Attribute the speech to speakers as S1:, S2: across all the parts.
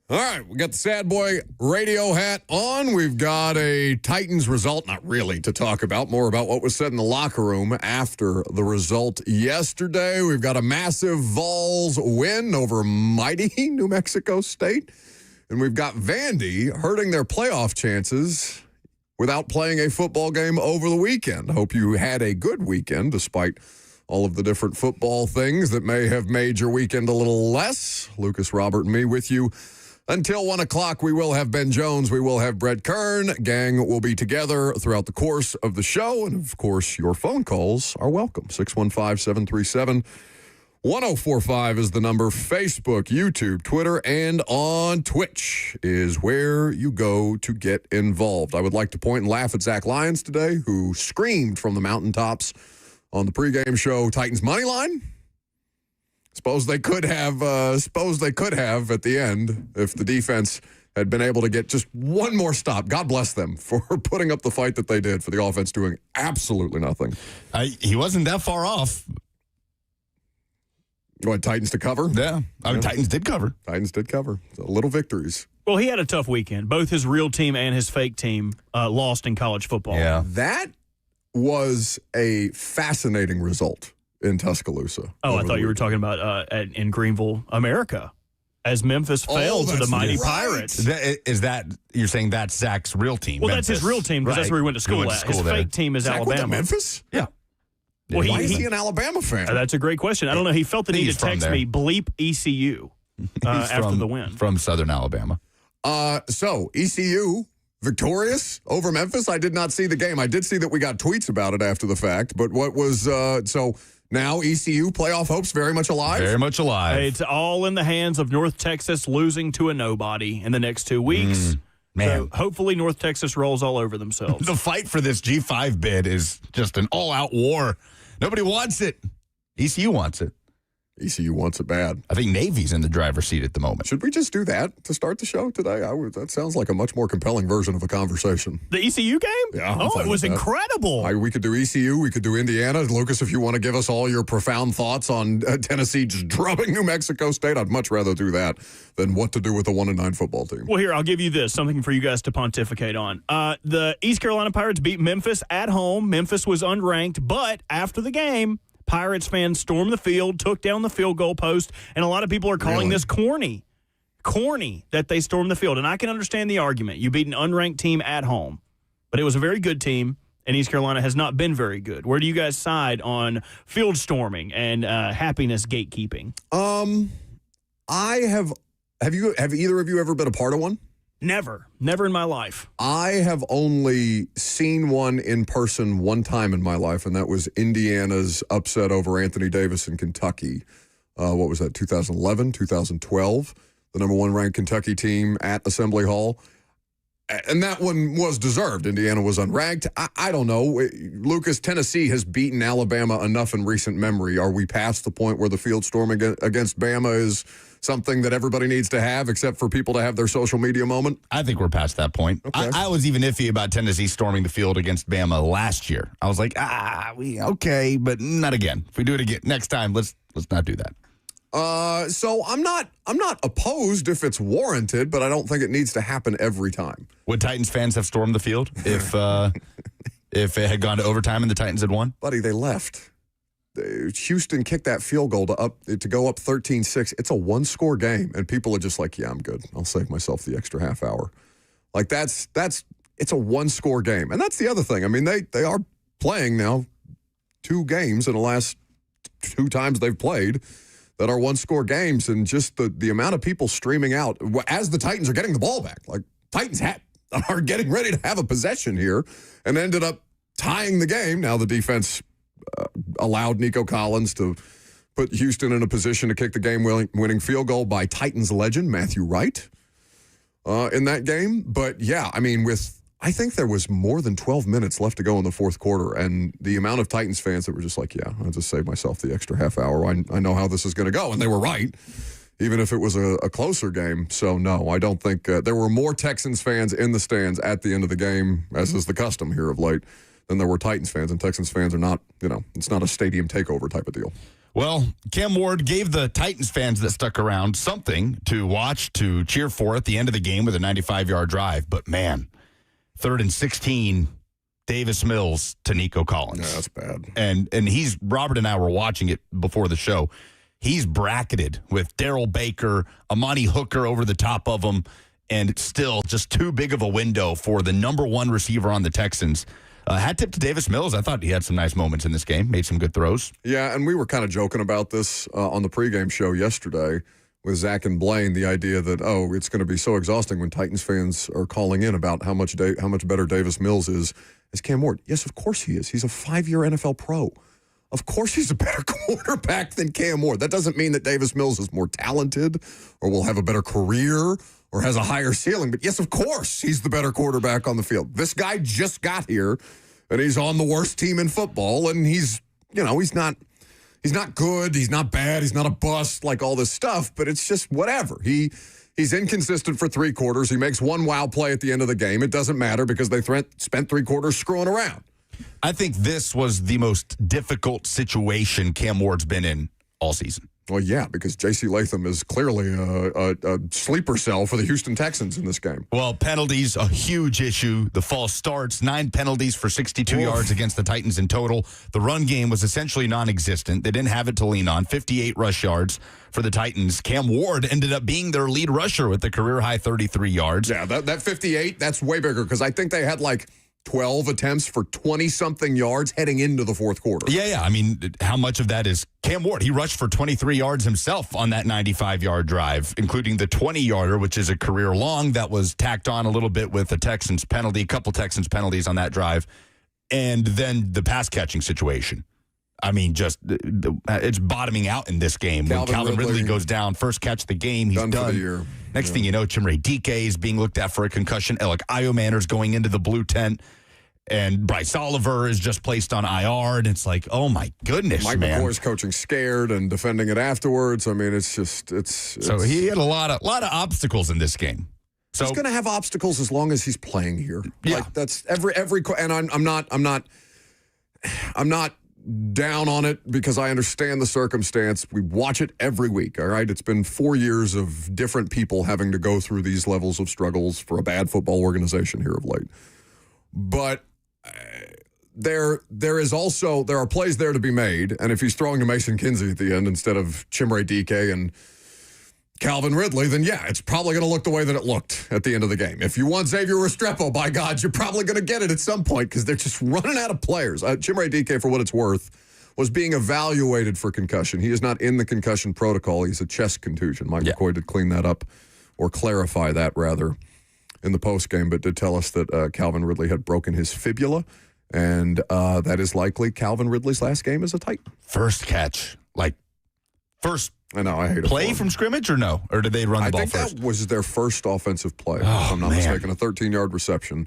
S1: All right, we got the Sad Boy radio hat on. We've got a Titans result, not really to talk about, more about what was said in the locker room after the result yesterday. We've got a massive Vols win over mighty New Mexico State. And we've got Vandy hurting their playoff chances without playing a football game over the weekend. Hope you had a good weekend despite all of the different football things that may have made your weekend a little less. Lucas, Robert, and me with you until 1 o'clock. We will have Ben Jones. We will have Brett Kern. Gang will be together throughout the course of the show. And, of course, your phone calls are welcome. 615-737-1045 is the number. Facebook, YouTube, Twitter, and on Twitch is where you go to get involved. I would like to point and laugh at Zach Lyons today, who screamed from the mountaintops on the pregame show, Titans money line. Suppose they could have at the end if the defense had been able to get just one more stop. God bless them for putting up the fight that they did, for the offense doing absolutely nothing.
S2: He wasn't that far off.
S1: What, Titans to cover?
S2: Yeah. Titans did cover.
S1: Titans did cover. So little victories.
S3: Well, he had a tough weekend. Both his real team and his fake team lost in college football.
S2: Yeah.
S1: That was a fascinating result in Tuscaloosa.
S3: Oh, I thought you were talking about in Greenville, America, as Memphis fell to the mighty Pirates.
S2: You're saying that's Zach's real team?
S3: Well,
S2: Memphis.
S3: that's his real team because that's where he went to school at. His fake team is
S1: Zach
S3: Alabama.
S1: Went to Memphis?
S2: Yeah.
S3: Well,
S1: Why is he an Alabama fan?
S3: That's a great question. I don't know. He felt the need to text me, bleep ECU, after the win.
S2: From Southern Alabama.
S1: So, ECU victorious over Memphis? I did not see the game. I did see that we got tweets about it after the fact, but what was, so now ECU playoff hopes very much alive?
S2: Very much alive.
S3: It's all in the hands of North Texas losing to a nobody in the next 2 weeks.
S2: Man.
S3: So hopefully North Texas rolls all over themselves.
S2: The fight for this G5 bid is just an all-out war. Nobody wants it. ECU wants it.
S1: ECU wants it bad.
S2: I think Navy's in the driver's seat at the moment.
S1: Should we just do that to start the show today? That sounds like a much more compelling version of a conversation.
S3: The ECU game?
S1: Yeah.
S3: Oh, it was incredible.
S1: We could do ECU. We could do Indiana. Lucas, if you want to give us all your profound thoughts on Tennessee just drubbing New Mexico State, I'd much rather do that than what to do with a 1-9 football team.
S3: Well, here, I'll give you this, something for you guys to pontificate on. The East Carolina Pirates beat Memphis at home. Memphis was unranked, but after the game, Pirates fans stormed the field, took down the field goal post, and a lot of people are calling this corny. Corny that they stormed the field. And I can understand the argument. You beat an unranked team at home. But it was a very good team, and East Carolina has not been very good. Where do you guys side on field storming and happiness gatekeeping?
S1: Have either of you ever been a part of one?
S3: Never in my life.
S1: I have only seen one in person one time in my life, and that was Indiana's upset over Anthony Davis in Kentucky. What was that, 2011, 2012? The number one ranked Kentucky team at Assembly Hall. And that one was deserved. Indiana was unranked. I don't know. Lucas, Tennessee has beaten Alabama enough in recent memory. Are we past the point where the field storming against Bama is something that everybody needs to have, except for people to have their social media moment?
S2: I think we're past that point. Okay. I was even iffy about Tennessee storming the field against Bama last year. I was like, okay, but not again. If we do it again next time, let's not do that.
S1: So I'm not opposed if it's warranted, but I don't think it needs to happen every time.
S2: Would Titans fans have stormed the field if it had gone to overtime and the Titans had won?
S1: Buddy, they left. Houston kicked that field goal to go up 13-6. It's a one-score game, and people are just like, yeah, I'm good. I'll save myself the extra half hour. Like, it's a one-score game. And that's the other thing. I mean, they are playing now 2 games in the last 2 times they've played that are one-score games, and just the amount of people streaming out as the Titans are getting the ball back. Like, Titans are getting ready to have a possession here and ended up tying the game. Now the defense allowed Nico Collins to put Houston in a position to kick the game-winning field goal by Titans legend Matthew Wright in that game. But, yeah, I mean, I think there was more than 12 minutes left to go in the fourth quarter, and the amount of Titans fans that were just like, yeah, I'll just save myself the extra half hour. I know how this is going to go, and they were right, even if it was a closer game. So, no, I don't think there were more Texans fans in the stands at the end of the game, as is the custom here of late, than there were Titans fans, and Texans fans are not, it's not a stadium takeover type of deal.
S2: Well, Cam Ward gave the Titans fans that stuck around something to watch, to cheer for at the end of the game with a 95-yard drive. But, man, 3rd and 16, Davis Mills to Nico Collins.
S1: Yeah, that's bad.
S2: And Robert and I were watching it before the show. He's bracketed with Darrell Baker, Amani Hooker over the top of him, and it's still just too big of a window for the number one receiver on the Texans. Hat tip to Davis Mills. I thought he had some nice moments in this game, made some good throws.
S1: Yeah, and we were kind of joking about this on the pregame show yesterday with Zach and Blaine, the idea that, it's going to be so exhausting when Titans fans are calling in about how much better Davis Mills is as Cam Ward. Yes, of course he is. He's a 5-year NFL pro. Of course he's a better quarterback than Cam Ward. That doesn't mean that Davis Mills is more talented or will have a better career or has a higher ceiling. But yes, of course, he's the better quarterback on the field. This guy just got here, and he's on the worst team in football, and he's not good, he's not bad, he's not a bust, like all this stuff, but it's just whatever. He's inconsistent for 3 quarters. He makes one wow play at the end of the game. It doesn't matter because they spent 3 quarters screwing around.
S2: I think this was the most difficult situation Cam Ward's been in all season.
S1: Well, yeah, because JC Lamm is clearly a sleeper cell for the Houston Texans in this game.
S2: Well, penalties, a huge issue. The false starts, 9 penalties for 62 yards against the Titans in total. The run game was essentially non-existent. They didn't have it to lean on. 58 rush yards for the Titans. Cam Ward ended up being their lead rusher with the career-high 33 yards.
S1: Yeah, that 58, that's way bigger because I think they had 12 attempts for 20-something yards heading into the fourth quarter.
S2: Yeah. I mean, how much of that is Cam Ward? He rushed for 23 yards himself on that 95-yard drive, including the 20-yarder, which is a career long that was tacked on a little bit with a Texans penalty, a couple Texans penalties on that drive, and then the pass-catching situation. I mean, just it's bottoming out in this game. When Calvin Ridley goes down, first catch of the game, he's done.
S1: For the year.
S2: Next thing you know, Chimere Dike is being looked at for a concussion. Alec Iomanner's going into the blue tent. And Bryce Oliver is just placed on IR, and it's like, oh my goodness,
S1: Mike
S2: man.
S1: McCoy's coaching scared and defending it afterwards. I mean, it's
S2: so he had a lot of obstacles in this game. So
S1: he's going to have obstacles as long as he's playing here.
S2: Yeah,
S1: that's every. And I'm not down on it because I understand the circumstance. We watch it every week. All right, it's been 4 years of different people having to go through these levels of struggles for a bad football organization here of late, but. There are plays there to be made, and if he's throwing to Mason Kinsey at the end instead of Chimere Dike and Calvin Ridley, then yeah, it's probably going to look the way that it looked at the end of the game. If you want Xavier Restrepo, by God, you're probably going to get it at some point because they're just running out of players. Chimere Dike, for what it's worth, was being evaluated for concussion. He is not in the concussion protocol. He's a chest contusion. Mike McCoy did clean that up, or clarify that, rather, in the postgame, but did tell us that Calvin Ridley had broken his fibula, and that is likely Calvin Ridley's last game as a Titan.
S2: First catch, first
S1: I know, I hate it.
S2: Play from scrimmage or no? Or did they run the ball first?
S1: I think that was their first offensive play, if I'm not mistaken, a 13-yard reception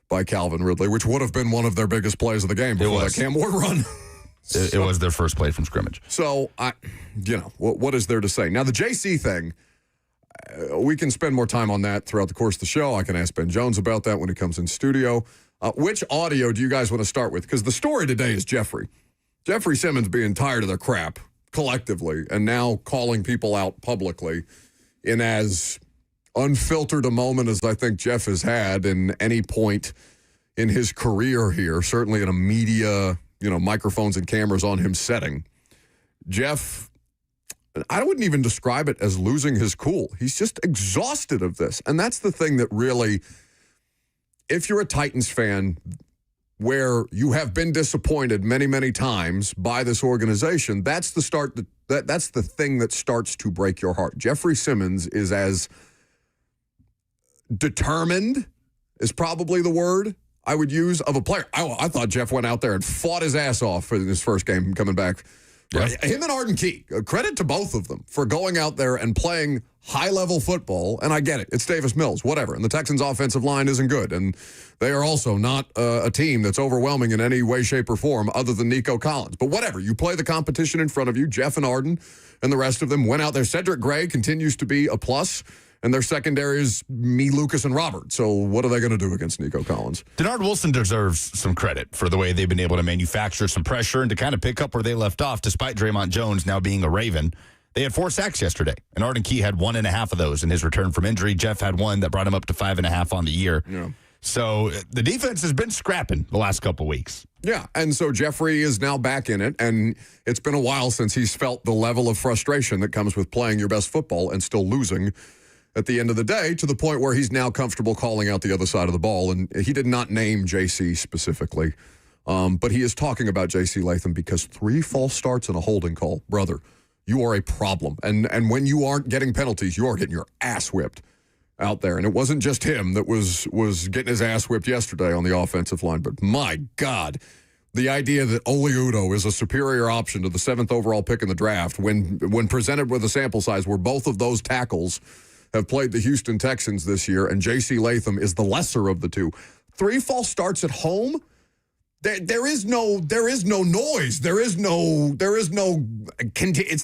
S1: by Calvin Ridley, which would have been one of their biggest plays of the game before that Cam Ward run.
S2: It was their first play from scrimmage.
S1: So, what is there to say? Now, the JC thing, we can spend more time on that throughout the course of the show. I can ask Ben Jones about that when he comes in studio. Which audio do you guys want to start with? Because the story today is Jeffery Simmons being tired of their crap collectively and now calling people out publicly in as unfiltered a moment as I think Jeff has had in any point in his career here, certainly in a media, microphones and cameras on him setting. Jeff, I wouldn't even describe it as losing his cool. He's just exhausted of this. And that's the thing that really, if you're a Titans fan where you have been disappointed many, many times by this organization, that's the start. That's the thing that starts to break your heart. Jeffery Simmons is as determined is probably the word I would use of a player. I thought Jeff went out there and fought his ass off in his first game coming back. Yeah. Him and Arden Key, credit to both of them for going out there and playing high-level football. And I get it. It's Davis Mills, whatever. And the Texans' offensive line isn't good. And they are also not a team that's overwhelming in any way, shape, or form other than Nico Collins. But whatever. You play the competition in front of you. Jeff and Arden and the rest of them went out there. Cedric Gray continues to be a plus And their secondary is me, Lucas, and Robert. So what are they going to do against Nico Collins?
S2: Denard Wilson deserves some credit for the way they've been able to manufacture some pressure and to kind of pick up where they left off, despite Draymond Jones now being a Raven. They had 4 sacks yesterday, and Arden Key had 1.5 of those in his return from injury. Jeff had 1 that brought him up to 5.5 on the year.
S1: Yeah.
S2: So the defense has been scrapping the last couple weeks.
S1: Yeah, and so Jeffrey is now back in it, and it's been a while since he's felt the level of frustration that comes with playing your best football and still losing at the end of the day, to the point where he's now comfortable calling out the other side of the ball. And he did not name JC specifically, but he is talking about JC Lamm because 3 false starts and a holding call. Brother, you are a problem. And when you aren't getting penalties, you are getting your ass whipped out there. And it wasn't just him that was getting his ass whipped yesterday on the offensive line. But my God, the idea that Oli Udoh is a superior option to the 7th overall pick in the draft when presented with a sample size where both of those tackles have played the Houston Texans this year, and JC Lamm is the lesser of the two. 3 false starts at home. There is no noise. It's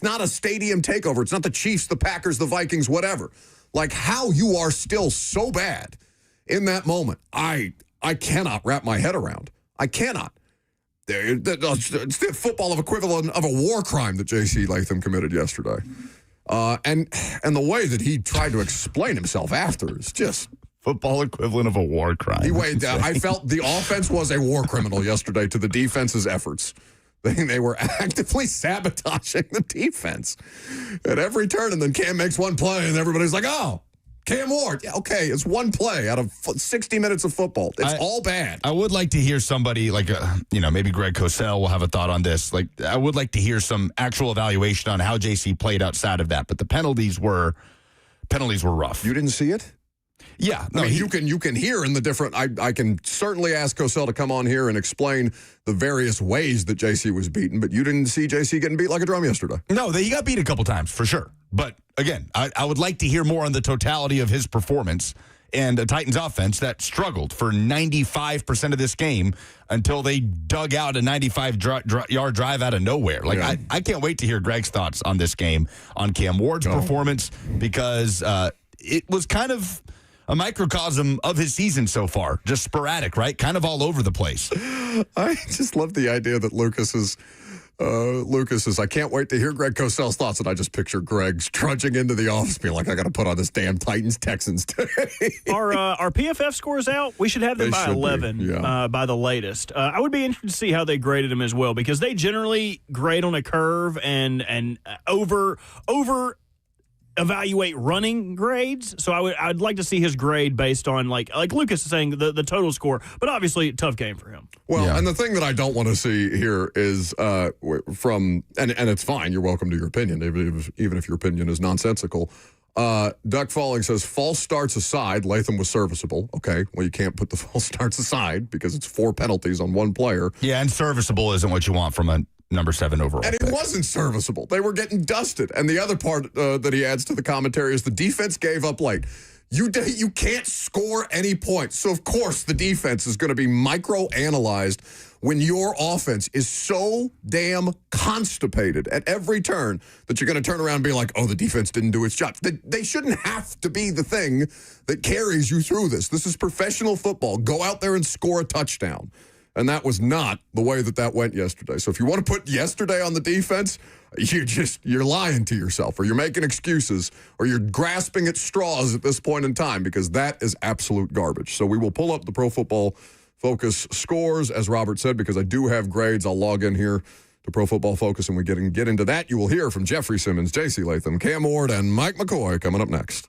S1: not a stadium takeover. It's not the Chiefs, the Packers, the Vikings, whatever. Like, how you are still so bad in that moment, I cannot wrap my head around. I cannot. It's the football equivalent of a war crime that JC Lamm committed yesterday. And the way that he tried to explain himself after is just
S2: football equivalent of a war crime.
S1: I felt the offense was a war criminal yesterday to the defense's efforts. They were actively sabotaging the defense at every turn, and then Cam makes one play, and everybody's like, "Oh, Cam Ward." Yeah, okay, it's one play out of 60 minutes of football. It's all bad.
S2: I would like to hear somebody like, maybe Greg Cosell will have a thought on this. Like, I would like to hear some actual evaluation on how JC played outside of that. But the penalties were rough.
S1: You didn't see it?
S2: Yeah, no,
S1: I mean, you can hear in the different. I can certainly ask Cosell to come on here and explain the various ways that JC was beaten, but you didn't see JC getting beat like a drum yesterday.
S2: No, he got beat a couple times for sure. But again, I would like to hear more on the totality of his performance and a Titans offense that struggled for 95% of this game until they dug out a 95-yard drive out of nowhere. Like, yeah. I can't wait to hear Greg's thoughts on this game, on Cam Ward's performance, because it was kind of a microcosm of his season so far. Just sporadic, right? Kind of all over the place.
S1: I just love the idea that Lucas is, I can't wait to hear Greg Cosell's thoughts. And I just picture Greg trudging into the office being like, I got to put on this damn Titans-Texans today.
S3: Our PFF scores out? We should have them by 11 by the latest. I would be interested to see how they graded them as well, because they generally grade on a curve and over evaluate running grades. So I'd like to see his grade based on like Lucas is saying the total score, but obviously tough game for him.
S1: Well, and the thing that I don't want to see here is from and it's fine. You're welcome to your opinion, even if your opinion is nonsensical. Duck Falling says false starts aside, Latham was serviceable. Okay, well, you can't put the false starts aside because it's 4 penalties on 1 player.
S2: Yeah, and serviceable isn't what you want from a number 7 overall.
S1: And it wasn't serviceable. They were getting dusted. And the other part that he adds to the commentary is the defense gave up late. You can't score any points. So, of course, the defense is going to be micro-analyzed when your offense is so damn constipated at every turn that you're going to turn around and be like, oh, the defense didn't do its job. They shouldn't have to be the thing that carries you through this. This is professional football. Go out there and score a touchdown. And that was not the way that went yesterday. So if you want to put yesterday on the defense, you're lying to yourself, or you're making excuses, or you're grasping at straws at this point in time, because that is absolute garbage. So we will pull up the Pro Football Focus scores, as Robert said, because I do have grades. I'll log in here to Pro Football Focus, and we get into that. You will hear from Jeffery Simmons, JC Lamm, Cam Ward, and Mike McCoy coming up next.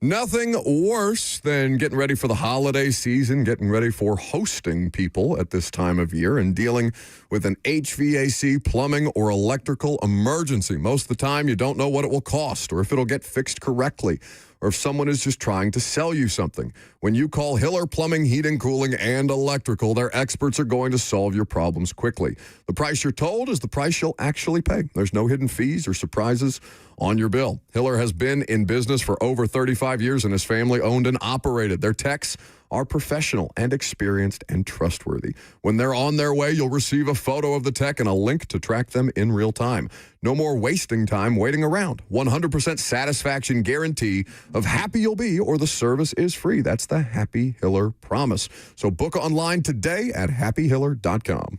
S1: Nothing worse than getting ready for the holiday season, getting ready for hosting people at this time of year, and dealing with an HVAC, plumbing, or electrical emergency. Most of the time, you don't know what it will cost or if it'll get fixed correctly, or if someone is just trying to sell you something. When you call Hiller Plumbing, Heating, Cooling, and Electrical, their experts are going to solve your problems quickly. The price you're told is the price you'll actually pay. There's no hidden fees or surprises on your bill. Hiller has been in business for over 35 years and is family owned and operated. Their techs are professional and experienced and trustworthy. When they're on their way, you'll receive a photo of the tech and a link to track them in real time. No more wasting time waiting around. 100% satisfaction guarantee of happy you'll be or the service is free. That's the Happy Hiller promise. So book online today at happyhiller.com.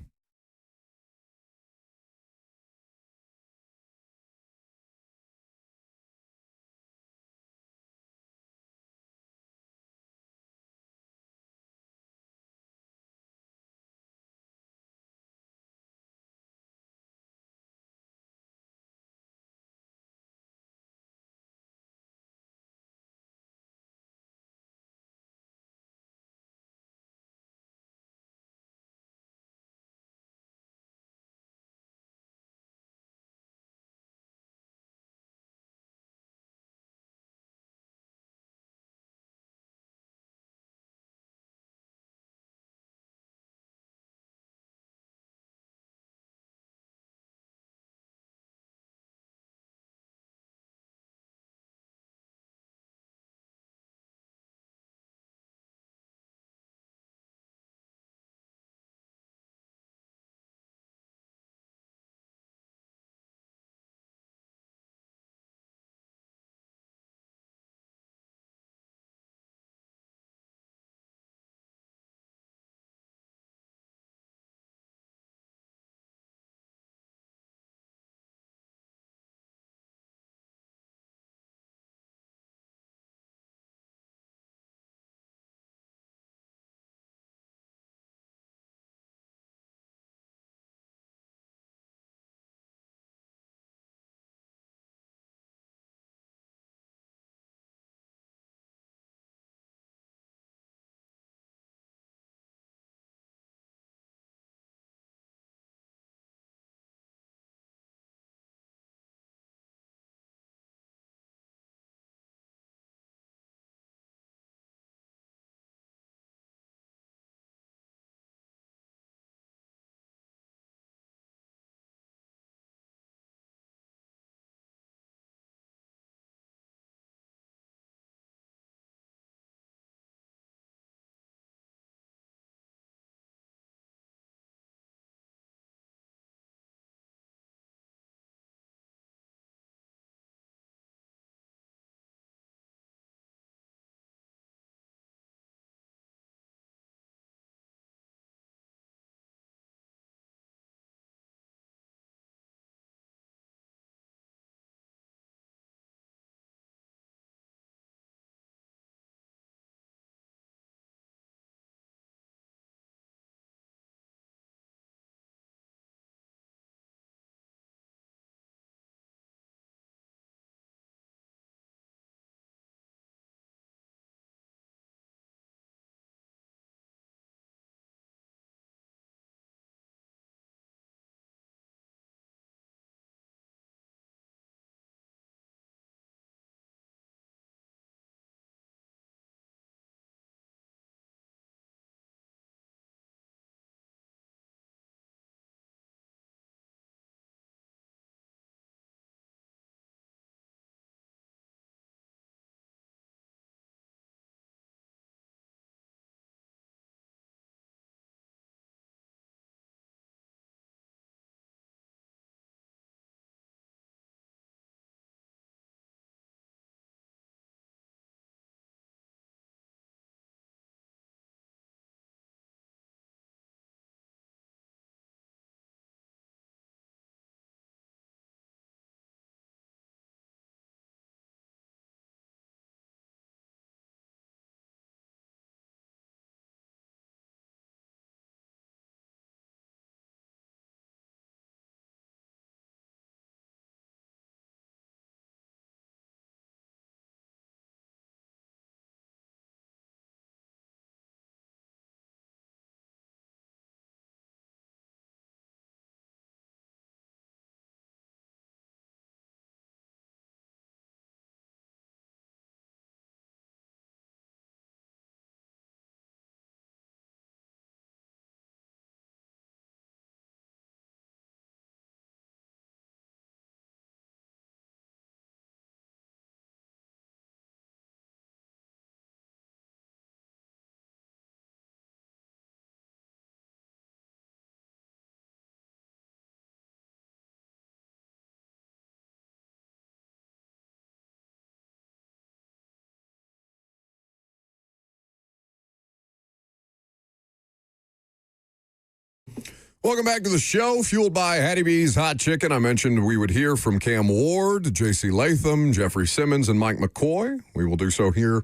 S1: Welcome back to the show, fueled by Hattie B's Hot Chicken. I mentioned we would hear from Cam Ward, JC Lamm, Jeffery Simmons, and Mike McCoy. We will do so here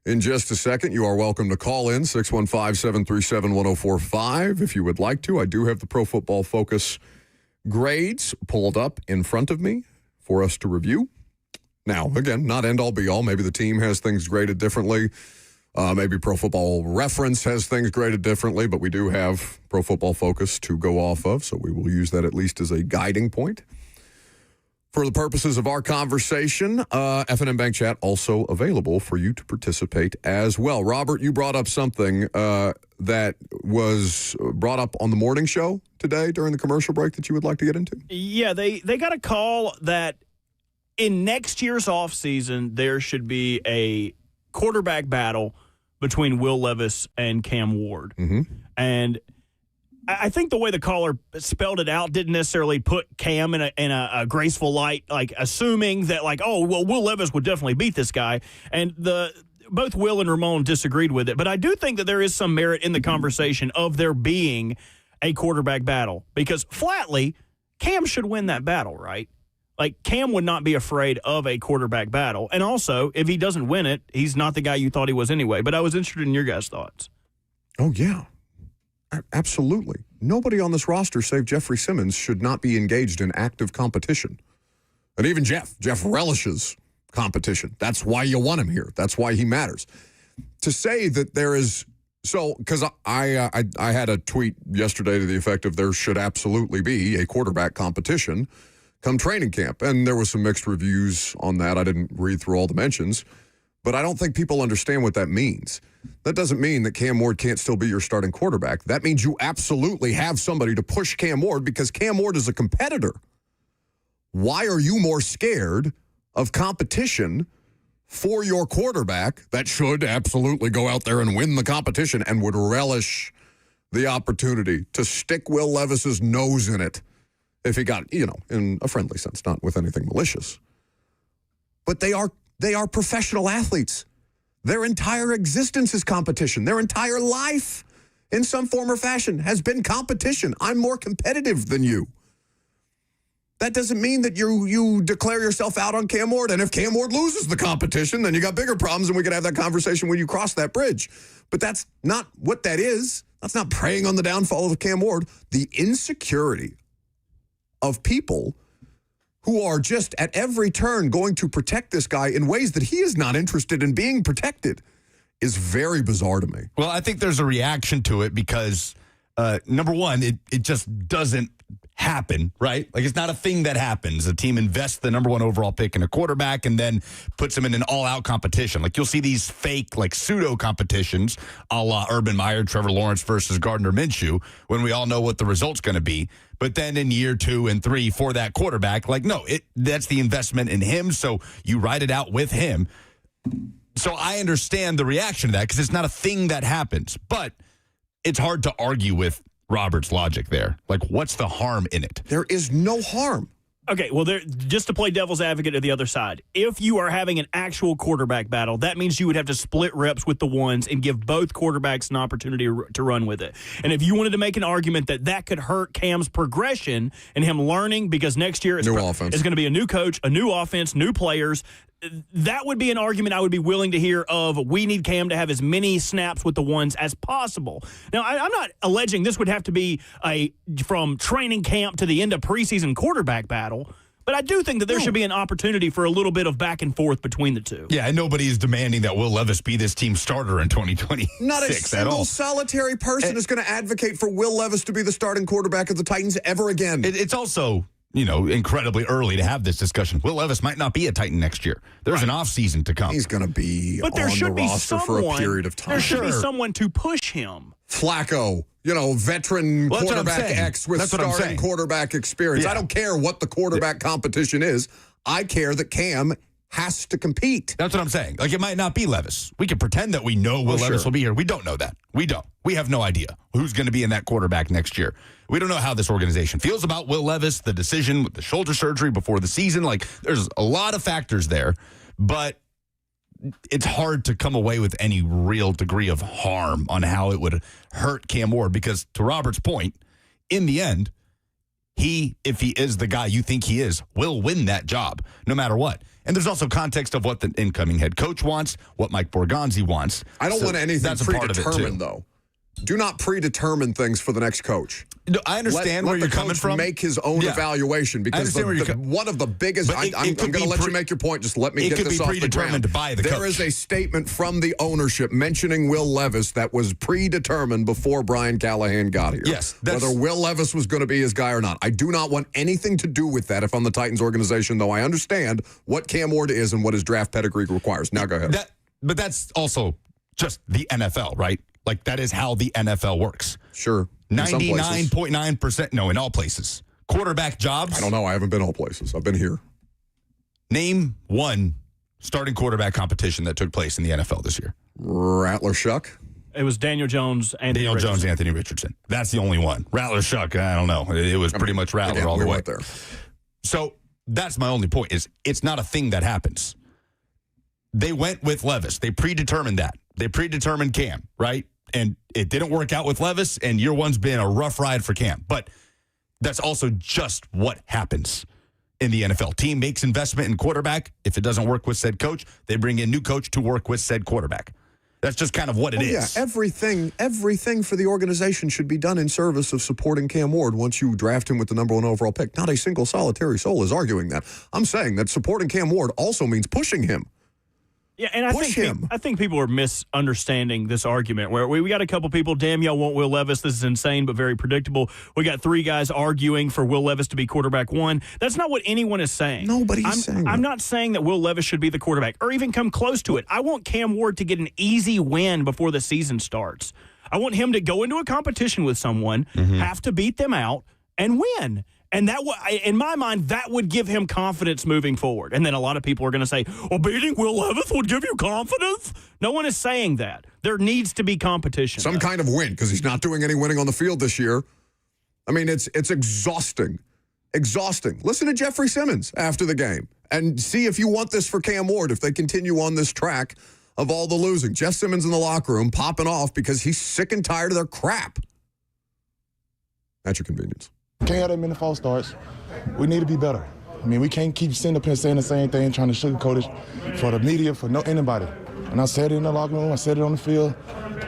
S1: in just a second. You are welcome to call in 615-737-1045 if you would like to. I do have the Pro Football Focus grades pulled up in front of me for us to review. Now, again, not end all be all. Maybe the team has things graded differently. Maybe Pro Football Reference has things graded differently, but we do have Pro Football Focus to go off of, so we will use that at least as a guiding point. For the purposes of our conversation, F&M Bank Chat also available for you to participate as well. Robert, you brought up something that was brought up on the morning show today during the commercial break that you would like to get into.
S3: Yeah, they got a call that in next year's offseason, there should be a quarterback battle between Will Levis and Cam Ward.
S1: Mm-hmm.
S3: And I think the way the caller spelled it out didn't necessarily put Cam in a graceful light, like assuming that, like, oh, well, Will Levis would definitely beat this guy. And both Will and Ramon disagreed with it. But I do think that there is some merit in the conversation of there being a quarterback battle, because flatly, Cam should win that battle, right? Like, Cam would not be afraid of a quarterback battle. And also, if he doesn't win it, he's not the guy you thought he was anyway. But I was interested in your guys' thoughts.
S1: Oh, yeah. Absolutely. Nobody on this roster, save Jeffery Simmons, should not be engaged in active competition. And even Jeff relishes competition. That's why you want him here. That's why he matters. To say that there is... So, because I had a tweet yesterday to the effect of there should absolutely be a quarterback competition come training camp. And there was some mixed reviews on that. I didn't read through all the mentions. But I don't think people understand what that means. That doesn't mean that Cam Ward can't still be your starting quarterback. That means you absolutely have somebody to push Cam Ward, because Cam Ward is a competitor. Why are you more scared of competition for your quarterback that should absolutely go out there and win the competition and would relish the opportunity to stick Will Levis's nose in it if he got, in a friendly sense, not with anything malicious. But they are professional athletes. Their entire existence is competition. Their entire life, in some form or fashion, has been competition. I'm more competitive than you. That doesn't mean that you declare yourself out on Cam Ward, and if Cam Ward loses the competition, then you got bigger problems, and we can have that conversation when you cross that bridge. But that's not what that is. That's not preying on the downfall of Cam Ward. The insecurity of people who are just at every turn going to protect this guy in ways that he is not interested in being protected is very bizarre to me.
S2: Well, I think there's a reaction to it because, number one, it just doesn't happen, right? Like, it's not a thing that happens. A team invests the number one overall pick in a quarterback and then puts him in an all-out competition. Like, you'll see these fake, like, pseudo competitions a la Urban Meyer, Trevor Lawrence versus Gardner Minshew, when we all know what the result's going to be. But then in year 2 and 3 for that quarterback, like, no, that's the investment in him, so you ride it out with him. So I understand the reaction to that because it's not a thing that happens. But it's hard to argue with Robert's logic there. Like, what's the harm in it?
S1: There is no harm.
S3: Okay, well, just to play devil's advocate to the other side, if you are having an actual quarterback battle, that means you would have to split reps with the ones and give both quarterbacks an opportunity to run with it. And if you wanted to make an argument that could hurt Cam's progression and him learning, because next year is going to be a new coach, a new offense, new players, that would be an argument I would be willing to hear of. We need Cam to have as many snaps with the ones as possible. Now, I'm not alleging this would have to be from training camp to the end of preseason quarterback battle, but I do think that there should be an opportunity for a little bit of back and forth between the two.
S2: Yeah, and nobody is demanding that Will Levis be this team's starter in 2026
S1: Not a single solitary person is going to advocate for Will Levis to be the starting quarterback of the Titans ever again.
S2: It's also, incredibly early to have this discussion. Will Levis might not be a Titan next year. There's an offseason to come.
S1: He's going to be on the roster for a period of time.
S3: There should be someone to push him.
S1: Flacco, veteran quarterback X with starting quarterback experience. Yeah. I don't care what the quarterback competition is. I care that Cam has to compete.
S2: That's what I'm saying. Like, it might not be Levis. We can pretend that we know Will Levis will be here. We don't know that. We don't. We have no idea who's going to be in that quarterback next year. We don't know how this organization feels about Will Levis, the decision with the shoulder surgery before the season. Like, there's a lot of factors there, but it's hard to come away with any real degree of harm on how it would hurt Cam Ward, because to Robert's point, in the end, if he is the guy you think he is, will win that job no matter what. And there's also context of what the incoming head coach wants, what Mike Borgonzi wants.
S1: I don't want anything
S2: that's
S1: predetermined, though. Do not predetermine things for the next coach.
S2: No, I understand where you're coming from.
S1: Make his own evaluation, because one of the biggest. I'm going to let you make your point. Just let me get this off the ground. It could be predetermined by the coach. There is a statement from the ownership mentioning Will Levis that was predetermined before Brian Callahan got here.
S2: Yes,
S1: whether Will Levis was going to be his guy or not. I do not want anything to do with that if I'm the Titans organization, though I understand what Cam Ward is and what his draft pedigree requires. Now go ahead.
S2: But that's also just the NFL, right? Like, that is how the NFL works.
S1: Sure.
S2: 99.9%. No, in all places. Quarterback jobs.
S1: I don't know. I haven't been all places. I've been here.
S2: Name one starting quarterback competition that took place in the NFL this year.
S1: Rattler Shuck.
S3: It was Daniel Jones, Anthony
S2: Richardson. That's the only one. Rattler Shuck, I don't know. It was pretty much Rattler all the way.
S1: There.
S2: So that's my only point, is it's not a thing that happens. They went with Levis. They predetermined that. They predetermined Cam, right? And it didn't work out with Levis, and year one's been a rough ride for Cam. But that's also just what happens in the NFL. Team makes investment in quarterback. If it doesn't work with said coach, they bring in new coach to work with said quarterback. That's just kind of what it is.
S1: Yeah, everything for the organization should be done in service of supporting Cam Ward once you draft him with the number 1 overall pick. Not a single solitary soul is arguing that. I'm saying that supporting Cam Ward also means pushing him.
S3: Yeah, and I think people are misunderstanding this argument where we got a couple people, damn, y'all want Will Levis. This is insane, but very predictable. We got 3 guys arguing for Will Levis to be quarterback 1. That's not what anyone is saying.
S1: Nobody's saying that.
S3: I'm not saying that Will Levis should be the quarterback or even come close to it. I want Cam Ward to get an easy win before the season starts. I want him to go into a competition with someone, have to beat them out, and win. And that, in my mind, that would give him confidence moving forward. And then a lot of people are going to say, well, beating Will Levis would give you confidence? No one is saying that. There needs to be competition.
S1: Some kind of win, because he's not doing any winning on the field this year. I mean, it's exhausting. Exhausting. Listen to Jeffery Simmons after the game and see if you want this for Cam Ward, if they continue on this track of all the losing. Jeff Simmons in the locker room popping off because he's sick and tired of their crap. At your convenience.
S4: Can't have that many false starts. We need to be better. I mean, we can't keep sitting up here saying the same thing, trying to sugarcoat it for the media, for anybody. And I said it in the locker room, I said it on the field.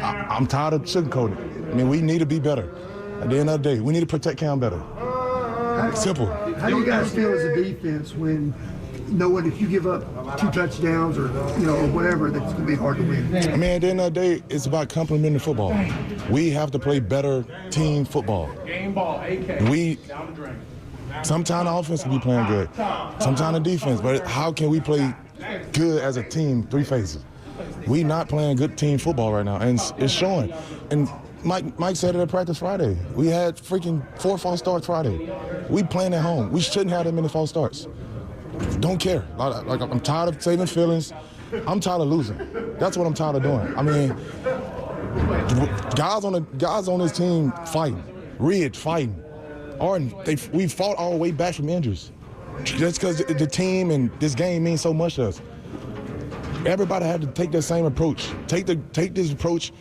S4: I'm tired of sugarcoating. I mean, we need to be better. At the end of the day, we need to protect Cam better. Simple.
S5: How do you guys feel as a defense when knowing if you give up 2 touchdowns or or whatever, that's going to be hard to win?
S4: I mean, at the end of the day, it's about complementing football. We have to play better team football. Sometimes the offense can be playing good, sometimes the defense, but how can we play good as a team, 3 phases? We not playing good team football right now, and it's showing. And Mike said it at practice Friday. We had freaking 4 false starts Friday. We playing at home. We shouldn't have that many false starts. Don't care. Like, I'm tired of saving feelings. I'm tired of losing. That's what I'm tired of doing. I mean, guys on this team fighting. Ridge fighting. Arden, we fought all the way back from injuries. That's because the team and this game means so much to us. Everybody had to take that same approach. Take this approach.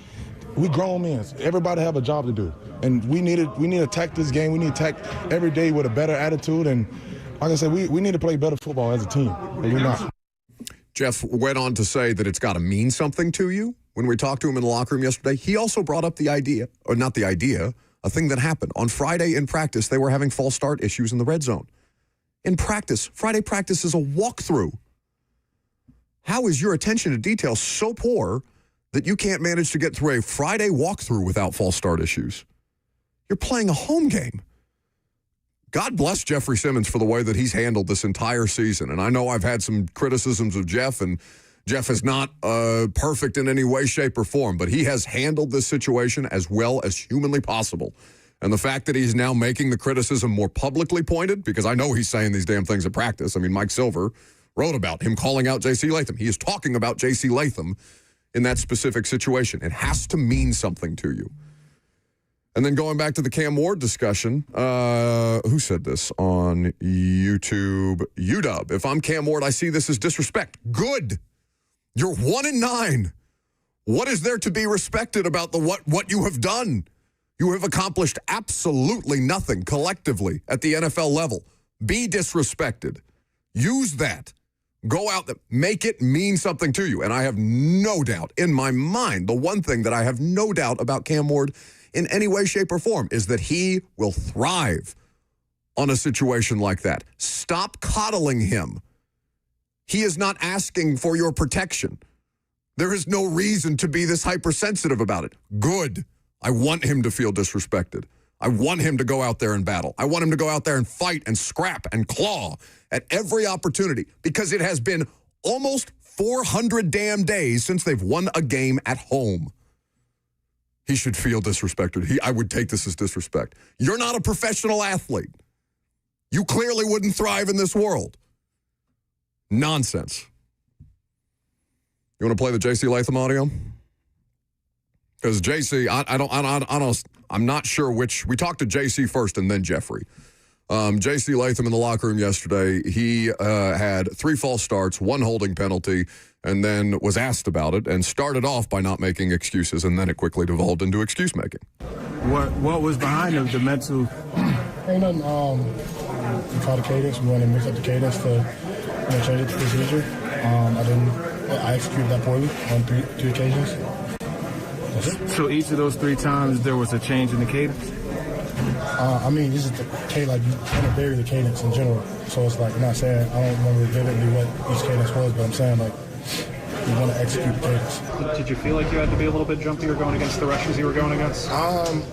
S4: We grown men. Everybody have a job to do, and we need to attack this game. We need to attack every day with a better attitude. And like I said, we need to play better football as a team, but we're not.
S1: Jeff went on to say that it's got to mean something to you. When we talked to him in the locker room yesterday, he also brought up the idea, or not the idea, a thing that happened. On Friday in practice, they were having false start issues in the red zone. In practice, Friday practice is a walkthrough. How is your attention to detail so poor that you can't manage to get through a Friday walkthrough without false start issues? You're playing a home game. God bless Jeffery Simmons for the way that he's handled this entire season. And I know I've had some criticisms of Jeff, and Jeff is not perfect in any way, shape, or form, but he has handled this situation as well as humanly possible. And the fact that he's now making the criticism more publicly pointed, because I know he's saying these damn things at practice. I mean, Mike Silver wrote about him calling out JC Lamm. He is talking about JC Lamm in that specific situation. It has to mean something to you. And then going back to the Cam Ward discussion, who said this on YouTube? UW. If I'm Cam Ward, I see this as disrespect. Good. You're 1-9. What is there to be respected about what you have done? You have accomplished absolutely nothing collectively at the NFL level. Be disrespected. Use that. Go out there. Make it mean something to you. And I have no doubt in my mind, the one thing that I have no doubt about Cam Ward in any way, shape, or form is that he will thrive on a situation like that. Stop coddling him. He is not asking for your protection. There is no reason to be this hypersensitive about it. Good. I want him to feel disrespected. I want him to go out there and battle. I want him to go out there and fight and scrap and claw at every opportunity because it has been almost 400 damn days since they've won a game at home. He should feel disrespected. I would take this as disrespect. You're not a professional athlete. You clearly wouldn't thrive in this world. Nonsense. You want to play the JC Lamm audio? Because JC, I'm not sure which. We talked to JC first and then Jeffrey. JC Lamm in the locker room yesterday, he had 3 false starts, 1 holding penalty, and then was asked about it and started off by not making excuses, and then it quickly devolved into excuse making.
S6: What was behind the mental?
S4: Ain't nothing. We called the cadence. We wanted to mix up the cadence to change it to procedure. I executed that poorly on three occasions.
S6: So each of those 3 times there was a change in the cadence?
S4: This is the cadence, like, you kind of vary the cadence in general. So it's like, I'm not saying, I don't remember vividly what each cadence was, but I'm saying, like, you want to execute the cadence.
S7: Did you feel like you had to be a little bit jumpier going against the rushers you were going against?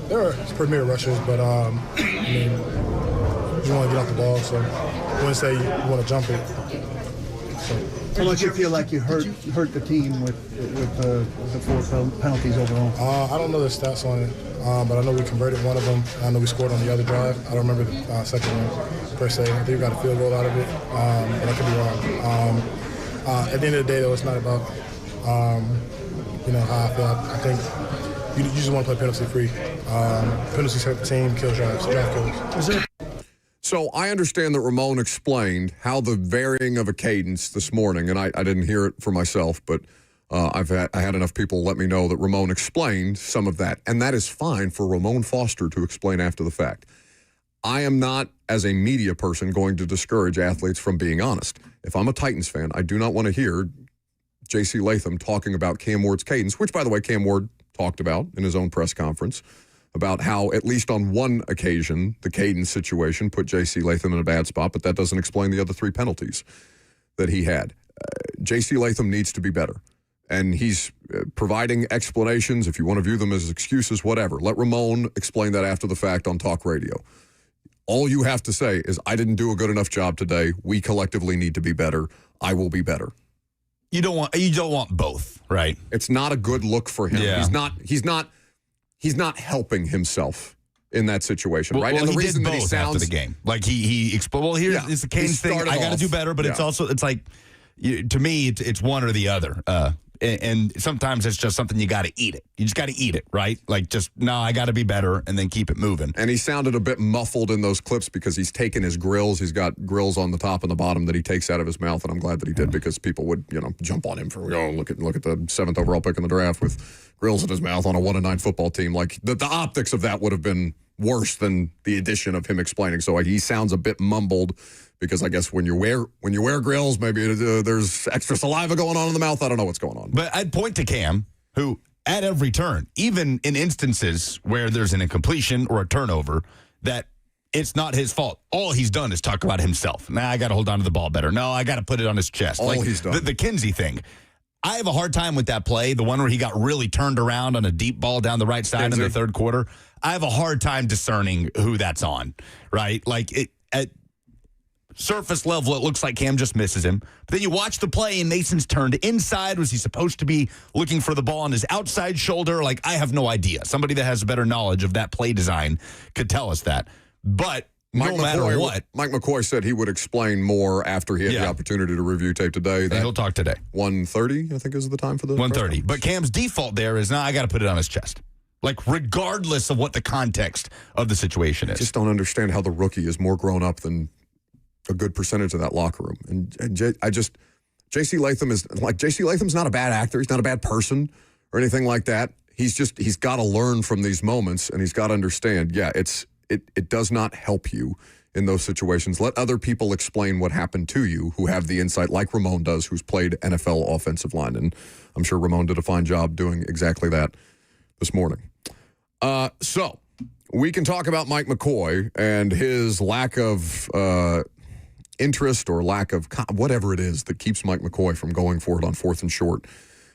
S4: There were premier rushers, but, you want to get off the ball, so I wouldn't say you want to jump it.
S5: How much you feel like you hurt the team with the 4 penalties overall?
S4: I don't know the stats on it, but I know we converted one of them. I know we scored on the other drive. I don't remember the second one per se. I think we got a field goal out of it, but I could be wrong. At the end of the day, though, it's not about how I feel. I think you just want to play penalty free. Penalties hurt the team, kill drives, drive kills.
S1: So I understand that Ramon explained how the varying of a cadence this morning, and I didn't hear it for myself, but I had enough people let me know that Ramon explained some of that, and that is fine for Ramon Foster to explain after the fact. I am not, as a media person, going to discourage athletes from being honest. If I'm a Titans fan, I do not want to hear JC Lamm talking about Cam Ward's cadence, which, by the way, Cam Ward talked about in his own press conference, about how, at least on one occasion, the cadence situation put JC Lamm in a bad spot, but that doesn't explain the other 3 penalties that he had. JC Lamm needs to be better, and he's providing explanations. If you want to view them as excuses, whatever. Let Ramon explain that after the fact on talk radio. All you have to say is, I didn't do a good enough job today. We collectively need to be better. I will be better.
S2: You don't want both, right?
S1: It's not a good look for him.
S2: Yeah.
S1: He's not helping himself in that situation, right?
S2: Well,
S1: and the
S2: he
S1: reason
S2: did
S1: that
S2: both
S1: he sounds
S2: after the game, like here's the cadence thing. I got to do better, but it's also like, to me, it's one or the other. And sometimes it's just something you got to eat it. You just got to eat it, right? Like, I got to be better, and then keep it moving.
S1: And he sounded a bit muffled in those clips because he's taken his grills. He's got grills on the top and the bottom that he takes out of his mouth, and I'm glad that he did because people would, jump on him for, look at the 7th overall pick in the draft with grills in his mouth on a 1-9 football team. Like, the optics of that would have been worse than the addition of him explaining. So he sounds a bit mumbled because I guess when you wear grills, maybe there's extra saliva going on in the mouth. I don't know what's going on.
S2: But I'd point to Cam, who at every turn, even in instances where there's an incompletion or a turnover, that it's not his fault. All he's done is talk about himself. I got to hold on to the ball better. No, I got to put it on his chest.
S1: All he's done.
S2: The Kinsey thing. I have a hard time with that play, the one where he got really turned around on a deep ball down the right side in the third quarter. I have a hard time discerning who that's on, right? Like, at surface level, it looks like Cam just misses him. But then you watch the play, and Mason's turned inside. Was he supposed to be looking for the ball on his outside shoulder? Like, I have no idea. Somebody that has better knowledge of that play design could tell us that. But no matter what.
S1: Mike McCoy said he would explain more after he had the opportunity to review tape today.
S2: And he'll talk today.
S1: 1:30, I think, is the time for the
S2: 1:30. But Cam's default there is, I got to put it on his chest. Like, regardless of what the context of the situation is.
S1: I just don't understand how the rookie is more grown up than a good percentage of that locker room. And JC Lamm's not a bad actor. He's not a bad person or anything like that. he's got to learn from these moments, and he's got to understand, it does not help you in those situations. Let other people explain what happened to you who have the insight, like Ramon does, who's played NFL offensive line. And I'm sure Ramon did a fine job doing exactly that this morning. So we can talk about Mike McCoy and his lack of interest or lack of whatever it is that keeps Mike McCoy from going for it on 4th and short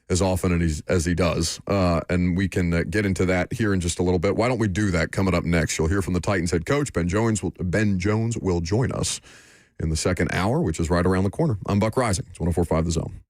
S1: as often as he does. And we can get into that here in just a little bit. Why don't we do that coming up next? You'll hear from the Titans head coach. Ben Jones will join us in the second hour, which is right around the corner. I'm Buck Rising. It's 104.5 The Zone.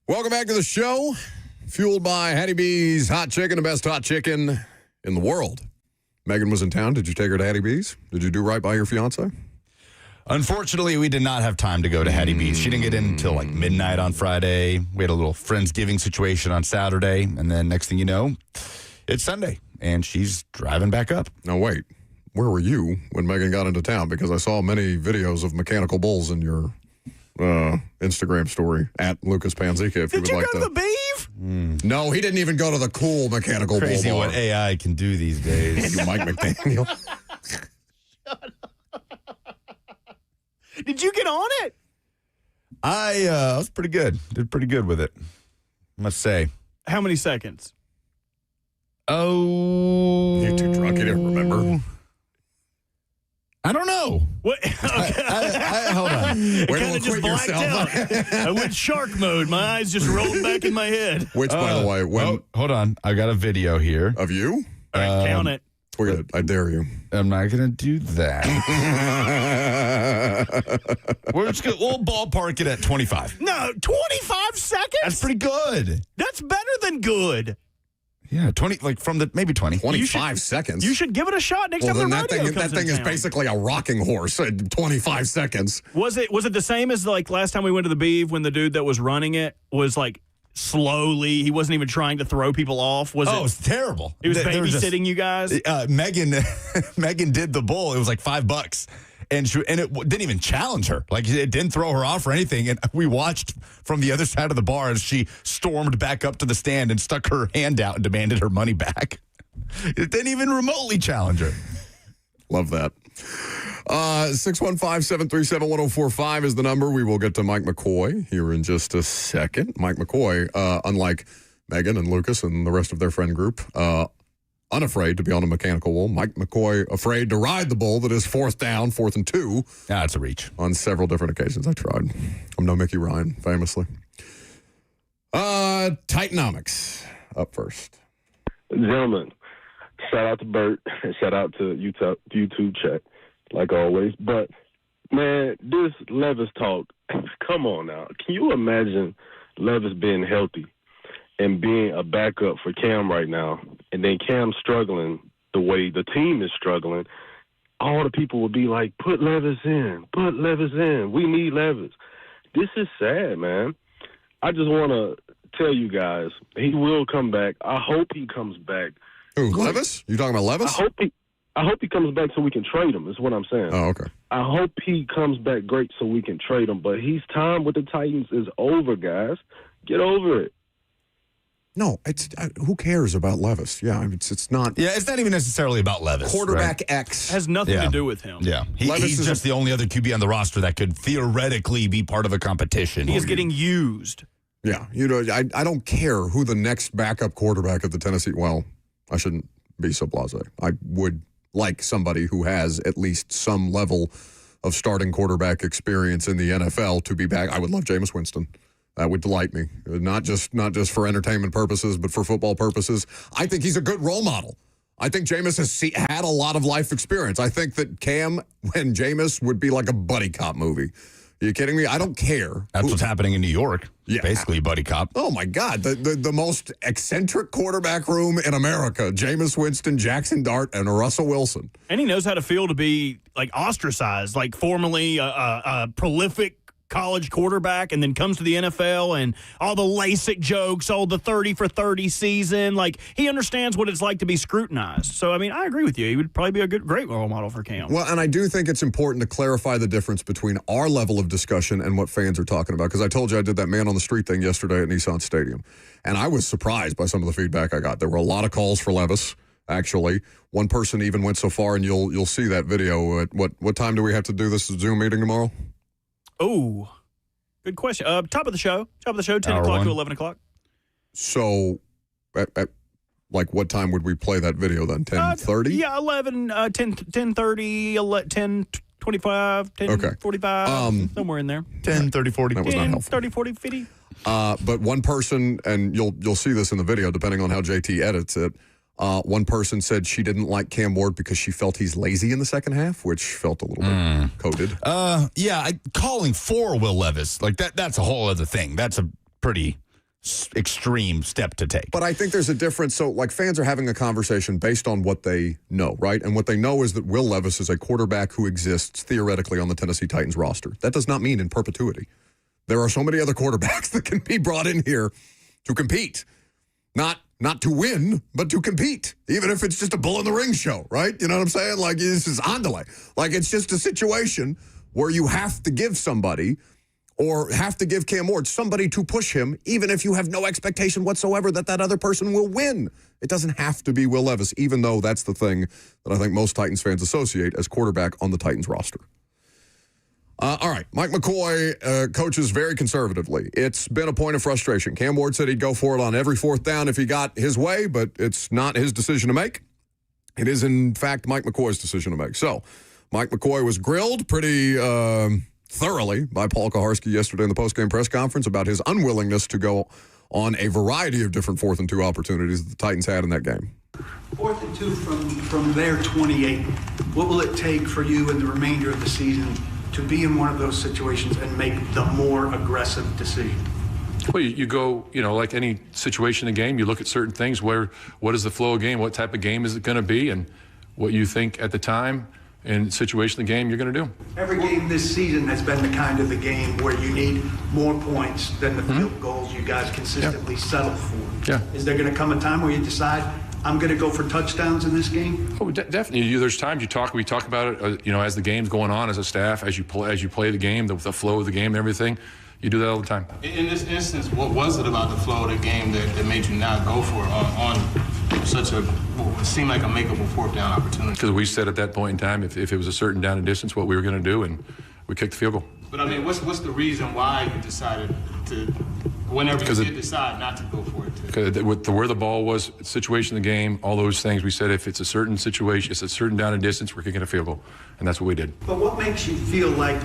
S1: Welcome back to the show. Fueled by Hattie B's Hot Chicken, the best hot chicken in the world. Megan was in town. Did you take her to Hattie B's? Did you do right by your fiance?
S2: Unfortunately, we did not have time to go to Hattie B's. She didn't get in until like midnight on Friday. We had a little Friendsgiving situation on Saturday. And then next thing you know, it's Sunday. And she's driving back up.
S1: Now, wait. Where were you when Megan got into town? Because I saw many videos of mechanical bulls in your Instagram story at Lucas Panzica. If
S3: Did
S1: you would
S3: you
S1: like
S3: go
S1: to.
S3: to the Beeve?
S1: No, he didn't even go to the cool mechanical
S2: Crazy
S1: bull bar.
S2: what AI can do these days.
S1: You Mike McDaniel.
S3: Did you get on it?
S2: I was pretty good. Did pretty good with it, I must say.
S3: How many seconds?
S2: Oh.
S1: You're too drunk. You didn't remember.
S2: I don't know.
S3: What?
S2: Hold on.
S3: It
S1: Wait
S3: kind
S1: till
S3: of just
S1: quit
S3: blacked
S1: yourself.
S3: out. I went shark mode. My eyes just rolled back in my head.
S1: Which, by the way, when
S2: Hold on. I got a video here.
S1: of you?
S3: All right, count it.
S1: We're good. I dare you.
S2: I'm not going to do that. We'll ballpark it at 25.
S3: No, 25 seconds?
S2: That's pretty good.
S3: That's better than good.
S2: Yeah, 20, like from the, maybe 20.
S1: 25 seconds.
S3: You should give it a shot next
S1: Well,
S3: time
S1: then
S3: the
S1: that
S3: radio
S1: thing,
S3: comes
S1: that thing
S3: in
S1: is
S3: town.
S1: basically a rocking horse at 25 seconds.
S3: Was it the same as like last time we went to the Beeve when the dude that was running it was like slowly, he wasn't even trying to throw people off?
S2: It was terrible.
S3: He was
S2: There
S3: babysitting you guys?
S2: Megan did the bull. It was like $5. And it didn't even challenge her. Like, it didn't throw her off or anything. And we watched from the other side of the bar as she stormed back up to the stand and stuck her hand out and demanded her money back. It didn't even remotely challenge her.
S1: Love that. 615-737-1045 is the number. We will get to Mike McCoy here in just a second. Mike McCoy, unlike Megan and Lucas and the rest of their friend group, unafraid to be on a mechanical bull. Mike McCoy afraid to ride the bull that is 4th down, 4th and 2.
S2: It's a reach.
S1: On several different occasions. I tried. I'm no Mickey Ryan, famously. Titanomics up first.
S8: Gentlemen, shout out to Bert and shout out to YouTube chat, like always. But, man, this Levis talk, come on now. Can you imagine Levis being healthy and being a backup for Cam right now, and then Cam struggling the way the team is struggling? All the people will be like, put Levis in. We need Levis. This is sad, man. I just want to tell you guys, he will come back. I hope he comes back.
S1: Who, Levis? You talking about Levis?
S8: I hope he comes back so we can trade him, is what I'm saying.
S1: Oh, okay.
S8: I hope he comes back great so we can trade him. But his time with the Titans is over, guys. Get over it.
S1: No, it's who cares about Levis? Yeah, I mean, it's not.
S2: Yeah, it's not even necessarily about Levis.
S1: Quarterback
S2: right?
S1: X
S3: Has nothing to do with him.
S2: Yeah.
S1: Levis
S2: He's
S1: is
S2: just the only other QB on the roster that could theoretically be part of a competition.
S3: He is getting used.
S1: Yeah, I don't care who the next backup quarterback of the Tennessee. Well, I shouldn't be so blasé. I would like somebody who has at least some level of starting quarterback experience in the NFL to be back. I would love Jameis Winston. That would delight me, not just for entertainment purposes, but for football purposes. I think he's a good role model. I think Jameis has had a lot of life experience. I think that Cam and Jameis would be like a buddy cop movie. Are you kidding me? I don't care.
S2: That's what's happening in New York.
S1: Yeah.
S2: Basically, buddy cop.
S1: Oh, my God. The most eccentric quarterback room in America. Jameis Winston, Jackson Dart, and Russell Wilson.
S3: And he knows how to feel to be like ostracized, like formerly a prolific college quarterback, and then comes to the NFL and all the LASIK jokes, all the 30 for 30 season. Like, he understands what it's like to be scrutinized. So, I mean, I agree with you. He would probably be a great role model for Cam.
S1: Well, and I do think it's important to clarify the difference between our level of discussion and what fans are talking about. Because I told you I did that man on the street thing yesterday at Nissan Stadium. And I was surprised by some of the feedback I got. There were a lot of calls for Levis, actually. One person even went so far, and you'll see that video. At what time do we have to do this Zoom meeting tomorrow?
S3: Oh, good question. Top of the show, 10 o'clock to 11 o'clock.
S1: So, at what time would we play that video then? 10:30?
S3: Yeah, 11, 10:30, 10:25, 10:45, somewhere in there.
S2: 10, 30, 40.
S1: That was not helpful.
S3: 30, 40, 50.
S1: But one person, and you'll see this in the video, depending on how JT edits it. One person said she didn't like Cam Ward because she felt he's lazy in the second half, which felt a little bit coded.
S2: Calling for Will Levis, like that's a whole other thing. That's a pretty extreme step to take.
S1: But I think there's a difference. So, like, fans are having a conversation based on what they know, right? And what they know is that Will Levis is a quarterback who exists theoretically on the Tennessee Titans roster. That does not mean in perpetuity. There are so many other quarterbacks that can be brought in here to compete. Not to win, but to compete, even if it's just a bull in the ring show, right? You know what I'm saying? Like, this is on delay. Like, it's just a situation where you have to give somebody or have to give Cam Ward somebody to push him, even if you have no expectation whatsoever that other person will win. It doesn't have to be Will Levis, even though that's the thing that I think most Titans fans associate as quarterback on the Titans roster. All right, Mike McCoy coaches very conservatively. It's been a point of frustration. Cam Ward said he'd go for it on every fourth down if he got his way, but it's not his decision to make. It is, in fact, Mike McCoy's decision to make. So, Mike McCoy was grilled pretty thoroughly by Paul Kaharski yesterday in the postgame press conference about his unwillingness to go on a variety of different 4th and 2 opportunities that the Titans had in that game.
S9: 4th and 2 from their 28. What will it take for you in the remainder of the season to be in one of those situations and make the more aggressive decision?
S10: Well, you go, like any situation in the game, you look at certain things. What is the flow of game? What type of game is it going to be? And what you think at the time and situation of the game you're going to do.
S9: Every game this season has been the kind of the game where you need more points than the field goals you guys consistently settle for.
S10: Yeah.
S9: Is there going to come a time where you decide, I'm going to go for touchdowns in this game?
S10: Oh, definitely. There's times we talk about it, as the game's going on, as a staff, as you play the game, the flow of the game and everything. You do that all the time.
S6: In this instance, what was it about the flow of the game that made you not go for it on such what seemed like a makeable 4th down opportunity?
S10: Because we said at that point in time, if it was a certain down and distance, what we were going to do, and we kicked the field goal.
S6: But I mean, what's the reason why you decided to, whenever you did decide not to go for it?
S10: Because with where the ball was, situation of the game, all those things, we said if it's a certain situation, it's a certain down and distance, we're kicking a field goal, and that's what we did.
S9: But what makes you feel like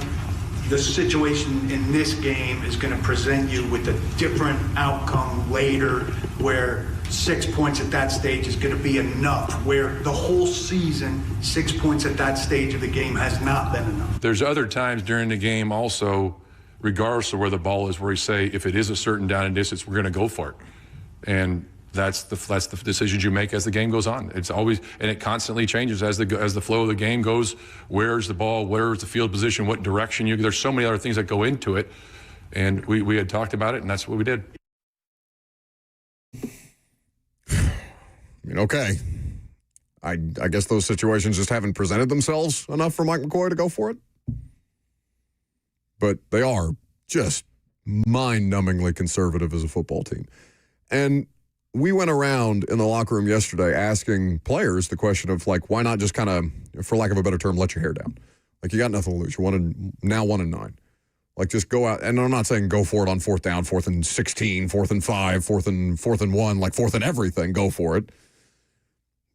S9: the situation in this game is going to present you with a different outcome later, where 6 points at that stage is going to be enough, where the whole season 6 points at that stage of the game has not been enough?
S10: There's other times during the game also, regardless of where the ball is, where we say if it is a certain down and distance, we're going to go for it. And that's the decisions you make as the game goes on. It's always, and it constantly changes as the flow of the game goes. Where's the ball? Where's the field position? What direction you? There's so many other things that go into it, and we had talked about it, and that's what we did.
S1: Okay. I guess those situations just haven't presented themselves enough for Mike McCoy to go for it. But they are just mind-numbingly conservative as a football team. And we went around in the locker room yesterday asking players the question of, like, why not just kind of, for lack of a better term, let your hair down? Like, you got nothing to lose. You're 1-9. Like, just go out. And I'm not saying go for it on 4th down, 4th and 16, 4th and 5, 4th and 1, like 4th and everything. Go for it.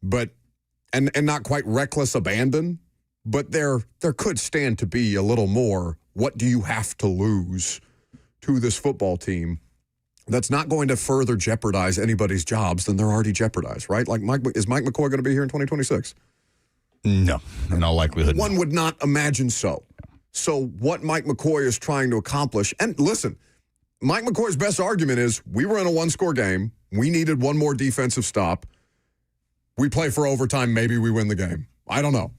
S1: But, and not quite reckless abandon, but there could stand to be a little more, what do you have to lose to this football team that's not going to further jeopardize anybody's jobs than they're already jeopardized, right? Like, is Mike McCoy going to be here in 2026?
S2: No, in all likelihood.
S1: One would not imagine so. So what Mike McCoy is trying to accomplish, and listen, Mike McCoy's best argument is we were in a 1-score game. We needed one more defensive stop. We play for overtime. Maybe we win the game. I don't know.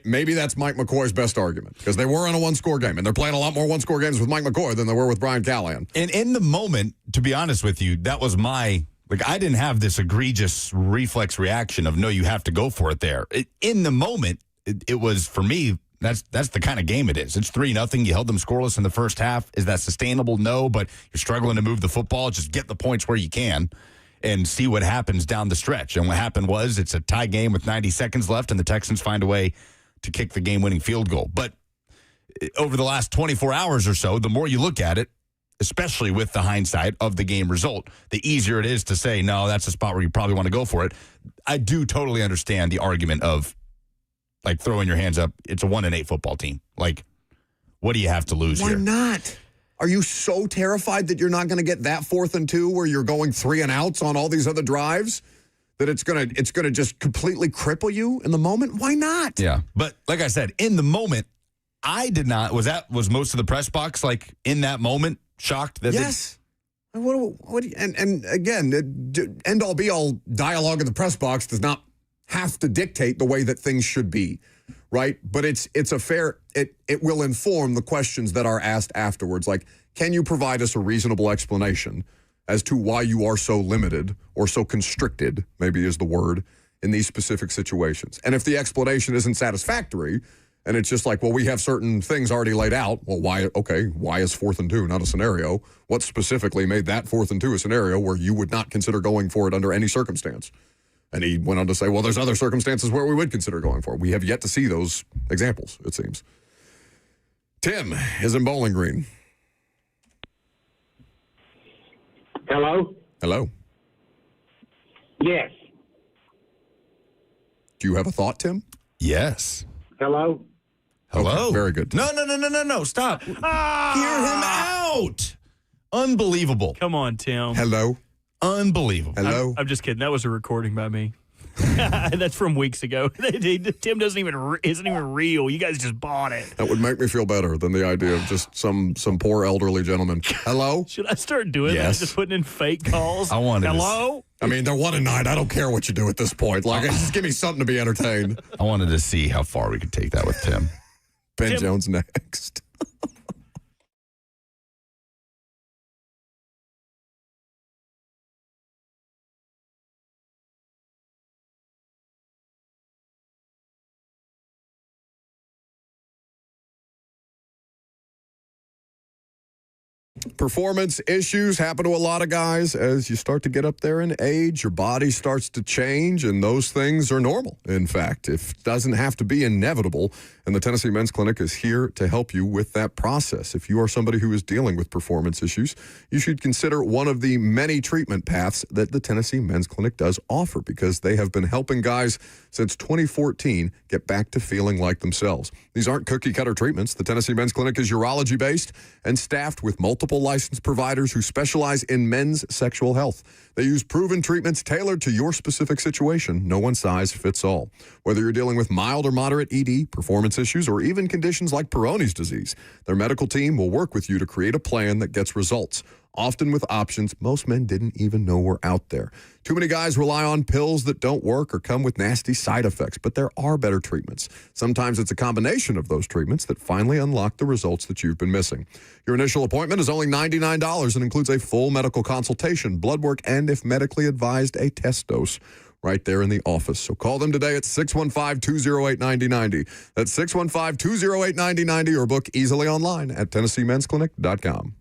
S1: Maybe that's Mike McCoy's best argument, because they were in a 1-score game, and they're playing a lot more 1-score games with Mike McCoy than they were with Brian Callahan.
S2: And in the moment, to be honest with you, that was I didn't have this egregious reflex reaction of, no, you have to go for it there. In the moment, it was, for me, that's the kind of game it is. It's 3-0. You held them scoreless in the first half. Is that sustainable? No, but you're struggling to move the football. Just get the points where you can and see what happens down the stretch. And what happened was it's a tie game with 90 seconds left, and the Texans find a way to kick the game-winning field goal. But over the last 24 hours or so, the more you look at it, especially with the hindsight of the game result, the easier it is to say, no, that's a spot where you probably want to go for it. I do totally understand the argument of, like, throwing your hands up. It's a 1-8 football team. Like, what do you have to lose here?
S1: Why not? Are you so terrified that you're not going to get that 4th and 2 where you're going 3 and outs on all these other drives that it's going to just completely cripple you in the moment? Why not?
S2: Yeah. But like I said, in the moment, I did not. Was most of the press box, like, in that moment, shocked that?
S1: Yes. And again, end all be all dialogue in the press box does not have to dictate the way that things should be, right? But it will inform the questions that are asked afterwards. Like, can you provide us a reasonable explanation as to why you are so limited or so constricted, maybe is the word, in these specific situations? And if the explanation isn't satisfactory, and it's just like, well, we have certain things already laid out. Well, why is 4th and 2 not a scenario? What specifically made that 4th and 2 a scenario where you would not consider going for it under any circumstance? And he went on to say, well, there's other circumstances where we would consider going for it. We have yet to see those examples, it seems. Tim is in Bowling Green.
S11: Hello?
S1: Hello.
S11: Yes.
S1: Do you have a thought, Tim?
S2: Yes.
S11: Hello?
S2: Hello.
S1: Okay, very good.
S2: No. Stop. Hear him out. Unbelievable.
S3: Come on, Tim.
S1: Hello.
S2: Unbelievable.
S1: Hello.
S3: I'm just kidding. That was a recording by me. That's from weeks ago. Tim isn't even real. You guys just bought it.
S1: That would make me feel better than the idea of just some poor elderly gentleman. Hello?
S3: Should I start doing that? Just putting in fake calls?
S2: I wanted
S3: Hello?
S1: I mean, they're 1-9. I don't care what you do at this point. Like, just give me something to be entertained.
S2: I wanted to see how far we could take that with Tim.
S1: Ben Jones next. Performance issues happen to a lot of guys as you start to get up there in age. Your body starts to change, and those things are normal. In fact, it doesn't have to be inevitable, and the Tennessee Men's Clinic is here to help you with that process. If you are somebody who is dealing with performance issues, you should consider one of the many treatment paths that the Tennessee Men's Clinic does offer, because they have been helping guys since 2014 get back to feeling like themselves. These aren't cookie-cutter treatments. The Tennessee Men's Clinic is urology-based and staffed with multiple licensed providers who specialize in men's sexual health. They use proven treatments tailored to your specific situation. No one size fits all. Whether you're dealing with mild or moderate ED, performance issues, or even conditions like Peyronie's disease, their medical team will work with you to create a plan that gets results, often with options most men didn't even know were out there. Too many guys rely on pills that don't work or come with nasty side effects, but there are better treatments. Sometimes it's a combination of those treatments that finally unlock the results that you've been missing. Your initial appointment is only $99 and includes a full medical consultation, blood work, and, if medically advised, a test dose right there in the office. So call them today at 615-208-9090. That's 615-208-9090, or book easily online at TennesseeMen'sClinic.com.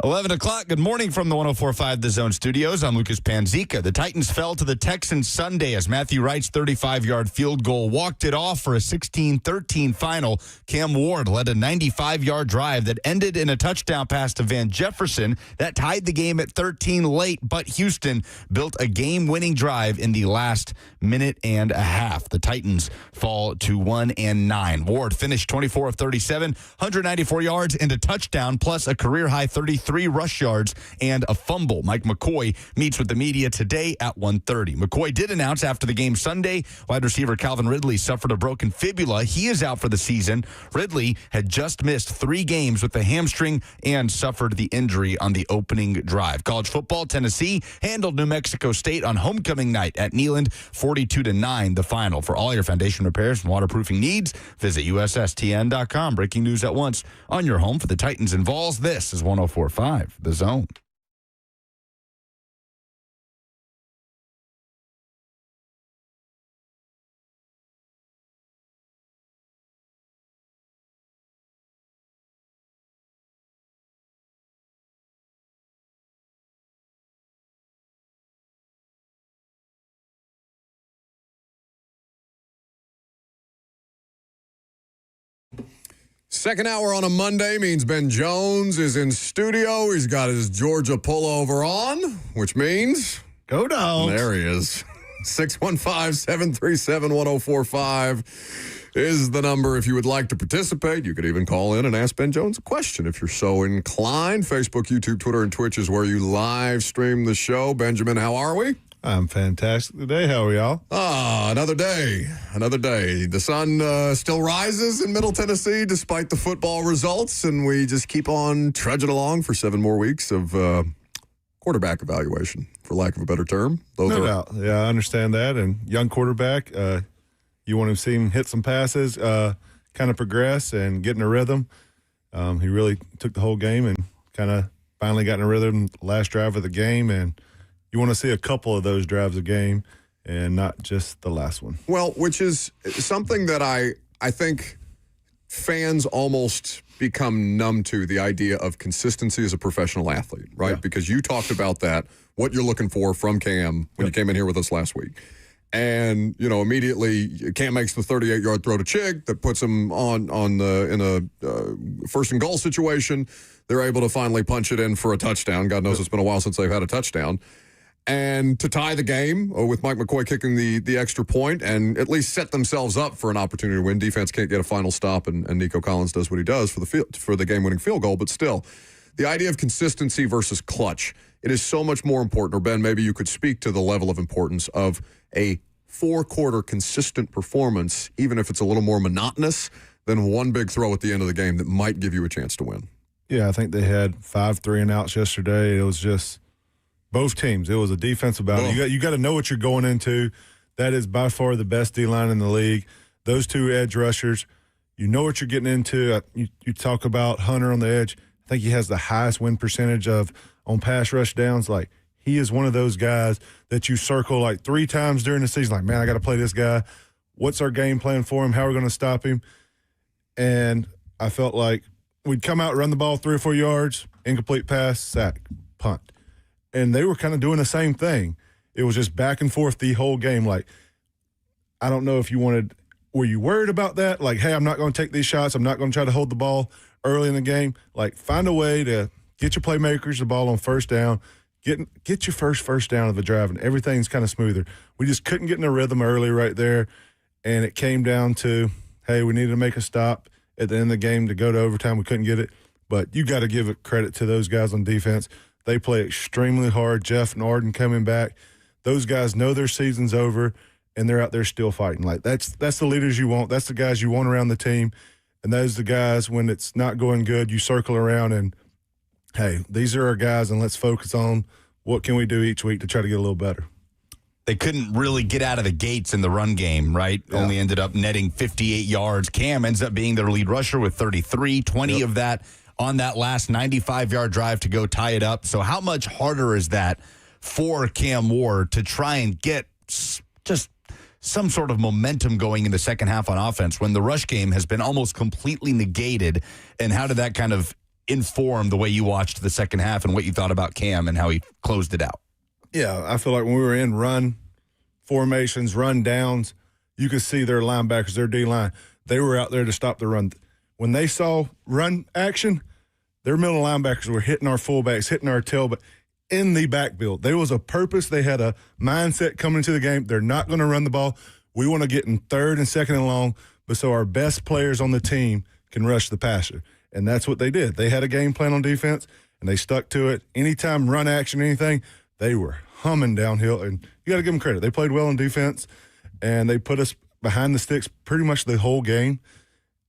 S2: 11 o'clock. Good morning from the 104.5 The Zone Studios. I'm Lucas Panzica. The Titans fell to the Texans Sunday as Matthew Wright's 35-yard field goal walked it off for a 16-13 final. Cam Ward led a 95-yard drive that ended in a touchdown pass to Van Jefferson. That tied the game at 13 late, but Houston built a game-winning drive in the last minute and a half. The Titans fall to 1-9. Ward finished 24 of 37, 194 yards and a touchdown, plus a career-high 33 rush yards and a fumble. Mike McCoy meets with the media today at 1:30. McCoy did announce after the game Sunday, wide receiver Calvin Ridley suffered a broken fibula. He is out for the season. Ridley had just missed 3 games with the hamstring and suffered the injury on the opening drive. College football, Tennessee handled New Mexico State on homecoming night at Neyland, 42-9, the final. For all your foundation repairs and waterproofing needs, visit USSTN.com. Breaking news at once on your home for the Titans and Vols. This is 104.5 The Zone.
S1: Second hour on a Monday means Ben Jones is in studio. He's got his Georgia pullover on, which means...
S3: Go Dogs.
S1: There he is. 615-737-1045 is the number if you would like to participate. You could even call in and ask Ben Jones a question if you're so inclined. Facebook, YouTube, Twitter, and Twitch is where you live stream the show. Benjamin, how are we?
S12: I'm fantastic today. How are y'all?
S1: Another day. Another day. The sun still rises in Middle Tennessee despite the football results, and we just keep on trudging along for 7 more weeks of quarterback evaluation, for lack of a better term.
S12: No doubt. Yeah, I understand that. And young quarterback, you want to see him hit some passes, kind of progress and get in a rhythm. He really took the whole game and kind of finally got in a rhythm last drive of the game, and you want to see a couple of those drives a game and not just the last one.
S1: Well, which is something that I think fans almost become numb to, the idea of consistency as a professional athlete, right?
S12: Yeah.
S1: Because you talked about that, what you're looking for from Cam when you came in here with us last week. And, you know, immediately Cam makes the 38-yard throw to Chig that puts him in a first and goal situation. They're able to finally punch it in for a touchdown. God knows it's been a while since they've had a touchdown. And to tie the game with Mike McCoy kicking the extra point and at least set themselves up for an opportunity to win. Defense can't get a final stop, and Nico Collins does what he does for the game-winning field goal. But still, the idea of consistency versus clutch, it is so much more important. Or Ben, maybe you could speak to the level of importance of a 4-quarter consistent performance, even if it's a little more monotonous, than one big throw at the end of the game that might give you a chance to win.
S12: Yeah, I think they had 5 3-and-outs yesterday. It was just both teams. It was a defensive battle. You got to know what you're going into. That is by far the best D-line in the league. Those 2 edge rushers, you know what you're getting into. You talk about Hunter on the edge. I think he has the highest win percentage on pass rush downs. Like, he is one of those guys that you circle like 3 times during the season. Like, man, I got to play this guy. What's our game plan for him? How are we going to stop him? And I felt like we'd come out, run the ball 3 or 4 yards, incomplete pass, sack, punt. And they were kind of doing the same thing. It was just back and forth the whole game. Like, I don't know if were you worried about that? Like, hey, I'm not going to take these shots. I'm not going to try to hold the ball early in the game. Like, find a way to get your playmakers the ball on first down, get your first down of the drive, and everything's kind of smoother. We just couldn't get in a rhythm early right there, and it came down to, hey, we needed to make a stop at the end of the game to go to overtime. We couldn't get it. But you got to give it credit to those guys on defense. They play extremely hard. Jeff and Arden coming back. Those guys know their season's over, and they're out there still fighting. Like, that's the leaders you want. That's the guys you want around the team. And those are the guys, when it's not going good, you circle around and, hey, these are our guys, and let's focus on what can we do each week to try to get a little better.
S2: They couldn't really get out of the gates in the run game, right? Yeah. Only ended up netting 58 yards. Cam ends up being their lead rusher with 33, 20 of that on that last 95-yard drive to go tie it up. So how much harder is that for Cam Ward to try and get just some sort of momentum going in the second half on offense when the rush game has been almost completely negated? And how did that kind of inform the way you watched the second half and what you thought about Cam and how he closed it out?
S12: Yeah, I feel like when we were in run formations, run downs, you could see their linebackers, their D-line, they were out there to stop the run. When they saw run action, their middle linebackers were hitting our fullbacks, hitting our tailback in the backfield. There was a purpose. They had a mindset coming into the game. They're not going to run the ball. We want to get in third and second and long, but so our best players on the team can rush the passer. And that's what they did. They had a game plan on defense, and they stuck to it. Anytime run action, anything, they were humming downhill. And you got to give them credit. They played well on defense, and they put us behind the sticks pretty much the whole game.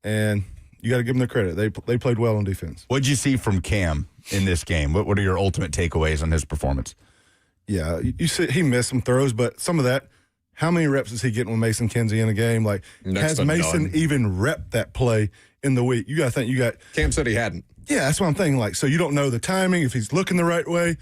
S12: And you got to give them the credit. They played well on defense.
S2: What did you see from Cam in this game? What are your ultimate takeaways on his performance?
S12: Yeah, you see he missed some throws, but some of that, how many reps is he getting with Mason Kinsey in a game? Like, has Mason even repped that play in the week? You got to think
S1: Cam said he hadn't.
S12: Yeah, that's what I'm thinking. Like, so you don't know the timing, if he's looking the right way.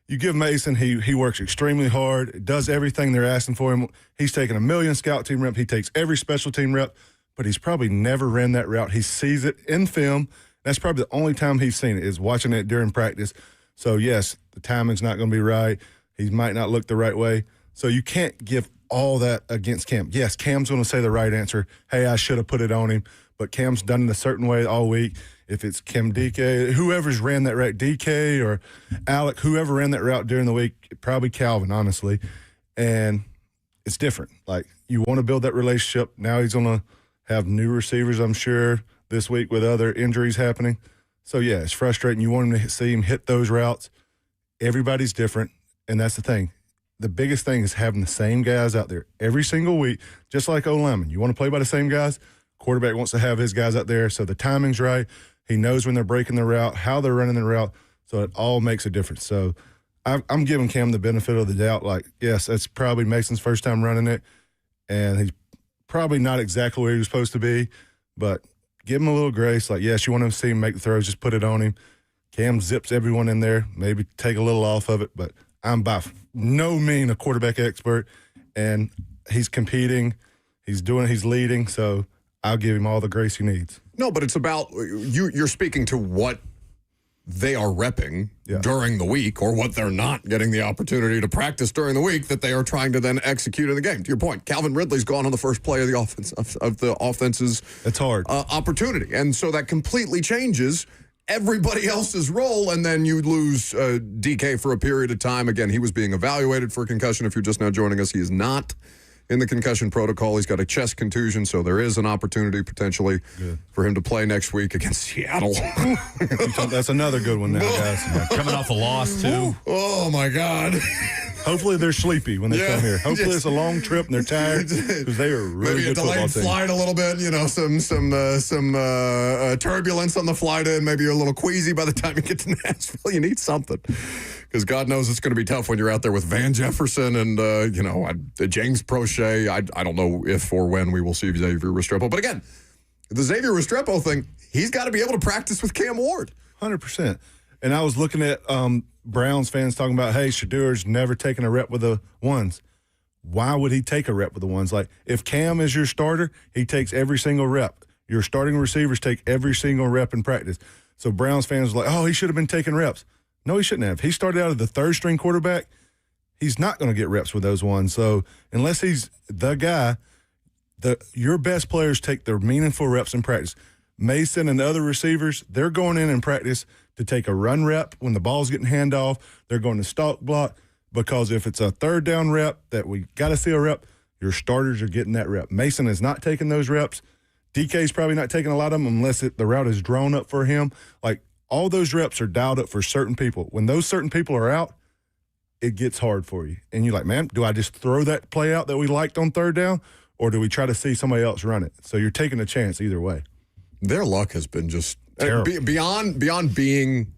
S12: You give Mason, he works extremely hard, does everything they're asking for him. He's taken 1 million scout team rep. He takes every special team rep, but he's probably never ran that route. He sees it in film. That's probably the only time he's seen it is watching it during practice. So, yes, the timing's not going to be right. He might not look the right way. So you can't give all that against Cam. Yes, Cam's going to say the right answer. Hey, I should have put it on him. But Cam's done it a certain way all week. If it's Kim DK, whoever's ran that route, DK or Alec, whoever ran that route during the week, probably Calvin, honestly. And it's different. Like, you want to build that relationship. Now he's going to have new receivers, I'm sure, this week with other injuries happening. So, yeah, it's frustrating. You want him to see him hit those routes. Everybody's different, and that's the thing. The biggest thing is having the same guys out there every single week, just like O-Lineman. You want to play by the same guys? Quarterback wants to have his guys out there so the timing's right. He knows when they're breaking the route, how they're running the route, so it all makes a difference. So I'm giving Cam the benefit of the doubt. Like, yes, that's probably Mason's first time running it, and he's probably not exactly where he was supposed to be, but give him a little grace. Like, yes, you want him to see him make the throws, just put it on him. Cam zips everyone in there, maybe take a little off of it, but I'm by no means a quarterback expert, and he's competing, he's leading, so I'll give him all the grace he needs.
S1: No, but it's about you're speaking to what they are repping during the week or what they're not getting the opportunity to practice during the week that they are trying to then execute in the game. To your point, Calvin Ridley's gone on the first play of the offense of the offense's
S12: it's hard
S1: opportunity. And so that completely changes everybody else's role, and then you lose DK for a period of time. Again, he was being evaluated for concussion. If you're just now joining us, he is not in the concussion protocol. He's got a chest contusion, so there is an opportunity potentially for him to play next week against Seattle.
S12: That's another good one now, guys.
S2: Coming off a loss, too.
S1: Oh, my God.
S12: Hopefully they're sleepy when they come here. Hopefully it's a long trip and they're tired because they are really good football team. Maybe a delayed
S1: flight a little bit, some turbulence on the flight in. Maybe you're a little queasy by the time you get to Nashville. You need something because God knows it's going to be tough when you're out there with Van Jefferson and, James Prochet. I don't know if or when we will see Xavier Restrepo. But again, the Xavier Restrepo thing, he's got to be able to practice with Cam Ward.
S12: 100%. And I was looking at Browns fans talking about, hey, Shadeur's never taken a rep with the ones. Why would he take a rep with the ones? Like, if Cam is your starter, he takes every single rep. Your starting receivers take every single rep in practice. So Browns fans were like, oh, he should have been taking reps. No, he shouldn't have. He started out as the third-string quarterback. He's not going to get reps with those ones. So unless he's the guy, your best players take their meaningful reps in practice. Mason and the other receivers, they're going in practice to take a run rep when the ball's getting handoff. They're going to stalk block because if it's a third down rep that we got to see a rep, your starters are getting that rep. Mason is not taking those reps. DK's probably not taking a lot of them unless the route is drawn up for him. Like, all those reps are dialed up for certain people. When those certain people are out, it gets hard for you. And you're like, man, do I just throw that play out that we liked on third down, or do we try to see somebody else run it? So you're taking a chance either way.
S1: Their luck has been just beyond being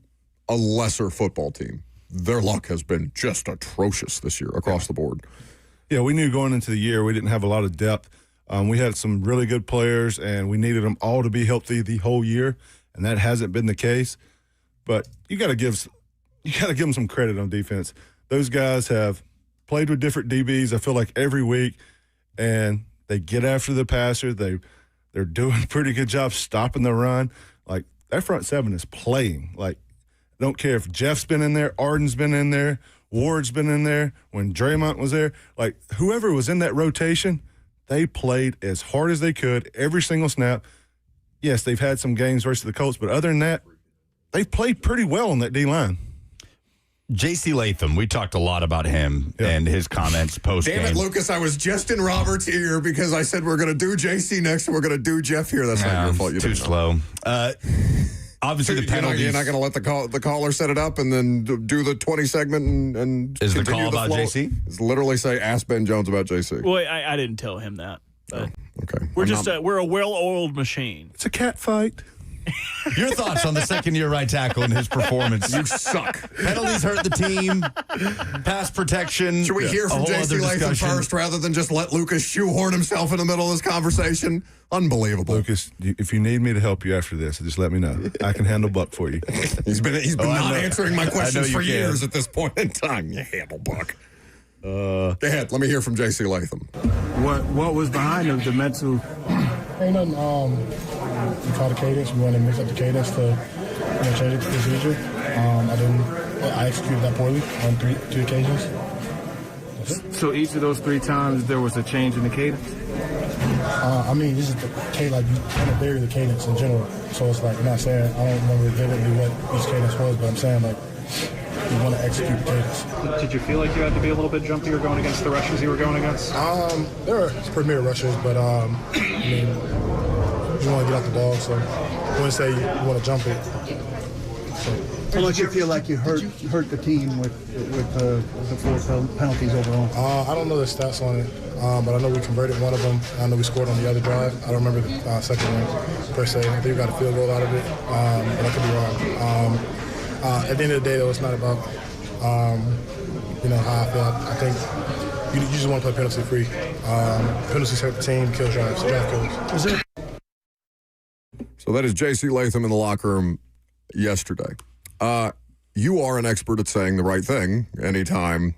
S1: a lesser football team. Their luck has been just atrocious this year across the board.
S12: Yeah, we knew going into the year we didn't have a lot of depth. We had some really good players, and we needed them all to be healthy the whole year, and that hasn't been the case. But you got to give them some credit on defense. Those guys have played with different DBs, I feel like, every week, and they get after the passer. They're doing a pretty good job stopping the run. Like, that front seven is playing. Like, I don't care if Jeff's been in there, Arden's been in there, Ward's been in there, when Draymond was there. Like, whoever was in that rotation, they played as hard as they could every single snap. Yes, they've had some games versus the Colts, but other than that, they've played pretty well on that D-line.
S2: JC Lamm, we talked a lot about him and his comments post-game.
S1: Damn it, Lucas, I was just in Robert's ear because I said we're going to do JC next and we're going to do Jeff here. That's not your fault. You
S2: too slow. Obviously, the penalties.
S1: You're not going to let the caller set it up and then do the 20 segment and
S2: is the call about
S1: flow?
S2: JC?
S1: It's literally say, ask Ben Jones about JC.
S3: Well, I didn't tell him that. But
S1: okay.
S3: We're a well-oiled machine.
S12: It's a cat fight.
S2: Your thoughts on the second-year right tackle and his performance?
S1: You suck.
S2: Penalties hurt the team. Pass protection.
S1: Should we hear from JC Lamm first rather than just let Lucas shoehorn himself in the middle of this conversation? Unbelievable.
S12: Lucas, if you need me to help you after this, just let me know. I can handle Buck for you.
S1: He's been not answering my questions for years at this point in time. You handle Buck. Go ahead. Let me hear from JC Lamm.
S13: What was behind the mental?
S4: Ain't nothing. We called the cadence. We wanted to mix up the cadence to change it to procedure. I executed that poorly on two occasions.
S13: So each of those 3 times there was a change in the cadence?
S4: This is the cadence. Like, you kind of vary the cadence in general. So it's like, I'm not saying, I don't remember vividly what each cadence was, but I'm saying, like, you want to execute the cadence.
S7: Did you feel like you had to be a little bit jumpier going against the rushers you were going against?
S4: There were premier rushers, but you want to get out the ball, so I wouldn't say you want to jump it.
S5: How much you feel like you hurt the team with the 4 penalties overall?
S4: I don't know the stats on it, but I know we converted one of them. I know we scored on the other drive. I don't remember the second one per se. I think we got a field goal out of it, but I could be wrong. At the end of the day, though, it's not about how I feel. I think you just want to play penalty free. Penalties hurt the team, kill drives, drive kills.
S1: So that is JC Lamm in the locker room yesterday. You are an expert at saying the right thing anytime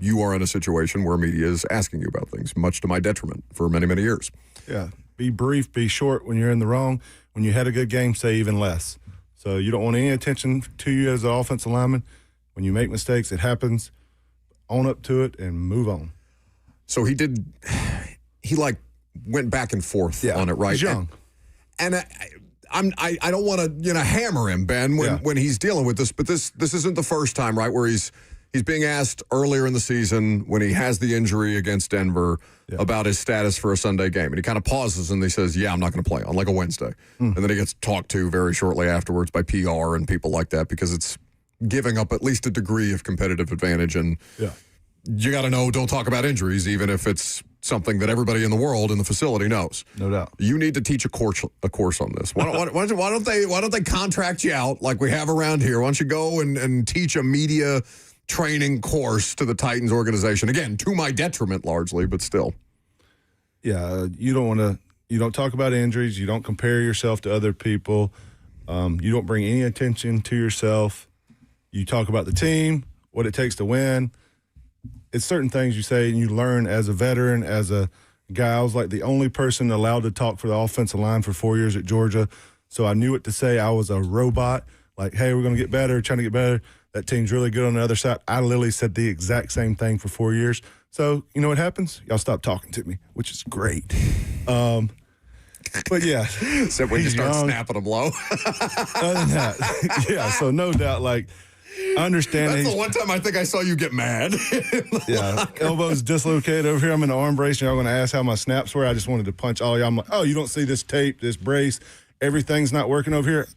S1: you are in a situation where media is asking you about things, much to my detriment for many, many years.
S12: Yeah. Be brief, be short when you're in the wrong. When you had a good game, say even less. So you don't want any attention to you as an offensive lineman. When you make mistakes, it happens. Own up to it and move on.
S1: So he went back and forth on it, right?
S12: He's young.
S1: And I don't want to hammer him, Ben, when he's dealing with this, but this isn't the first time, right, where he's being asked earlier in the season when he has the injury against Denver about his status for a Sunday game. And he kind of pauses and he says, I'm not going to play on like a Wednesday. And then he gets talked to very shortly afterwards by PR and people like that because it's giving up at least a degree of competitive advantage. And you got to know, don't talk about injuries, even if it's something that everybody in the world in the facility knows.
S12: No doubt.
S1: You need to teach a course on this. Why don't they contract you out like we have around here? Why don't you go and teach a media training course to the Titans organization? Again, to my detriment largely, but still.
S12: Yeah, you don't talk about injuries. You don't compare yourself to other people. You don't bring any attention to yourself. You talk about the team, what it takes to win. It's certain things you say and you learn as a veteran, as a guy. I was like the only person allowed to talk for the offensive line for 4 years at Georgia. So I knew what to say. I was a robot. Like, hey, we're going to get better, trying to get better. That team's really good on the other side. I literally said the exact same thing for 4 years. So you know what happens? Y'all stop talking to me, which is great. But yeah.
S1: Except when you start snapping them low.
S12: Other than that, yeah, so no doubt, like, I understand.
S1: That's the one time I think I saw you get mad.
S12: Elbow's dislocated over here. I'm in an arm brace. Y'all going to ask how my snaps were. I just wanted to punch all y'all. I'm like, you don't see this tape, this brace. Everything's not working over here.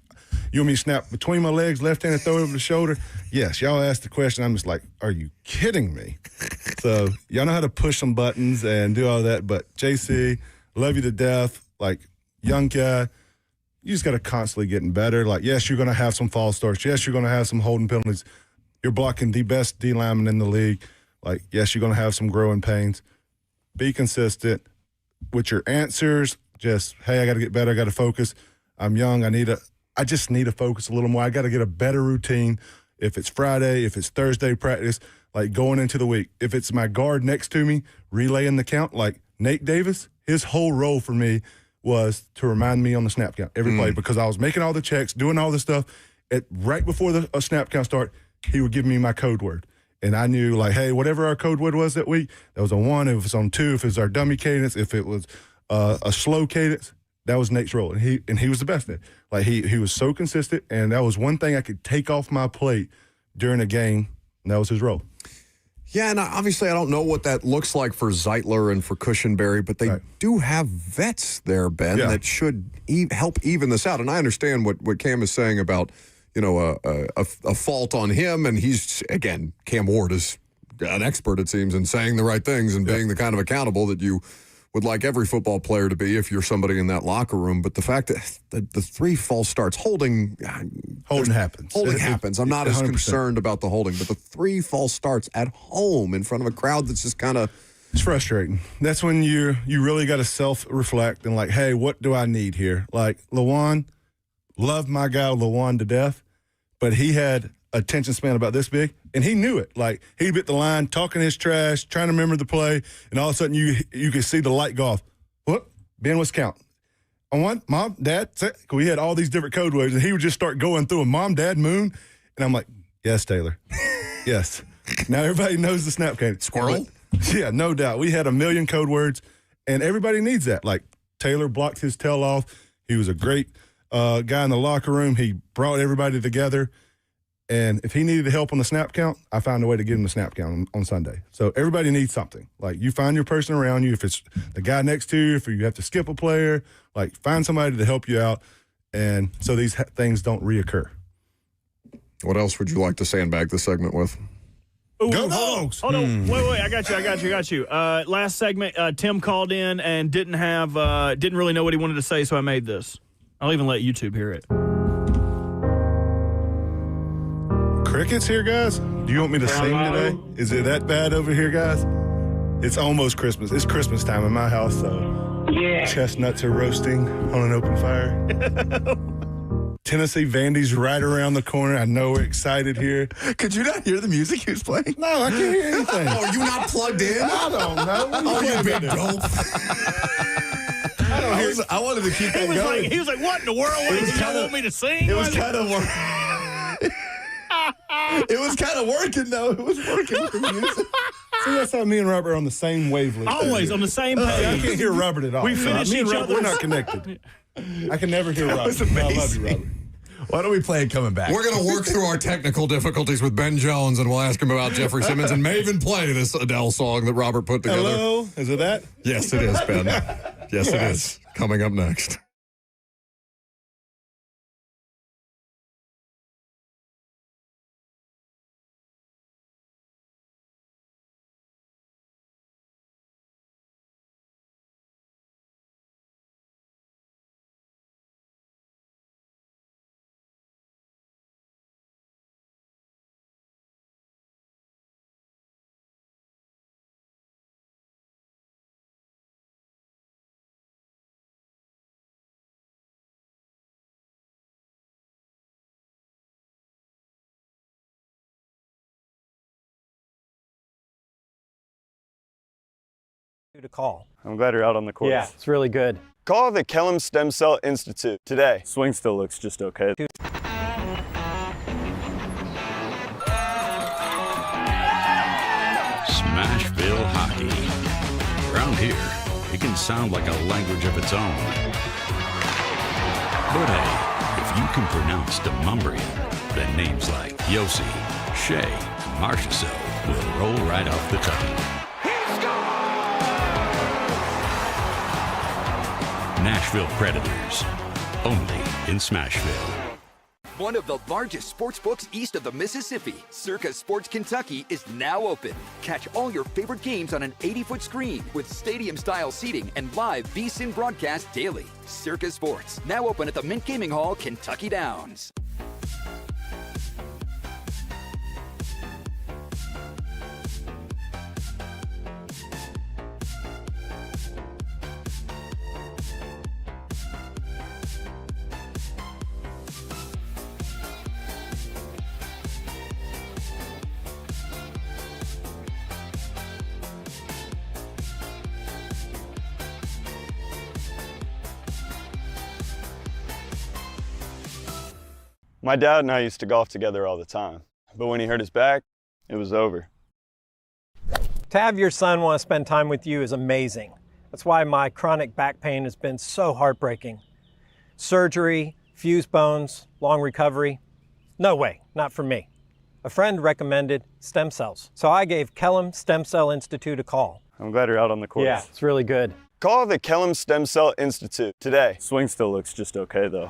S12: You want me to snap between my legs, left hand, and throw it over the shoulder? Yes. Y'all asked the question. I'm just like, are you kidding me? So y'all know how to push some buttons and do all that. But JC, love you to death. Like, young guy. You just got to constantly getting better. Like, yes, you're going to have some false starts. Yes, you're going to have some holding penalties. You're blocking the best D lineman in the league. Like, yes, you're going to have some growing pains. Be consistent with your answers. Just, hey, I got to get better. I got to focus. I'm young. I just need to focus a little more. I got to get a better routine. If it's Friday, if it's Thursday practice, like going into the week. If it's my guard next to me, relaying the count, like Nate Davis, his whole role for me was to remind me on the snap count every play, because I was making all the checks, doing all this stuff. Right before the snap count start, he would give me my code word. And I knew, like, hey, whatever our code word was that week, that was on 1, if it was on 2, if it was our dummy cadence, if it was a slow cadence, that was Nate's role. And he was the best at it. Like, he was so consistent, and that was one thing I could take off my plate during a game, and that was his role.
S1: Yeah, and obviously I don't know what that looks like for Zeitler and for Cushenberry, but they do have vets there, Ben, that should help even this out. And I understand what Cam is saying about, you know, a fault on him, and he's, again, Cam Ward is an expert, it seems, in saying the right things and being the kind of accountable that you would like every football player to be if you're somebody in that locker room. But the fact that the 3 false starts, holding
S12: happens.
S1: Holding happens. I'm not 100%. As concerned about the holding, but the 3 false starts at home in front of a crowd that's just kind of...
S12: It's frustrating. That's when you really got to self-reflect and, like, hey, what do I need here? Like, Lawan, loved my guy Lawan to death, but he had attention span about this big, and he knew it. Like, he'd be at the line talking his trash, trying to remember the play, and all of a sudden you could see the light go off. What? Ben, what's count? On 1, Mom, Dad, we had all these different code words, and he would just start going through them. Mom, Dad, Moon, and I'm like, yes, Taylor, yes. Now everybody knows the snap cadence.
S1: Squirrel?
S12: Yeah, no doubt. We had a million code words, and everybody needs that. Like, Taylor blocked his tail off. He was a great guy in the locker room. He brought everybody together. And if he needed help on the snap count, I found a way to give him the snap count on Sunday. So everybody needs something. Like, you find your person around you. If it's the guy next to you, if you have to skip a player, like, find somebody to help you out. And so these things don't reoccur.
S1: What else would you like to sandbag the segment with?
S3: Ooh,
S12: Go Dogs!
S3: Hold on. Wait. I got you. Last segment, Tim called in and didn't really know what he wanted to say, so I made this. I'll even let YouTube hear it.
S12: Crickets here, guys? Do you want me to sing today? Is it that bad over here, guys? It's almost Christmas. It's Christmas time in my house, so chestnuts are roasting on an open fire. Tennessee Vandy's right around the corner. I know we're excited here.
S2: Could you not hear the music he was playing?
S12: No, I can't hear anything.
S1: Oh, are you not plugged in?
S12: I don't know.
S1: Oh, you big dope.
S2: I wanted to keep that going.
S3: He was like, what in the world? What did you want me to sing?
S2: It was kind of It was kind of working, though. It was working with the music.
S12: See, that's how me and Robert are on the same wavelength.
S3: Always on the same page.
S12: I can't hear Robert at all.
S3: We finished
S12: me and
S3: each
S12: Robert, we're not connected. I can never hear Robert.
S2: Was amazing.
S12: I love you, Robert.
S2: Why don't we play it coming back?
S1: We're going to work through our technical difficulties with Ben Jones, and we'll ask him about Jeffery Simmons and may even play this Adele song that Robert put together.
S12: Hello? Is it that?
S1: Yes, it is, Ben. Yes, it is. Coming up next.
S14: To call.
S15: I'm glad you're out on the course.
S14: Yeah, it's really good.
S15: Call the Kellum Stem Cell Institute today. Swing still looks just okay.
S16: Smashville hockey. Around here, it can sound like a language of its own. But hey, if you can pronounce Demumbrian, then names like Yossi, Shea, and Marchessault will roll right off the tongue. Nashville Predators, only in Smashville.
S17: One of the largest sports books east of the Mississippi, Circa Sports Kentucky, is now open. Catch all your favorite games on an 80-foot screen with stadium-style seating and live VSiN broadcast daily. Circa Sports, now open at the Mint Gaming Hall, Kentucky Downs.
S15: My dad and I used to golf together all the time, but when he hurt his back, it was over.
S14: To have your son want to spend time with you is amazing. That's why my chronic back pain has been so heartbreaking. Surgery, fused bones, long recovery. No way, not for me. A friend recommended stem cells, so I gave Kellum Stem Cell Institute a call.
S15: I'm glad you're out on the course.
S14: Yeah, it's really good.
S15: Call the Kellum Stem Cell Institute today. Swing still looks just okay, though.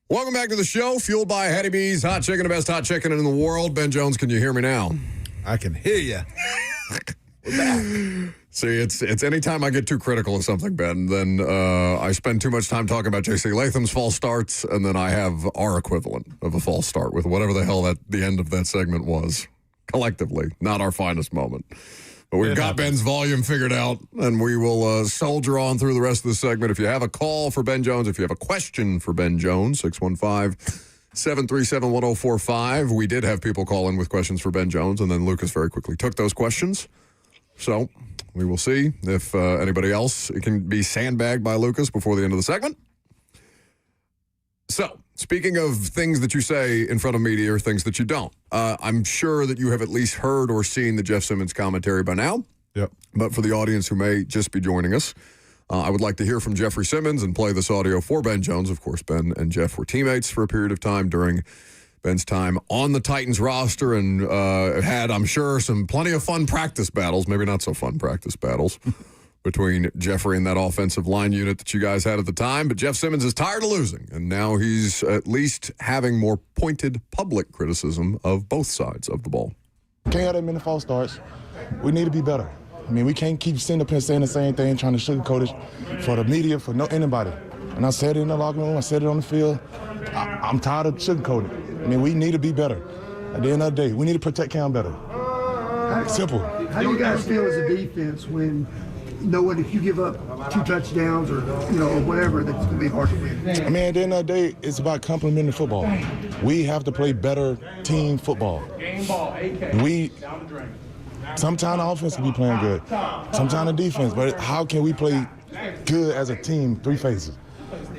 S1: Welcome back to the show, fueled by Hattie B's Hot Chicken, the best hot chicken in the world. Ben Jones, can you hear me now?
S12: I can hear you.
S1: We're back. See, it's anytime I get too critical of something, Ben, then I spend too much time talking about JC Latham's false starts, and then I have our equivalent of a false start with whatever the hell the end of that segment was. Collectively, not our finest moment. But we've got Ben's volume figured out, and we will soldier on through the rest of the segment. If you have a call for Ben Jones, if you have a question for Ben Jones, 615-737-1045. We did have people call in with questions for Ben Jones, and then Lucas very quickly took those questions. So we will see if anybody else can be sandbagged by Lucas before the end of the segment. So, speaking of things that you say in front of media or things that you don't, I'm sure that you have at least heard or seen the Jeff Simmons commentary by now.
S12: Yep.
S1: But for the audience who may just be joining us, I would like to hear from Jeffery Simmons and play this audio for Ben Jones. Of course, Ben and Jeff were teammates for a period of time during Ben's time on the Titans roster and had, I'm sure, plenty of fun practice battles, maybe not so fun practice battles, between Jeffrey and that offensive line unit that you guys had at the time. But Jeff Simmons is tired of losing, and now he's at least having more pointed public criticism of both sides of the ball.
S4: Can't have that many false starts. We need to be better. I mean, we can't keep sitting up here saying the same thing, trying to sugarcoat it for the media, for anybody. And I said it in the locker room, I said it on the field. I'm tired of sugarcoating. I mean, we need to be better. At the end of the day, we need to protect Cam better. Simple.
S5: How do you guys feel as a defense when knowing if you give up 2 touchdowns or, or whatever, that's going to be hard to win?
S4: I mean, at the end of the day, it's about complementing football. We have to play better team football. Sometimes the offense can be playing good, sometimes the defense, but how can we play good as a team, 3 phases?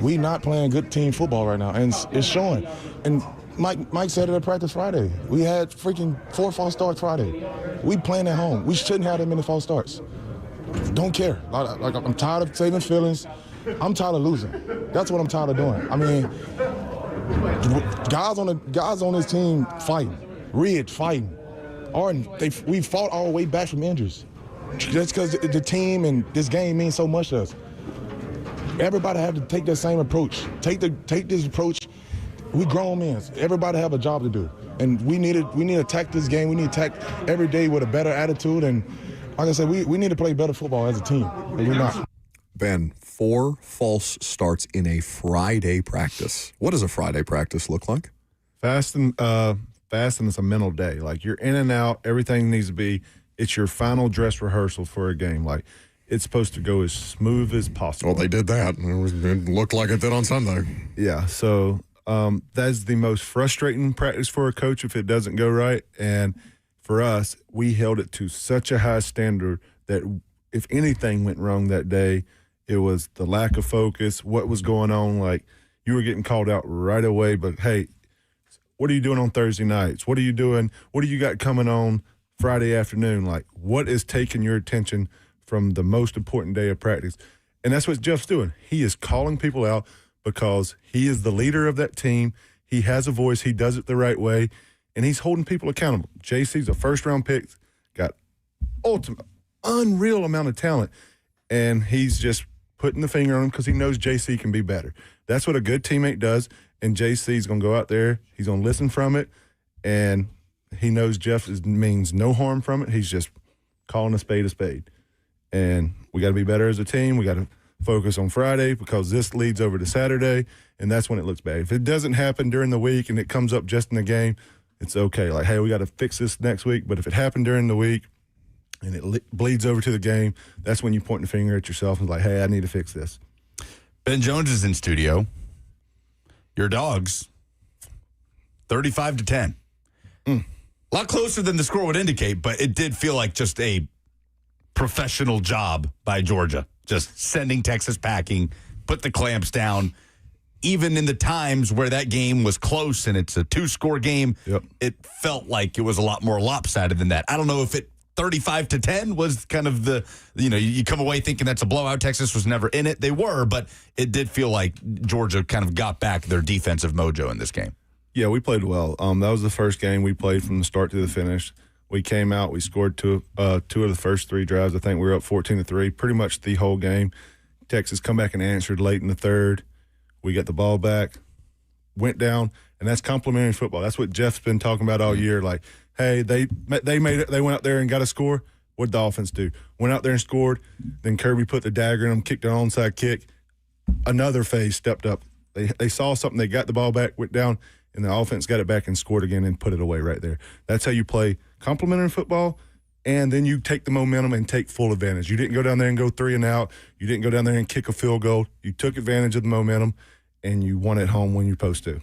S4: We not playing good team football right now, and it's showing. And Mike said it at practice Friday. We had freaking 4 false starts Friday. We playing at home. We shouldn't have that many false starts. Don't care. Like I'm tired of saving feelings. I'm tired of losing. That's what I'm tired of doing. I mean, guys on this team fighting, fighting. We fought all the way back from injuries. That's because the team and this game means so much to us. Everybody have to take that same approach. Take this approach. We grown men. Everybody have a job to do, and we need to attack this game. We need to attack every day with a better attitude. And like I said, we need to play better football as a team. But we're not.
S1: Ben, 4 false starts in a Friday practice. What does a Friday practice look like?
S12: Fast and it's a mental day. Like, you're in and out. Everything needs to be. It's your final dress rehearsal for a game. Like, it's supposed to go as smooth as possible.
S1: Well, they did that. It looked like it did on Sunday.
S12: Yeah, so that's the most frustrating practice for a coach if it doesn't go right. And for us, we held it to such a high standard that if anything went wrong that day, it was the lack of focus, what was going on. Like, you were getting called out right away, but hey, what are you doing on Thursday nights? What are you doing? What do you got coming on Friday afternoon? Like, what is taking your attention from the most important day of practice? And that's what Jeff's doing. He is calling people out because he is the leader of that team. He has a voice. He does it the right way, and he's holding people accountable. JC's a first-round pick, got unreal amount of talent, and he's just putting the finger on him because he knows JC can be better. That's what a good teammate does, and JC's going to go out there. He's going to listen from it, and he knows Jeff means no harm from it. He's just calling a spade a spade. And we got to be better as a team. We got to focus on Friday because this leads over to Saturday, and that's when it looks bad. If it doesn't happen during the week and it comes up just in the game, it's okay. Like, hey, we got to fix this next week. But if it happened during the week and it bleeds over to the game, that's when you point the finger at yourself and like, hey, I need to fix this.
S2: Ben Jones is in studio. Your Dogs, 35-10. A lot closer than the score would indicate, but it did feel like just a professional job by Georgia. Just sending Texas packing, put the clamps down. Even in the times where that game was close and it's a 2-score game, It felt like it was a lot more lopsided than that. I don't know if it 35-10 was kind of the, you come away thinking that's a blowout. Texas was never in it. They were, but it did feel like Georgia kind of got back their defensive mojo in this game.
S12: Yeah, we played well. That was the first game we played from the start to the finish. We came out, we scored two of the first 3 drives. I think we were up 14-3, pretty much the whole game. Texas come back and answered late in the third. We got the ball back, went down, and that's complimentary football. That's what Jeff's been talking about all year. Like, hey, they made it. They went out there and got a score. What did the offense do? Went out there and scored. Then Kirby put the dagger in them, kicked an onside kick. Another phase stepped up. They saw something. They got the ball back, went down, and the offense got it back and scored again and put it away right there. That's how you play complimentary football, and then you take the momentum and take full advantage. You didn't go down there and go 3 and out. You didn't go down there and kick a field goal. You took advantage of the momentum, and you won at home when you're supposed to.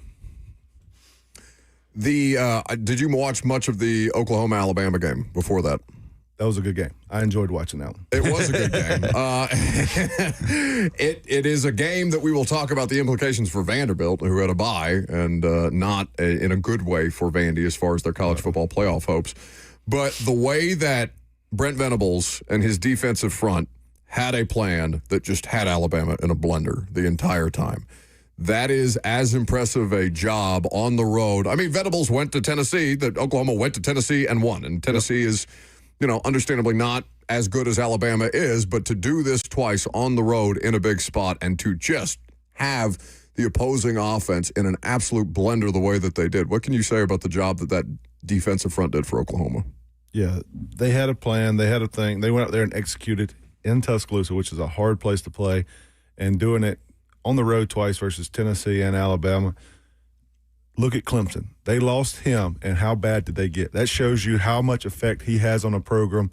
S1: Did you watch much of the Oklahoma-Alabama game before that?
S12: that was a good game. I enjoyed watching that one.
S1: It was a good game. It is a game that we will talk about the implications for Vanderbilt, who had a bye, and not in a good way for Vandy as far as their college football playoff hopes. But the way that Brent Venables and his defensive front had a plan that just had Alabama in a blender the entire time. That is as impressive a job on the road. I mean, Venables went to Tennessee, that Oklahoma went to Tennessee and won. And Tennessee is, understandably not as good as Alabama is, but to do this twice on the road in a big spot and to just have the opposing offense in an absolute blender the way that they did. What can you say about the job that defensive front did for Oklahoma?
S12: Yeah, they had a plan. They had a thing. They went out there and executed in Tuscaloosa, which is a hard place to play, and doing it on the road twice versus Tennessee and Alabama. Look at Clemson. They lost him, and how bad did they get? That shows you how much effect he has on a program.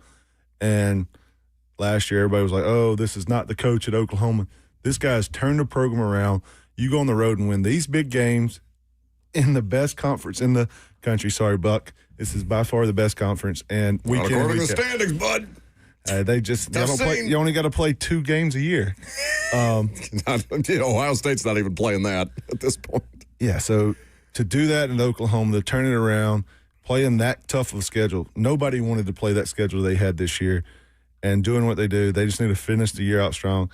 S12: And last year, everybody was like, oh, this is not the coach at Oklahoma. This guy's turned the program around. You go on the road and win these big games in the best conference in the country. Sorry, Buck. This is by far the best conference. And we
S1: not according to the standings, bud.
S12: You only got to play 2 games a year.
S1: Ohio State's not even playing that at this point.
S12: Yeah, so to do that in Oklahoma, to turn it around, playing that tough of a schedule, nobody wanted to play that schedule they had this year, and doing what they do, they just need to finish the year out strong.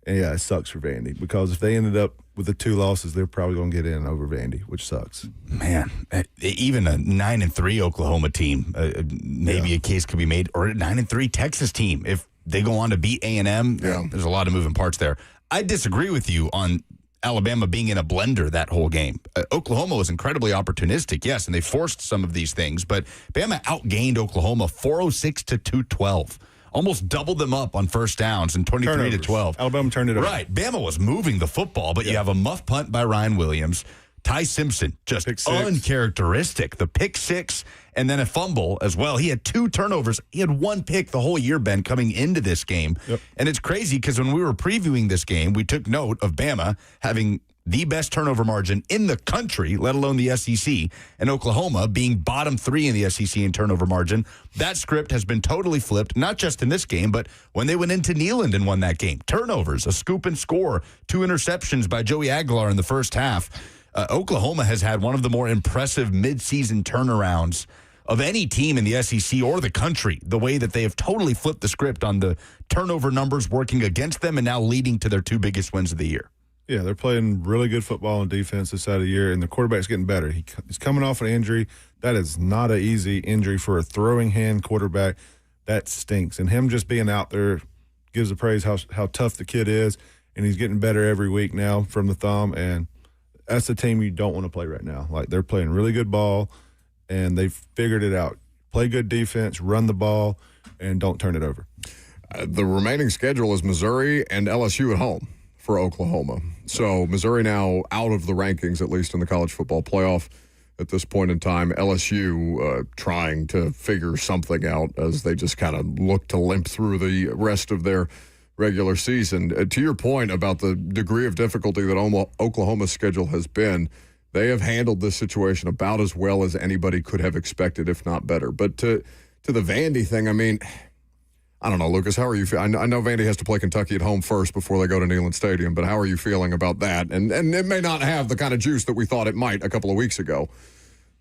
S12: And, yeah, it sucks for Vandy because if they ended up with the 2 losses, they're probably going to get in over Vandy, which sucks.
S2: Man, even a 9-3 Oklahoma team, maybe a case could be made, or a 9-3 Texas team if they go on to beat A&M. There's a lot of moving parts there. I disagree with you on Alabama being in a blender that whole game. Oklahoma was incredibly opportunistic, yes, and they forced some of these things, but Bama outgained Oklahoma 406 to 212. Almost doubled them up on first downs and 23 to 12.
S12: Alabama turned it over.
S2: Right. Bama was moving the football, but you have a muff punt by Ryan Williams. Ty Simpson, just uncharacteristic. The pick 6 and then a fumble as well. He had 2 turnovers. He had 1 pick the whole year, Ben, coming into this game. Yep. And it's crazy because when we were previewing this game, we took note of Bama having the best turnover margin in the country, let alone the SEC, and Oklahoma being bottom 3 in the SEC in turnover margin. That script has been totally flipped, not just in this game, but when they went into Neyland and won that game. Turnovers, a scoop and score, 2 interceptions by Joey Aguilar in the first half. Oklahoma has had one of the more impressive midseason turnarounds of any team in the SEC or the country, the way that they have totally flipped the script on the turnover numbers working against them and now leading to their 2 biggest wins of the year.
S12: Yeah, they're playing really good football on defense this side of the year, and the quarterback's getting better. He's coming off an injury. That is not an easy injury for a throwing hand quarterback. That stinks. And him just being out there gives the praise how tough the kid is, and he's getting better every week now from the thumb, and that's the team you don't want to play right now. Like, they're playing really good ball, and they've figured it out. Play good defense, run the ball, and don't turn it over.
S1: The remaining schedule is Missouri and LSU at home for Oklahoma. So Missouri now out of the rankings, at least in the college football playoff at this point in time. LSU trying to figure something out as they just kind of look to limp through the rest of their regular season. To your point about the degree of difficulty that Oklahoma's schedule has been, they have handled this situation about as well as anybody could have expected, if not better. But to the Vandy thing, I mean, I don't know, Lucas, how are you feeling? I know Vandy has to play Kentucky at home first before they go to Neyland Stadium, but how are you feeling about that? And it may not have the kind of juice that we thought it might a couple of weeks ago,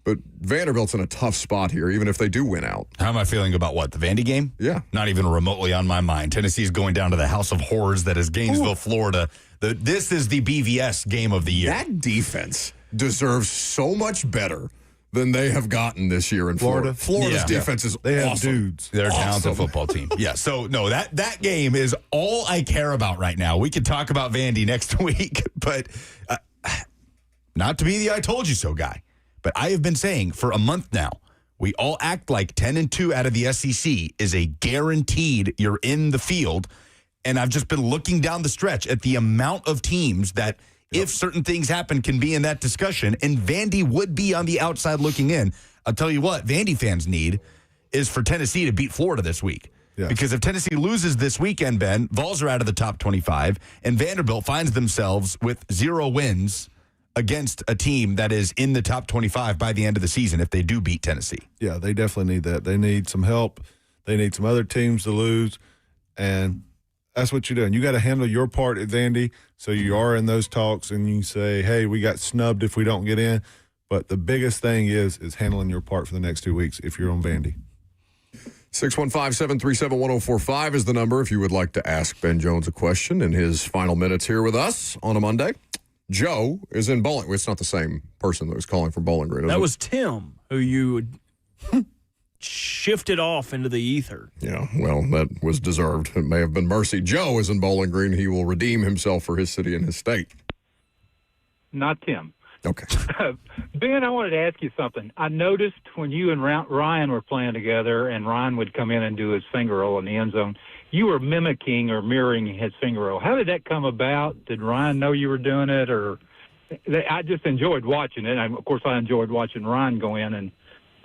S1: but Vanderbilt's in a tough spot here, even if they do win out.
S2: How am I feeling about what, the Vandy game?
S1: Yeah.
S2: Not even remotely on my mind. Tennessee's going down to the House of Horrors that is Gainesville, Florida. This is the BVS game of the year.
S1: That defense deserves so much better than they have gotten this year in Florida. Florida's defense is
S12: they have
S1: awesome.
S12: dudes.
S2: They're a talented football team. Yeah, so no, that game is all I care about right now. We could talk about Vandy next week, but not to be the I told you so guy, but I have been saying for a month now, we all act like 10-2 out of the SEC is a guaranteed you're in the field, and I've just been looking down the stretch at the amount of teams that if certain things happen, can be in that discussion, and Vandy would be on the outside looking in. I'll tell you what, Vandy fans need is for Tennessee to beat Florida this week. Yes. Because if Tennessee loses this weekend, Ben, Vols are out of the top 25, and Vanderbilt finds themselves with 0 wins against a team that is in the top 25 by the end of the season if they do beat Tennessee.
S12: Yeah, they definitely need that. They need some help. They need some other teams to lose, and that's what you're doing. You got to handle your part at Vandy, so you are in those talks, and you say, hey, we got snubbed if we don't get in. But the biggest thing is handling your part for the next 2 weeks if you're on Vandy.
S1: 615-737-1045 is the number if you would like to ask Ben Jones a question in his final minutes here with us on a Monday. Joe is in Bowling. It's not the same person that was calling from Bowling Green.
S3: That was Tim, who you shifted off into the ether.
S1: Yeah, well, that was deserved. It may have been mercy. Joe is in Bowling Green. He will redeem himself for his city and his state.
S18: Not Tim.
S1: Okay.
S18: Ben, I wanted to ask you something. I noticed when you and Ryan were playing together and Ryan would come in and do his finger roll in the end zone, you were mimicking or mirroring his finger roll. How did that come about? Did Ryan know you were doing it? Or I just enjoyed watching it. Of course, I enjoyed watching Ryan go in and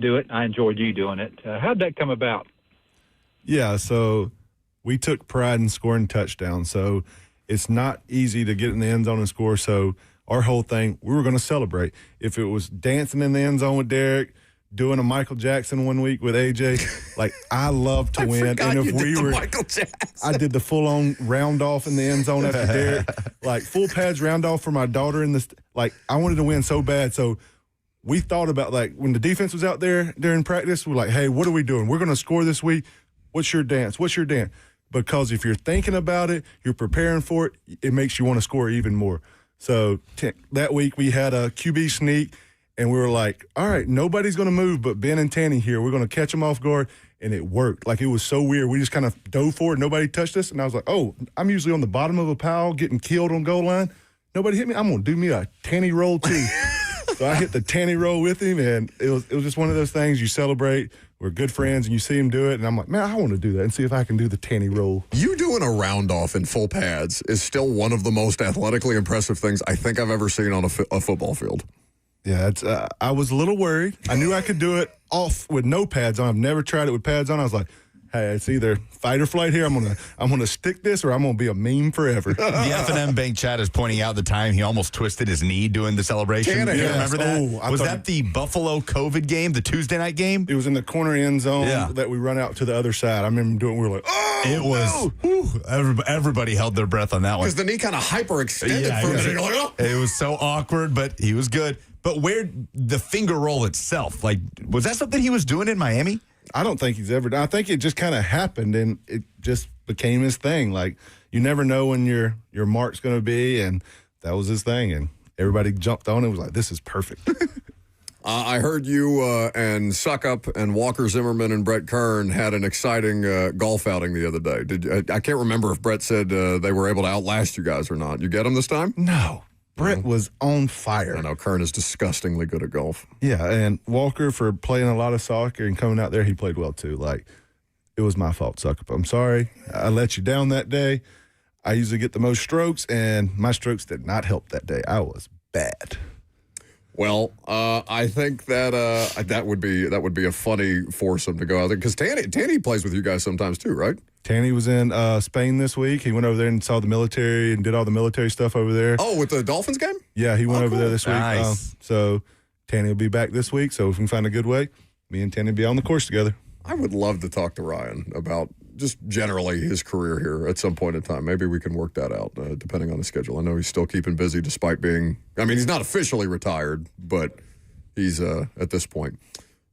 S18: do it. I enjoyed you doing it. How did that come about?
S12: Yeah, so we took pride in scoring touchdowns. So it's not easy to get in the end zone and score. So our whole thing, we were going to celebrate. If it was dancing in the end zone with Derek, doing a Michael Jackson one week with AJ, like I love to win.
S1: And if we were Michael Jackson.
S12: I did the full-on round off in the end zone after Derek, like full pads round off for my daughter in the like I wanted to win so bad. So we thought about like when the defense was out there during practice, we're like, hey, what are we doing? We're going to score this week. What's your dance? What's your dance? Because if you're thinking about it, you're preparing for it, it makes you want to score even more. So that week we had a QB sneak, and we were like, all right, nobody's going to move but Ben and Tanny here. We're going to catch them off guard, and it worked. Like, it was so weird. We just kind of dove forward. Nobody touched us, and I was like, oh, I'm usually on the bottom of a pile getting killed on goal line. Nobody hit me. I'm going to do me a Tanny roll too. So I hit the Tanny roll with him, and it was just one of those things you celebrate. We're good friends, and you see him do it, and I'm like, man, I want to do that and see if I can do the Tanny roll.
S1: You doing a round off in full pads is still one of the most athletically impressive things I think I've ever seen on a football field.
S12: Yeah, I was a little worried. I knew I could do it off with no pads on. I've never tried it with pads on. I was like, hey, it's either fight or flight here. I'm gonna stick this, or I'm gonna be a meme forever.
S2: The F&M Bank chat is pointing out the time he almost twisted his knee doing the celebration.
S12: Yes.
S2: You remember that? Was that the Buffalo COVID game, the Tuesday night game?
S12: It was in the corner end zone that we run out to the other side. I remember doing. We were like, oh,
S2: it was. Everybody held their breath on that one
S1: because the knee kind of hyperextended for a minute. Like, oh.
S2: It was so awkward, but he was good. But where the finger roll itself, like, was that something he was doing in Miami?
S12: I don't think he's ever done. I think it just kind of happened, and it just became his thing. Like, you never know when your mark's going to be, and that was his thing. And everybody jumped on it. Was like, this is perfect.
S1: I heard you and Suckup and Walker Zimmerman and Brett Kern had an exciting golf outing the other day. I can't remember if Brett said they were able to outlast you guys or not. You get them this time?
S12: No. Brett was on fire.
S1: I know. Kern is disgustingly good at golf.
S12: Yeah, and Walker, for playing a lot of soccer and coming out there, he played well too. Like, it was my fault, Suckup. I'm sorry. I let you down that day. I usually get the most strokes, and my strokes did not help that day. I was bad.
S1: Well, I think that that would be a funny foursome to go out there because Tanny plays with you guys sometimes too, right?
S12: Tanny was in Spain this week. He went over there and saw the military and did all the military stuff over there.
S1: Oh, with the Dolphins game?
S12: Yeah, he went over there this week.
S2: Nice.
S12: So Tanny will be back this week. So if we can find a good way, me and Tanny will be on the course together.
S1: I would love to talk to Ryan about just generally his career here at some point in time. Maybe we can work that out depending on the schedule. I know he's still keeping busy despite being, I mean, he's not officially retired, but he's at this point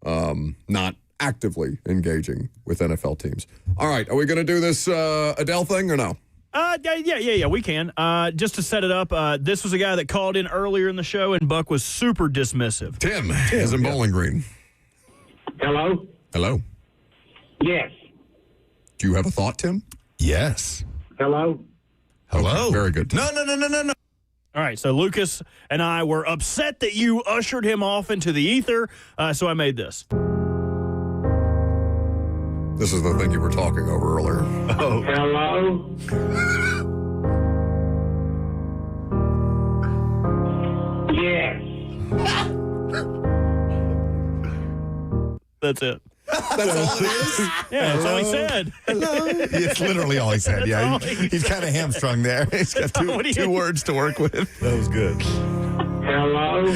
S1: not actively engaging with NFL teams. All right, are we going to do this Adele thing or no?
S3: Yeah, we can. Just to set it up, this was a guy that called in earlier in the show, and Buck was super dismissive.
S1: Tim is in Bowling Green.
S11: Hello?
S1: Hello.
S11: Yes.
S1: Do you have a thought, Tim?
S2: Yes.
S11: Hello?
S2: Hello.
S1: Okay, very good.
S2: No.
S3: All right, so Lucas and I were upset that you ushered him off into the ether, so I made this.
S1: This is the thing you were talking over earlier.
S11: Oh. Hello? Yes.
S3: That's it.
S1: That's all it is?
S3: Yeah, that's all he said.
S2: Hello. It's literally all he said. Yeah, he's kind of hamstrung there. He's got two words to work with.
S12: That was good.
S11: Hello?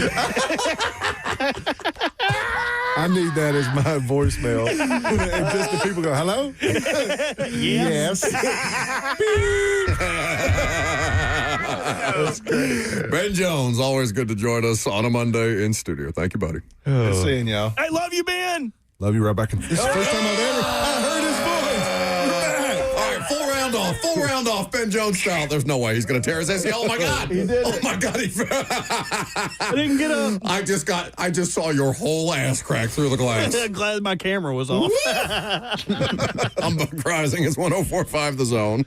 S12: I need that as my voicemail. And just the people go, hello? Yes.
S1: That's great. Ben Jones, always good to join us on a Monday in studio. Thank you, buddy.
S12: Good seeing y'all.
S3: I love you, Ben.
S12: Love you right back. This is the first time I heard his voice.
S1: All right, full round off, Ben Jones style. There's no way he's going to tear his ACL. Oh, my God.
S3: He did
S1: Oh, my God.
S3: I didn't get up.
S1: I just saw your whole ass crack through the glass.
S3: Glad my camera was off.
S1: I'm Buck Rising. It's 104.5 The Zone.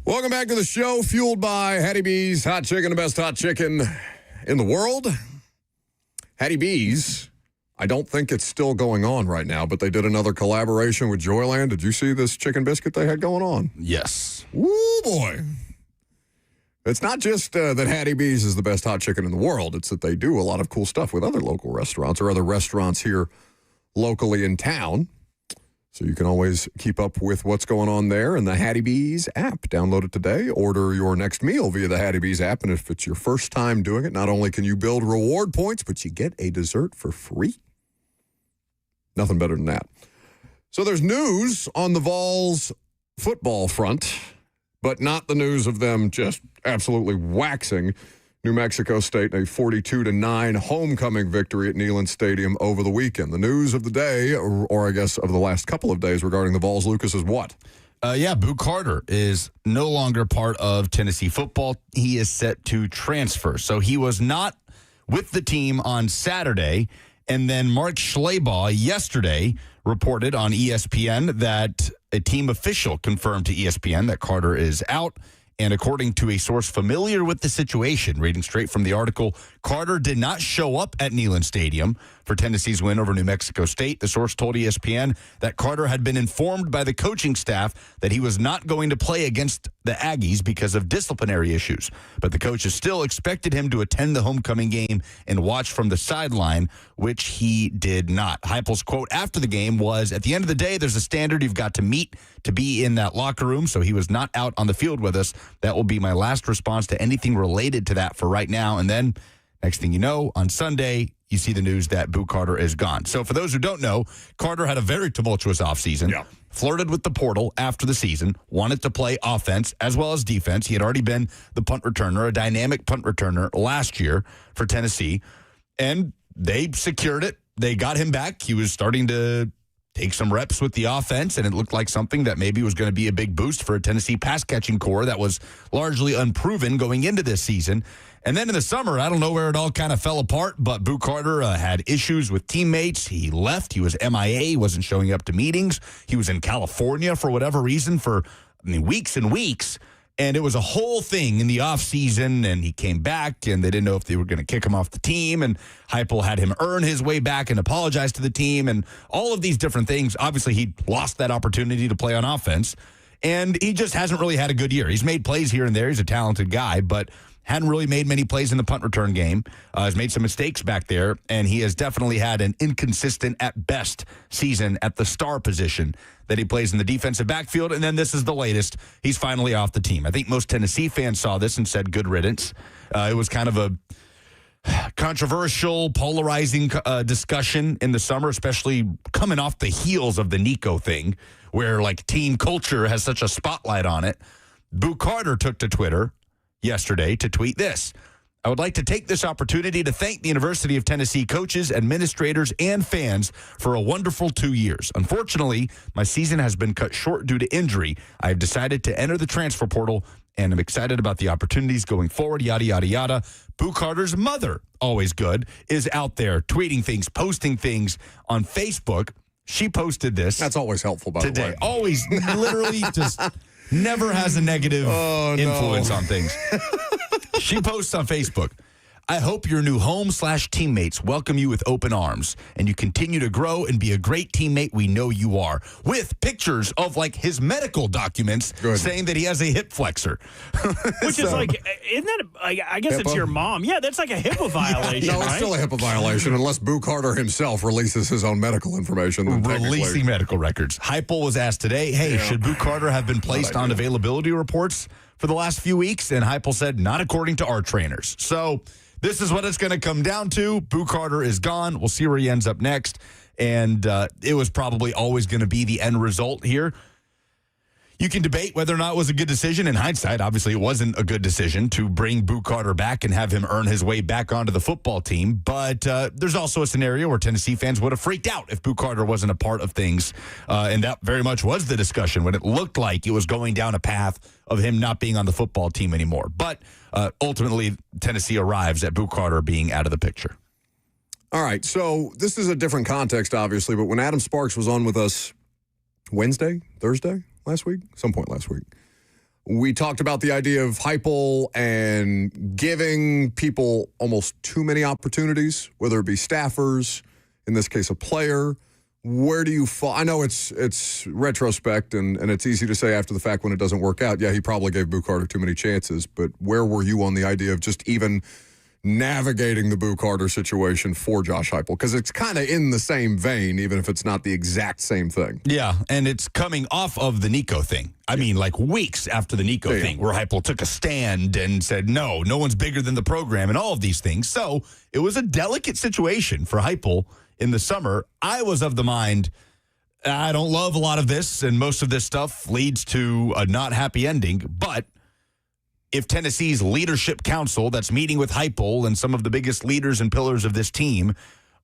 S1: Welcome back to the show, fueled by Hattie B's Hot Chicken, the best hot chicken in the world. Hattie B's, I don't think it's still going on right now, but they did another collaboration with Joyland. Did you see this chicken biscuit they had going on?
S2: Yes.
S1: Woo, boy. It's not just that Hattie B's is the best hot chicken in the world. It's that they do a lot of cool stuff with other local restaurants or other restaurants here locally in town. So you can always keep up with what's going on there in the Hattie B's app. Download it today. Order your next meal via the Hattie B's app. And if it's your first time doing it, not only can you build reward points, but you get a dessert for free. Nothing better than that. So there's news on the Vols football front, but not the news of them just absolutely waxing New Mexico State in a 42-9 homecoming victory at Neyland Stadium over the weekend. The news of the day, or I guess of the last couple of days regarding the Vols, Lucas, is what?
S2: Boo Carter is no longer part of Tennessee football. He is set to transfer. So he was not with the team on Saturday. And then Mark Schleybaugh yesterday reported on ESPN that a team official confirmed to ESPN that Carter is out. And according to a source familiar with the situation, reading straight from the article, Carter did not show up at Neyland Stadium for Tennessee's win over New Mexico State. The source told ESPN that Carter had been informed by the coaching staff that he was not going to play against the Aggies because of disciplinary issues. But the coaches still expected him to attend the homecoming game and watch from the sideline, which he did not. Heupel's quote after the game was, "At the end of the day, there's a standard you've got to meet to be in that locker room, so he was not out on the field with us. That will be my last response to anything related to that for right now." And then, next thing you know, on Sunday, you see the news that Boo Carter is gone. So for those who don't know, Carter had a very tumultuous offseason. Yeah. Flirted with the portal after the season, wanted to play offense as well as defense. He had already been the punt returner, a dynamic punt returner last year for Tennessee, and they secured it. They got him back. He was starting to take some reps with the offense, and it looked like something that maybe was going to be a big boost for a Tennessee pass-catching core that was largely unproven going into this season. And then in the summer, I don't know where it all kind of fell apart, but Boo Carter had issues with teammates. He left. He was MIA. He wasn't showing up to meetings. He was in California for whatever reason for weeks and weeks. And it was a whole thing in the offseason, and he came back, and they didn't know if they were going to kick him off the team, and Heupel had him earn his way back and apologize to the team, and all of these different things. Obviously, he lost that opportunity to play on offense, and he just hasn't really had a good year. He's made plays here and there. He's a talented guy, but hadn't really made many plays in the punt return game. Has made some mistakes back there, and he has definitely had an inconsistent, at best, season at the star position that he plays in the defensive backfield. And then this is the latest. He's finally off the team. I think most Tennessee fans saw this and said good riddance. It was kind of a controversial, polarizing discussion in the summer, especially coming off the heels of the Nico thing, where like team culture has such a spotlight on it. Boo Carter took to Twitter yesterday to tweet this: "I would like to take this opportunity to thank the University of Tennessee coaches, administrators, and fans for a wonderful 2 years. Unfortunately, my season has been cut short due to injury. I have decided to enter the transfer portal, and I'm excited about the opportunities going forward, yada, yada, yada." Boo Carter's mother, always good, is out there tweeting things, posting things on Facebook. She posted this.
S1: That's always helpful, by
S2: today.
S1: the way.
S2: Always, literally just never has a negative influence on things. She posts on Facebook, "I hope your new home/teammates welcome you with open arms, and you continue to grow and be a great teammate we know you are," with pictures of like his medical documents saying that he has a hip flexor.
S3: Which is like, isn't that, I guess it's your mom. Yeah, that's like a HIPAA violation,
S1: No,
S3: right?
S1: it's still a HIPAA violation unless Boo Carter himself releases his own medical information.
S2: Releasing medical records. Heupel was asked today, hey, should Boo Carter have been placed on availability reports for the last few weeks? And Heupel said, not according to our trainers. So this is what it's going to come down to. Boo Carter is gone. We'll see where he ends up next. And it was probably always going to be the end result here. You can debate whether or not it was a good decision. In hindsight, obviously, it wasn't a good decision to bring Boo Carter back and have him earn his way back onto the football team. But there's also a scenario where Tennessee fans would have freaked out if Boo Carter wasn't a part of things. And that very much was the discussion when it looked like it was going down a path of him not being on the football team anymore. But ultimately, Tennessee arrives at Boo Carter being out of the picture.
S1: All right, so this is a different context, obviously, but when Adam Sparks was on with us Thursday, last week, some point last week, We talked about the idea of Heupel and giving people almost too many opportunities, whether it be staffers, in this case a player. Where do you fall? I know it's retrospect and it's easy to say after the fact when it doesn't work out. Yeah, he probably gave Boo Carter too many chances, but where were you on the idea of just even navigating the Boo Carter situation for Josh Heupel? Because it's kind of in the same vein, even if it's not the exact same thing.
S2: Yeah, and it's coming off of the Nico thing. I mean, like weeks after the Nico thing, where Heupel took a stand and said, no one's bigger than the program and all of these things. So it was a delicate situation for Heupel in the summer. I was of the mind, I don't love a lot of this, and most of this stuff leads to a not happy ending, but if Tennessee's leadership council that's meeting with Heupel and some of the biggest leaders and pillars of this team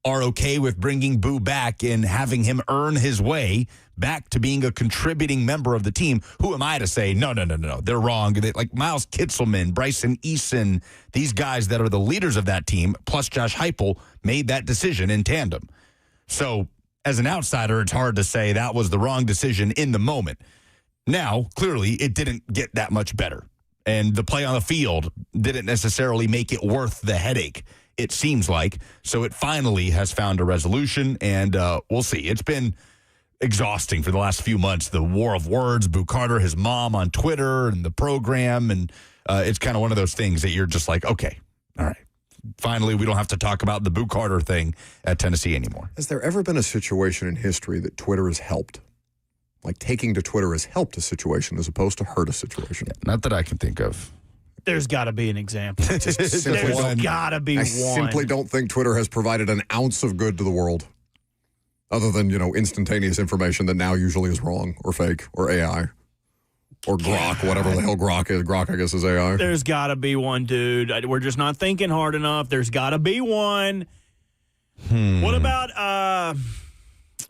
S2: are okay with bringing Boo back and having him earn his way back to being a contributing member of the team, who am I to say, no, they're wrong. Like Miles Kitselman, Bryson Eason, these guys that are the leaders of that team, plus Josh Heupel, made that decision in tandem. So as an outsider, it's hard to say that was the wrong decision in the moment. Now, clearly, it didn't get that much better. And the play on the field didn't necessarily make it worth the headache, it seems like. So it finally has found a resolution, and we'll see. It's been exhausting for the last few months, the war of words, Boo Carter, his mom on Twitter, and the program. And it's kind of one of those things that you're just like, okay, all right. Finally, we don't have to talk about the Boo Carter thing at Tennessee anymore.
S1: Has there ever been a situation in history that Twitter has helped? Like taking to Twitter has helped a situation as opposed to hurt a situation.
S2: Yeah, not that I can think of.
S3: There's got to be an example. There's got to be
S1: I
S3: one.
S1: simply don't think Twitter has provided an ounce of good to the world, other than instantaneous information that now usually is wrong or fake or AI or Grok, whatever the hell Grok is. Grok, I guess, is AI.
S3: There's got to be one, dude. We're just not thinking hard enough. There's got to be one. What about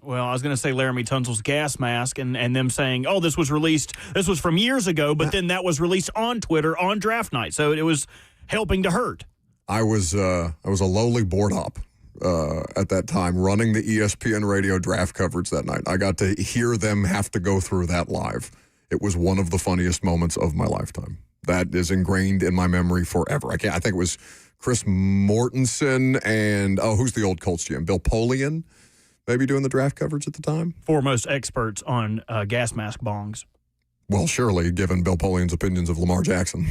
S3: well, I was going to say Laramie Tunsil's gas mask and them saying, oh, this was from years ago, but then that was released on Twitter on draft night. So it was helping to hurt.
S1: I was a lowly board op at that time running the ESPN radio draft coverage that night. I got to hear them have to go through that live. It was one of the funniest moments of my lifetime. That is ingrained in my memory forever. I think it was Chris Mortensen and, who's the old Colts GM? Bill Polian. Maybe doing the draft coverage at the time?
S3: Foremost experts on gas mask bongs.
S1: Well, surely, given Bill Polian's opinions of Lamar Jackson.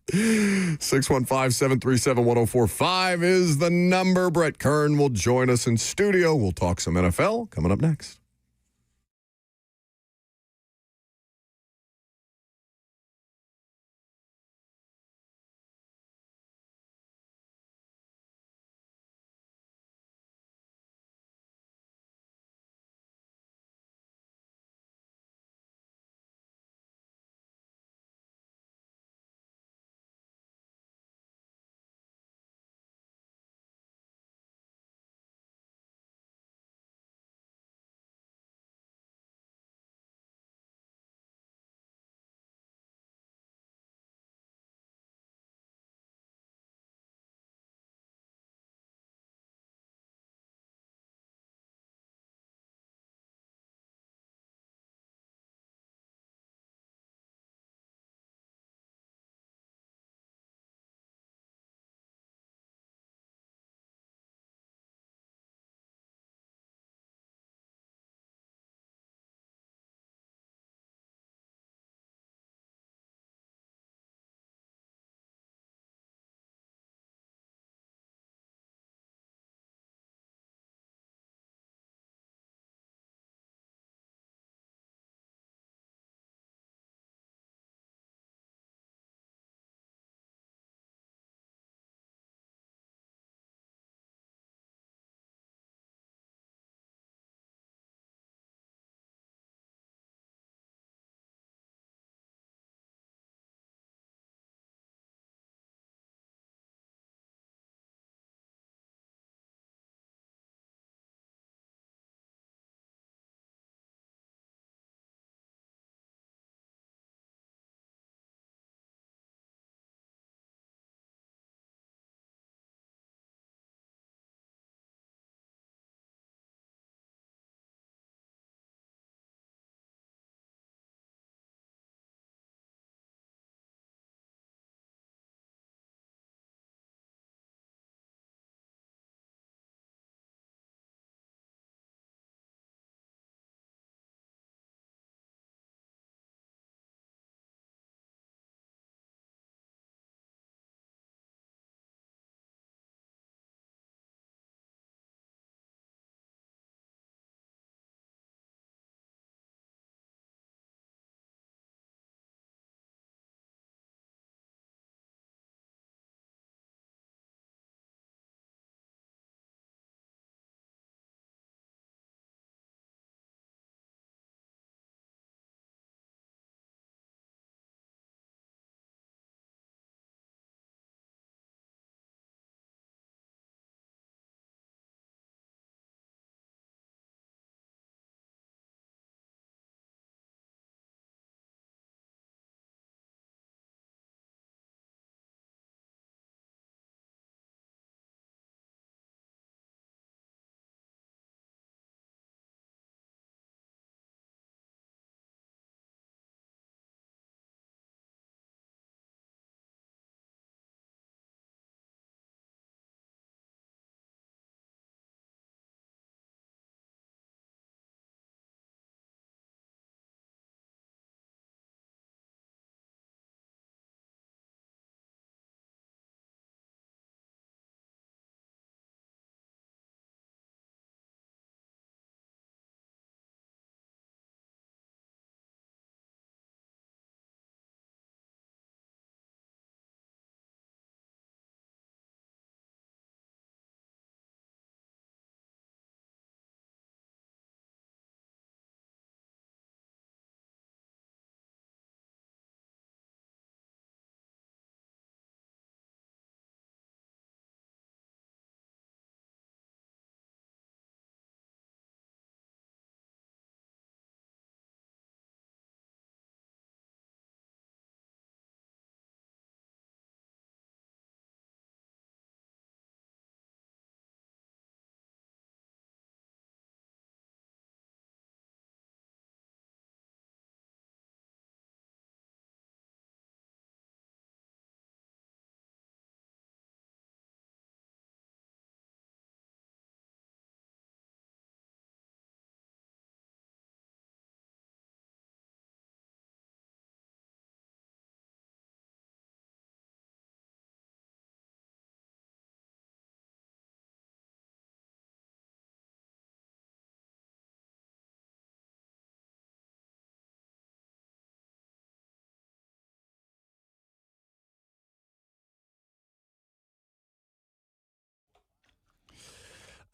S1: 615-737-1045 is the number. Brett Kern will join us in studio. We'll talk some NFL coming up next.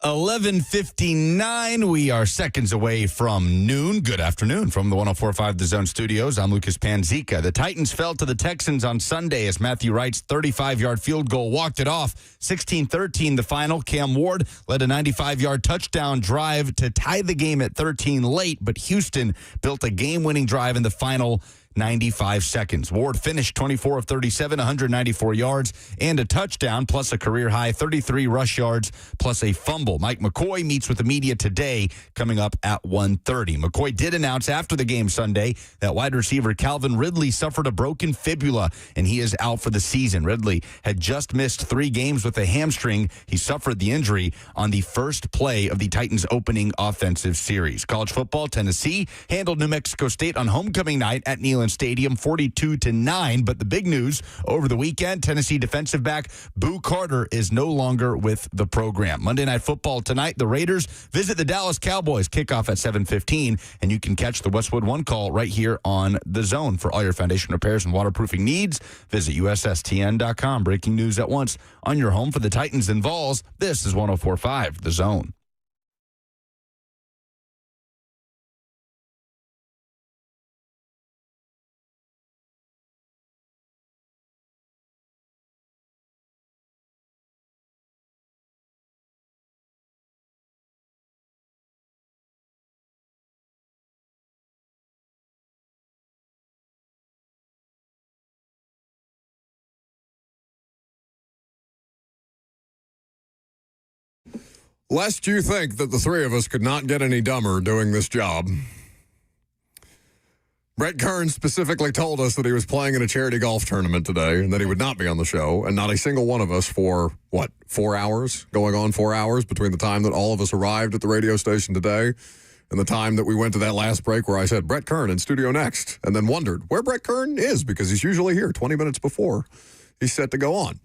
S2: 11:59. We are seconds away from noon. Good afternoon from the 104.5 The Zone studios. I'm Lucas Panzica. The Titans fell to the Texans on Sunday as Matthew Wright's 35-yard field goal walked it off. 16-13 the final. Cam Ward led a 95-yard touchdown drive to tie the game at 13 late, but Houston built a game-winning drive in the final 95 seconds. Ward finished 24 of 37, 194 yards, and a touchdown, plus a career-high 33 rush yards, plus a fumble. Mike McCoy meets with the media today, coming up at 1:30. McCoy did announce after the game Sunday that wide receiver Calvin Ridley suffered a broken fibula, and he is out for the season. Ridley had just missed 3 games with a hamstring. He suffered the injury on the first play of the Titans' opening offensive series. College football, Tennessee handled New Mexico State on homecoming night at Neyland Stadium 42-9. But the big news over the weekend, Tennessee defensive back Boo Carter is no longer with the program. Monday Night Football tonight, the Raiders visit the Dallas Cowboys. Kickoff at 7:15, and you can catch the Westwood One Call right here on The Zone. For all your foundation repairs and waterproofing needs, visit USSTN.com. Breaking news at once on your home for the Titans and Vols. This is 104.5 The Zone.
S1: Lest you think that the three of us could not get any dumber doing this job, Brett Kern specifically told us that he was playing in a charity golf tournament today and that he would not be on the show, and not a single one of us for, 4 hours? Going on 4 hours between the time that all of us arrived at the radio station today and the time that we went to that last break where I said, Brett Kern in studio next, and then wondered where Brett Kern is because he's usually here 20 minutes before he's set to go on.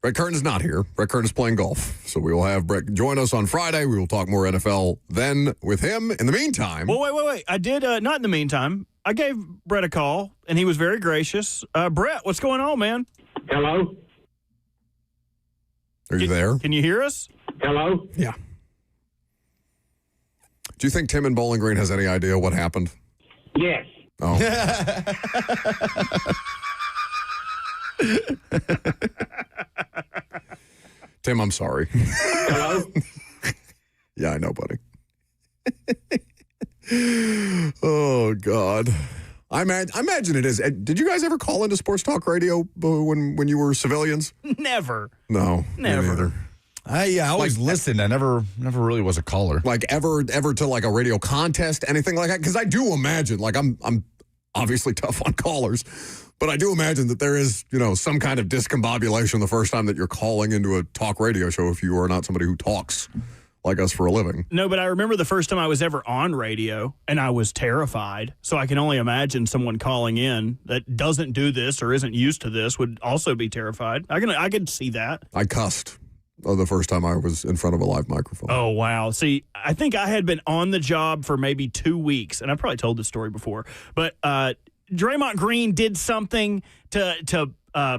S1: Brett Kern is not here. Brett Kern is playing golf. So we will have Brett join us on Friday. We will talk more NFL then with him. In the meantime...
S3: Well, wait. I did, not in the meantime. I gave Brett a call, and he was very gracious. Brett, what's going on, man?
S11: Hello?
S1: Are you there?
S3: Can you hear us?
S11: Hello?
S1: Yeah. Do you think Tim in Bowling Green has any idea what happened?
S11: Yes.
S1: Oh. Tim, I'm sorry.
S11: Hello?
S1: Yeah, I know, buddy. Oh, God. I imagine it is. Did you guys ever call into sports talk radio when you were civilians?
S3: Never.
S1: No.
S3: Never.
S1: Me neither.
S2: I always listened. I never really was a caller.
S1: Like ever to like a radio contest, anything like that? Because I do imagine, like I'm obviously tough on callers, but I do imagine that there is, some kind of discombobulation the first time that you're calling into a talk radio show if you are not somebody who talks like us for a living.
S3: No, but I remember the first time I was ever on radio, and I was terrified. So I can only imagine someone calling in that doesn't do this or isn't used to this would also be terrified. I could see that.
S1: I cussed the first time I was in front of a live microphone.
S3: Oh, wow. See, I think I had been on the job for maybe 2 weeks, and I've probably told this story before, but Draymond Green did something to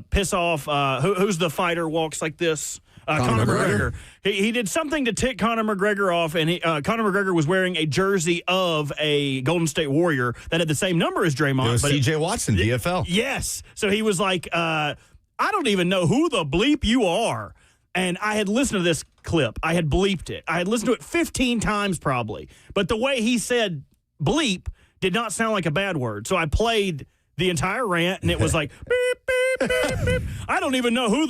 S3: piss off who's the fighter walks like this? Conor McGregor. He did something to tick Conor McGregor off, and Conor McGregor was wearing a jersey of a Golden State Warrior that had the same number as Draymond.
S2: It was C.J. Watson, DFL.
S3: Yes. So he was like, I don't even know who the bleep you are. And I had listened to this clip. I had bleeped it. I had listened to it 15 times probably. But the way he said bleep did not sound like a bad word. So I played the entire rant, and it was like, beep, beep, beep, beep. I don't even know who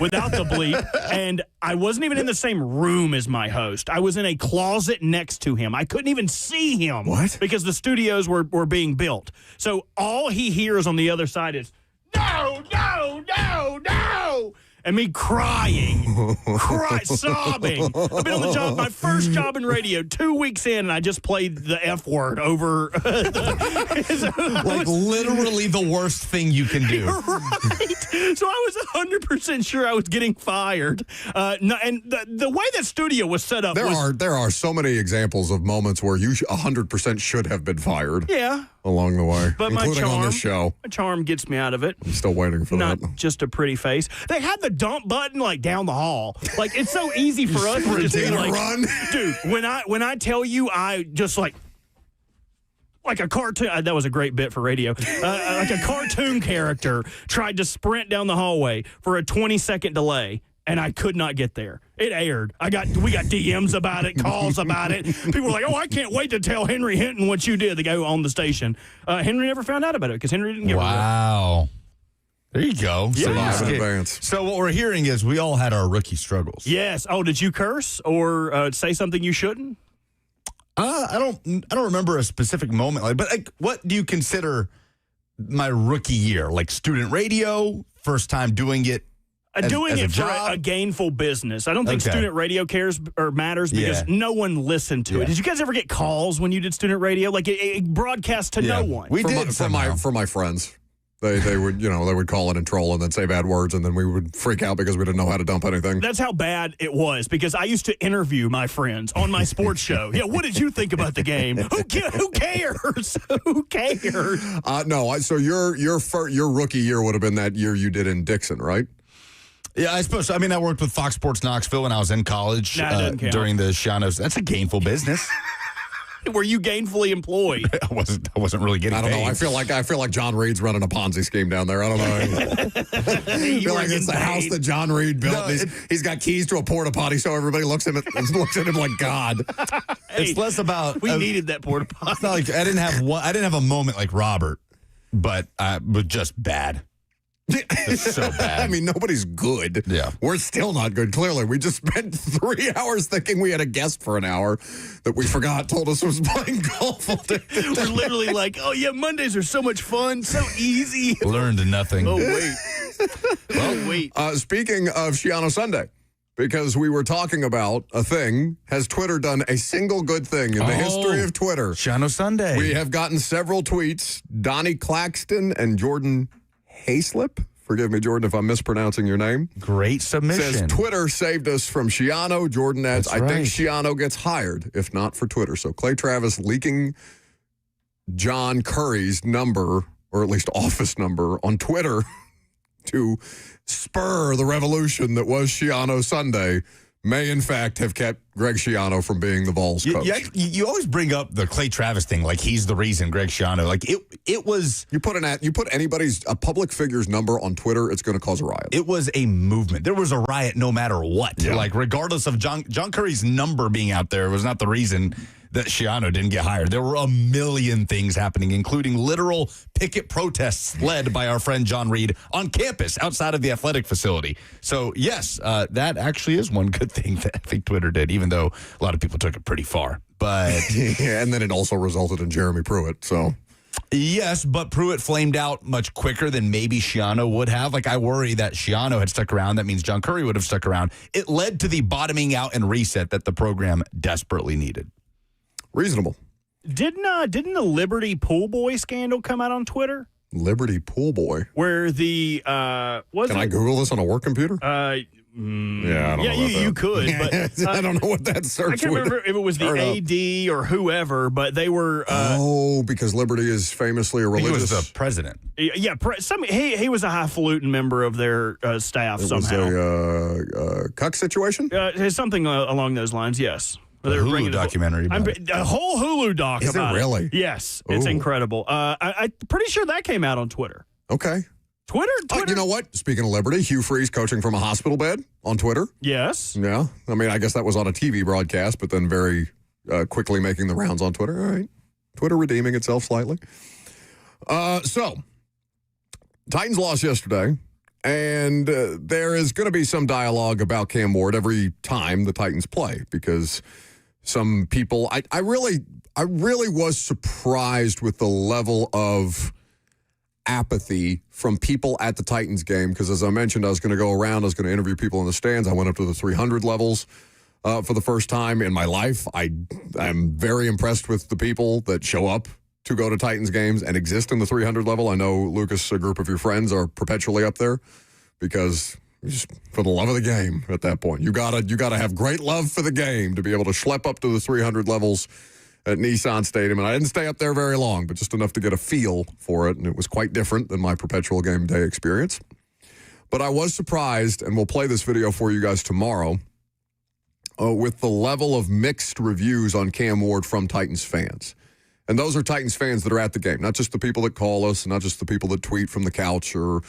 S3: without the bleep. And I wasn't even in the same room as my host. I was in a closet next to him. I couldn't even see him.
S1: What?
S3: Because the studios were being built. So all he hears on the other side is, no, no, no, no. And me crying, sobbing. I've been on the job, my first job in radio, 2 weeks in, and I just played the F word over.
S2: Like literally the worst thing you can do.
S3: Right. So I was 100% sure I was getting fired. No, and the way that studio was set up
S1: there are so many examples of moments where you 100% should have been fired.
S3: Yeah.
S1: Along the way,
S3: but
S1: including on this show.
S3: My charm gets me out of it.
S1: I'm still waiting for
S3: Not
S1: that.
S3: just a pretty face. They had the dump button like down the hall. Like it's so easy for us to just be like,
S1: run.
S3: Dude, when I tell you, I just like a cartoon. That was a great bit for radio. Like a cartoon character tried to sprint down the hallway for a 20-second delay, and I could not get there. It aired. We got DMs about it, calls about it. People were like, "Oh, I can't wait to tell Henry Hinton what you did." The guy who owned the station. Henry never found out about it because Henry didn't get rid of it.
S2: Wow. There you go.
S3: Yeah.
S2: So what we're hearing is we all had our rookie struggles.
S3: Yes. Oh, did you curse or say something you shouldn't?
S2: I don't remember a specific moment, but what do you consider my rookie year? Like student radio, first time doing it.
S3: Doing it for a gainful business. I don't think student radio cares or matters because no one listened to it. Did you guys ever get calls when you did student radio? Like it broadcast to no one.
S1: We did for my friends. They would, they would call in and troll and then say bad words, and then we would freak out because we didn't know how to dump anything.
S3: That's how bad it was, because I used to interview my friends on my sports show. Yeah, what did you think about the game? Who cares? Who cares?
S1: No, so your rookie year would have been that year you did in Dixon, right?
S2: Yeah, I suppose so. I mean, I worked with Fox Sports Knoxville when I was in college during the Shianos. That's a gainful business.
S3: Were you gainfully employed?
S2: I wasn't really getting
S1: I don't
S2: paid.
S1: know. I feel like John Reed's running a Ponzi scheme down there. I don't know. I feel like it's the house that John Reed built. No, he's got keys to a porta potty, so everybody looks at him like God.
S2: It's less about
S3: we needed that porta potty.
S2: It's not like I didn't have a moment like Robert, but just bad. It's so bad.
S1: I mean, nobody's good.
S2: Yeah.
S1: We're still not good, clearly. We just spent 3 hours thinking we had a guest for an hour that we forgot told us was playing golf all day.
S3: We're literally like, oh, yeah, Mondays are so much fun, so easy.
S2: Learned nothing.
S3: Oh, wait. Well, wait.
S1: Speaking of Shiano Sunday, because we were talking about a thing, has Twitter done a single good thing in the history of Twitter?
S2: Shiano Sunday.
S1: We have gotten several tweets. Donnie Claxton and Jordan Hayslip, forgive me, Jordan, if I'm mispronouncing your name.
S2: Great submission.
S1: Says Twitter saved us from Shiano. Jordan adds, I think Shiano gets hired, if not for Twitter. So Clay Travis leaking John Curry's number, or at least office number, on Twitter to spur the revolution that was Shiano Sunday may, in fact, have kept Greg Schiano from being the Vols coach.
S2: You always bring up the Clay Travis thing like he's the reason Greg Schiano. Like it was.
S1: You put a public figure's number on Twitter, it's going to cause a riot.
S2: It was a movement. There was a riot no matter what. Yeah. Like regardless of John Curry's number being out there, it was not the reason that Schiano didn't get hired. There were a million things happening, including literal picket protests led by our friend John Reed on campus outside of the athletic facility. So, yes, that actually is one good thing that I think Twitter did, even though a lot of people took it pretty far. But
S1: yeah, and then it also resulted in Jeremy Pruitt, so...
S2: Yes, but Pruitt flamed out much quicker than maybe Schiano would have. Like, I worry that Schiano had stuck around. That means John Curry would have stuck around. It led to the bottoming out and reset that the program desperately needed.
S1: Reasonable.
S3: Didn't the Liberty Pool Boy scandal come out on Twitter?
S1: Liberty Pool Boy?
S3: Where the Can
S1: I Google this on a work computer?
S3: Yeah,
S1: I don't know.
S3: You could, but
S1: I don't know what that search.
S3: I can't remember if it was the AD or whoever, but they were.
S1: Because Liberty is famously a religious.
S2: He was the president.
S3: Yeah, he was a highfalutin member of their staff somehow.
S1: Was a cuck situation?
S3: Something along those lines. Yes.
S2: The Hulu documentary.
S3: A whole Hulu doc
S1: is
S3: about
S1: it really?
S3: It. Yes, it's incredible. I'm pretty sure that came out on Twitter.
S1: Okay.
S3: Twitter?
S1: You know what? Speaking of Liberty, Hugh Freeze coaching from a hospital bed on Twitter.
S3: Yes.
S1: Yeah. I mean, I guess that was on a TV broadcast, but then very quickly making the rounds on Twitter. All right. Twitter redeeming itself slightly. So, Titans lost yesterday, and there is going to be some dialogue about Cam Ward every time the Titans play, because some people, I really was surprised with the level of apathy from people at the Titans game, because as I mentioned, I was going to go around, I was going to interview people in the stands. I went up to the 300 levels for the first time in my life. I'm very impressed with the people that show up to go to Titans games and exist in the 300 level. I know, Lucas, a group of your friends are perpetually up there because just for the love of the game at that point. You gotta have great love for the game to be able to schlep up to the 300 levels at Nissan Stadium. And I didn't stay up there very long, but just enough to get a feel for it. And it was quite different than my perpetual game day experience. But I was surprised, and we'll play this video for you guys tomorrow, with the level of mixed reviews on Cam Ward from Titans fans. And those are Titans fans that are at the game, not just the people that call us, not just the people that tweet from the couch or,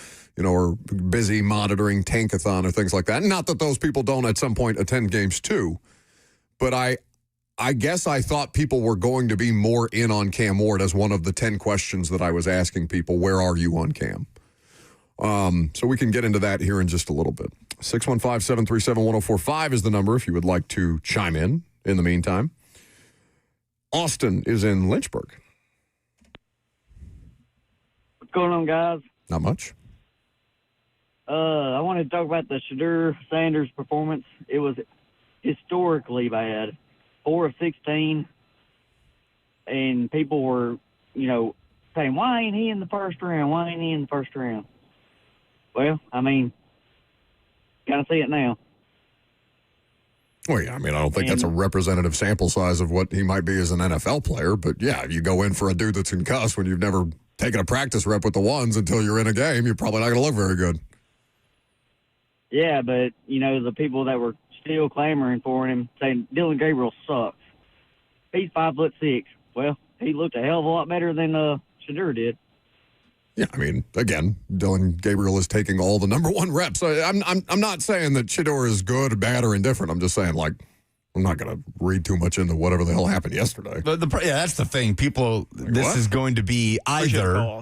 S1: are busy monitoring Tankathon or things like that. Not that those people don't at some point attend games too, but I guess I thought people were going to be more in on Cam Ward as one of the 10 questions that I was asking people. Where are you on Cam? So we can get into that here in just a little bit. 615-737-1045 is the number if you would like to chime in the meantime. Austin is in Lynchburg.
S19: What's going on, guys?
S1: Not much.
S19: I wanted to talk about the Shedeur Sanders performance. It was historically bad. 4 of 16. And people were, saying, why ain't he in the first round? Why ain't he in the first round? Well, kind of see it now.
S1: Well, yeah, I don't think that's a representative sample size of what he might be as an NFL player. But, yeah, you go in for a dude that's concussed when you've never taken a practice rep with the ones until you're in a game, you're probably not going to look very good.
S19: Yeah, but, the people that were still clamoring for him, saying Dillon Gabriel sucks. He's 5'6". Well, he looked a hell of a lot better than Shedeur did.
S1: Yeah, again, Dillon Gabriel is taking all the number one reps. I'm not saying that Shedeur is good, bad, or indifferent. I'm just saying, I'm not going to read too much into whatever the hell happened yesterday.
S2: Yeah, that's the thing. People, this is going to be either.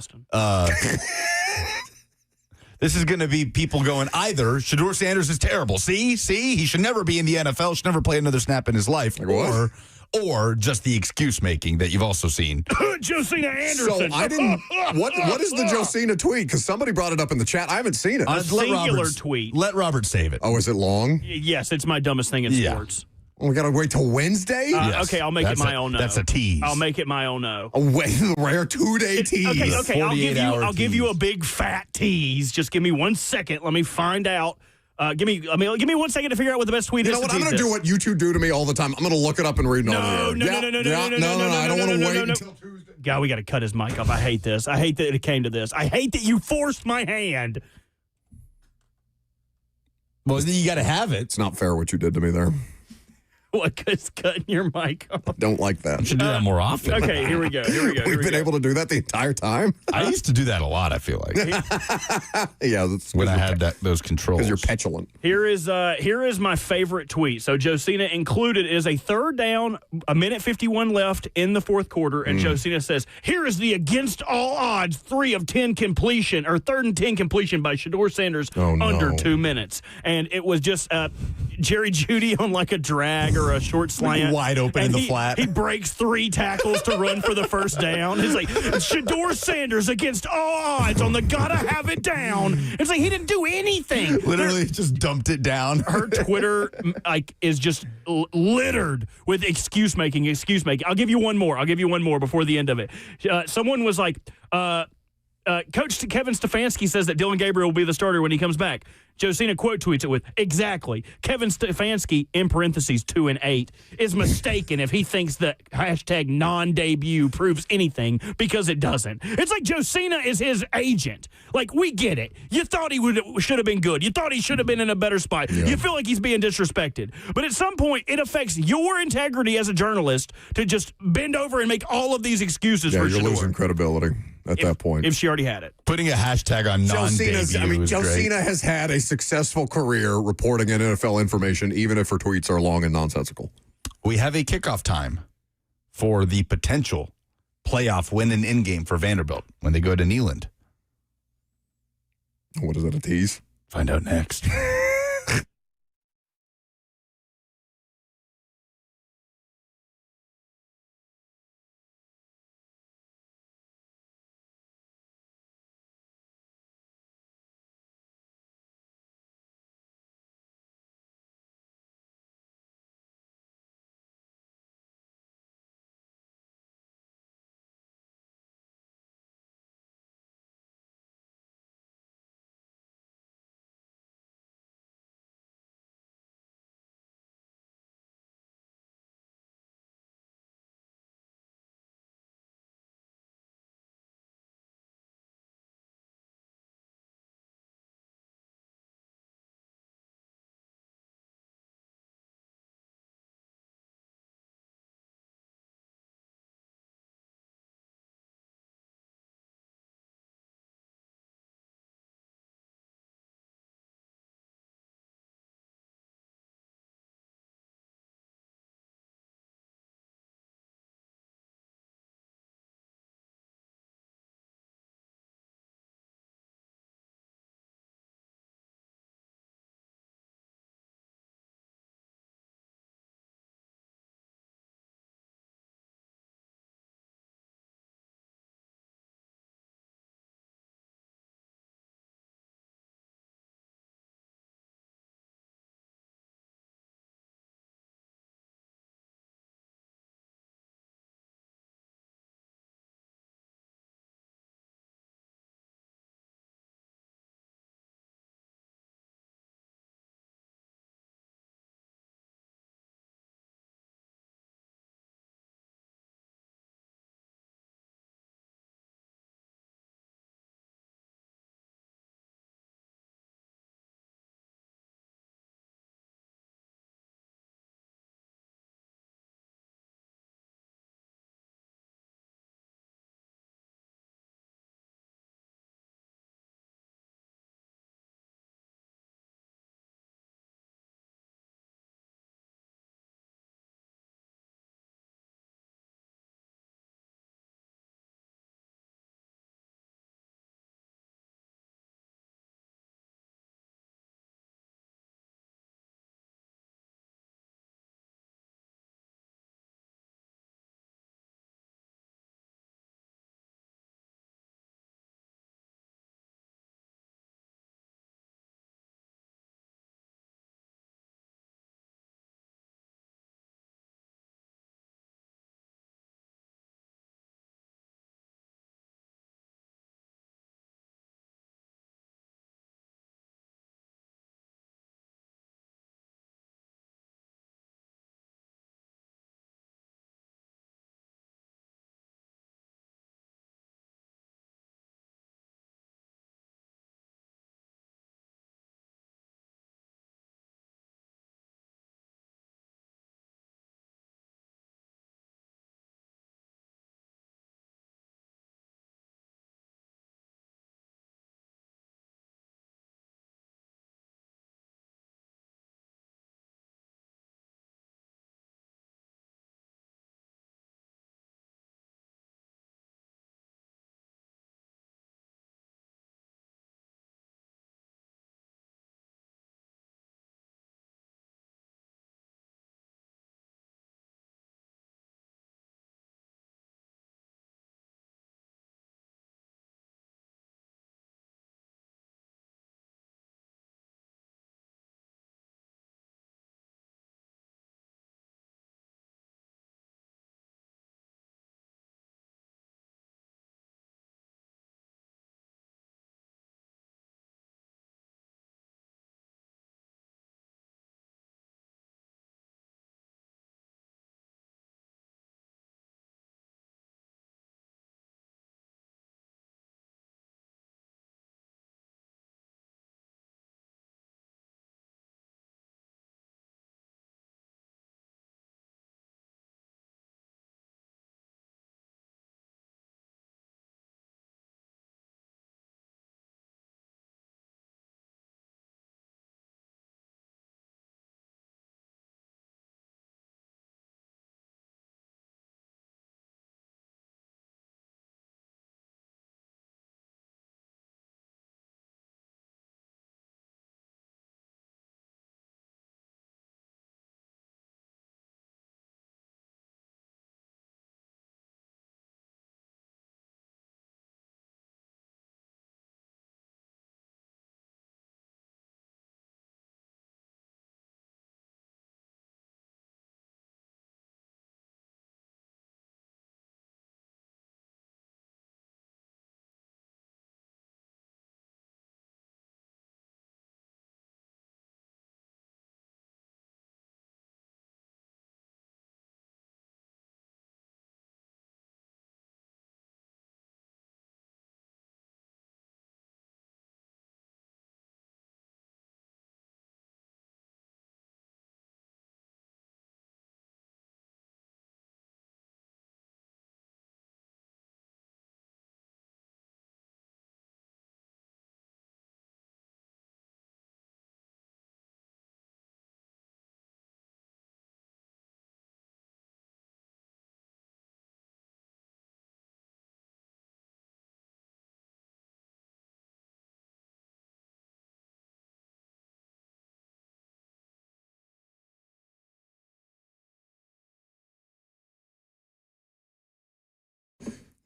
S2: This is going to be people going either Shedeur Sanders is terrible. See, he should never be in the NFL. Should never play another snap in his life. Or just the excuse making that you've also seen.
S3: Josina Anderson.
S1: So I didn't. What is the Josina tweet? Because somebody brought it up in the chat. I haven't seen it.
S3: A singular tweet.
S2: Let Robert save it.
S1: Oh, is it long?
S3: Yes, it's my dumbest thing in sports.
S1: We got to wait till Wednesday?
S3: Yes. Okay, I'll make it my own no.
S2: That's a tease.
S3: I'll make it my own no.
S1: A rare 2-day tease.
S3: Okay, I'll give you a big fat tease. Just give me 1 second. Let me find out. Give me 1 second to figure out what the best tweet is.
S1: You know what? I'm going to do what you two do to me all the time. I'm going to look it up and read it on the air. No. I don't want to wait until Tuesday.
S3: God, we got to cut his mic off. I hate this. I hate that it came to this. I hate that you forced my hand.
S2: Well, you got to have it.
S1: It's not fair what you did to me there.
S3: What, because cutting your mic off?
S1: I don't like that.
S2: You should do that more often.
S3: Okay, here we go.
S1: We've been able to do that the entire time.
S2: I used to do that a lot, I feel like.
S1: Yeah, that's
S2: when I had those controls.
S1: Because you're petulant.
S3: Here is my favorite tweet. So Josina included is a third down, 1:51 left in the fourth quarter, and Josina says, here is the against all odds 3 of 10 completion, or 3rd and 10 completion by Shedeur Sanders under 2 minutes. And it was just Jerry Jeudy on like a drag or a short slant.
S2: Wide open in the flat.
S3: He breaks 3 tackles to run for the first down. It's like, Shedeur Sanders against all odds on the gotta have it down. It's like he didn't do anything.
S2: Literally just dumped it down.
S3: Her Twitter is just littered with excuse making. I'll give you one more before the end of it. Someone was like, Coach Kevin Stefanski says that Dillon Gabriel will be the starter when he comes back. Josina quote tweets it with, exactly. Kevin Stefanski, in parentheses 2 and 8, is mistaken if he thinks that hashtag non-debut proves anything, because it doesn't. It's like Josina is his agent. Like, we get it. You thought he should have been good. You thought he should have been in a better spot. Yeah. You feel like he's being disrespected. But at some point, it affects your integrity as a journalist to just bend over and make all of these excuses for
S1: you're
S3: Shedeur.
S1: losing credibility at that point.
S3: If she already had it.
S2: Putting a hashtag on non-debut is
S1: Josina
S2: great.
S1: has had a successful career reporting in NFL information, even if her tweets are long and nonsensical.
S2: We have a kickoff time for the potential playoff win and in game for Vanderbilt when they go to Neyland.
S1: What is that, a tease?
S2: Find out next.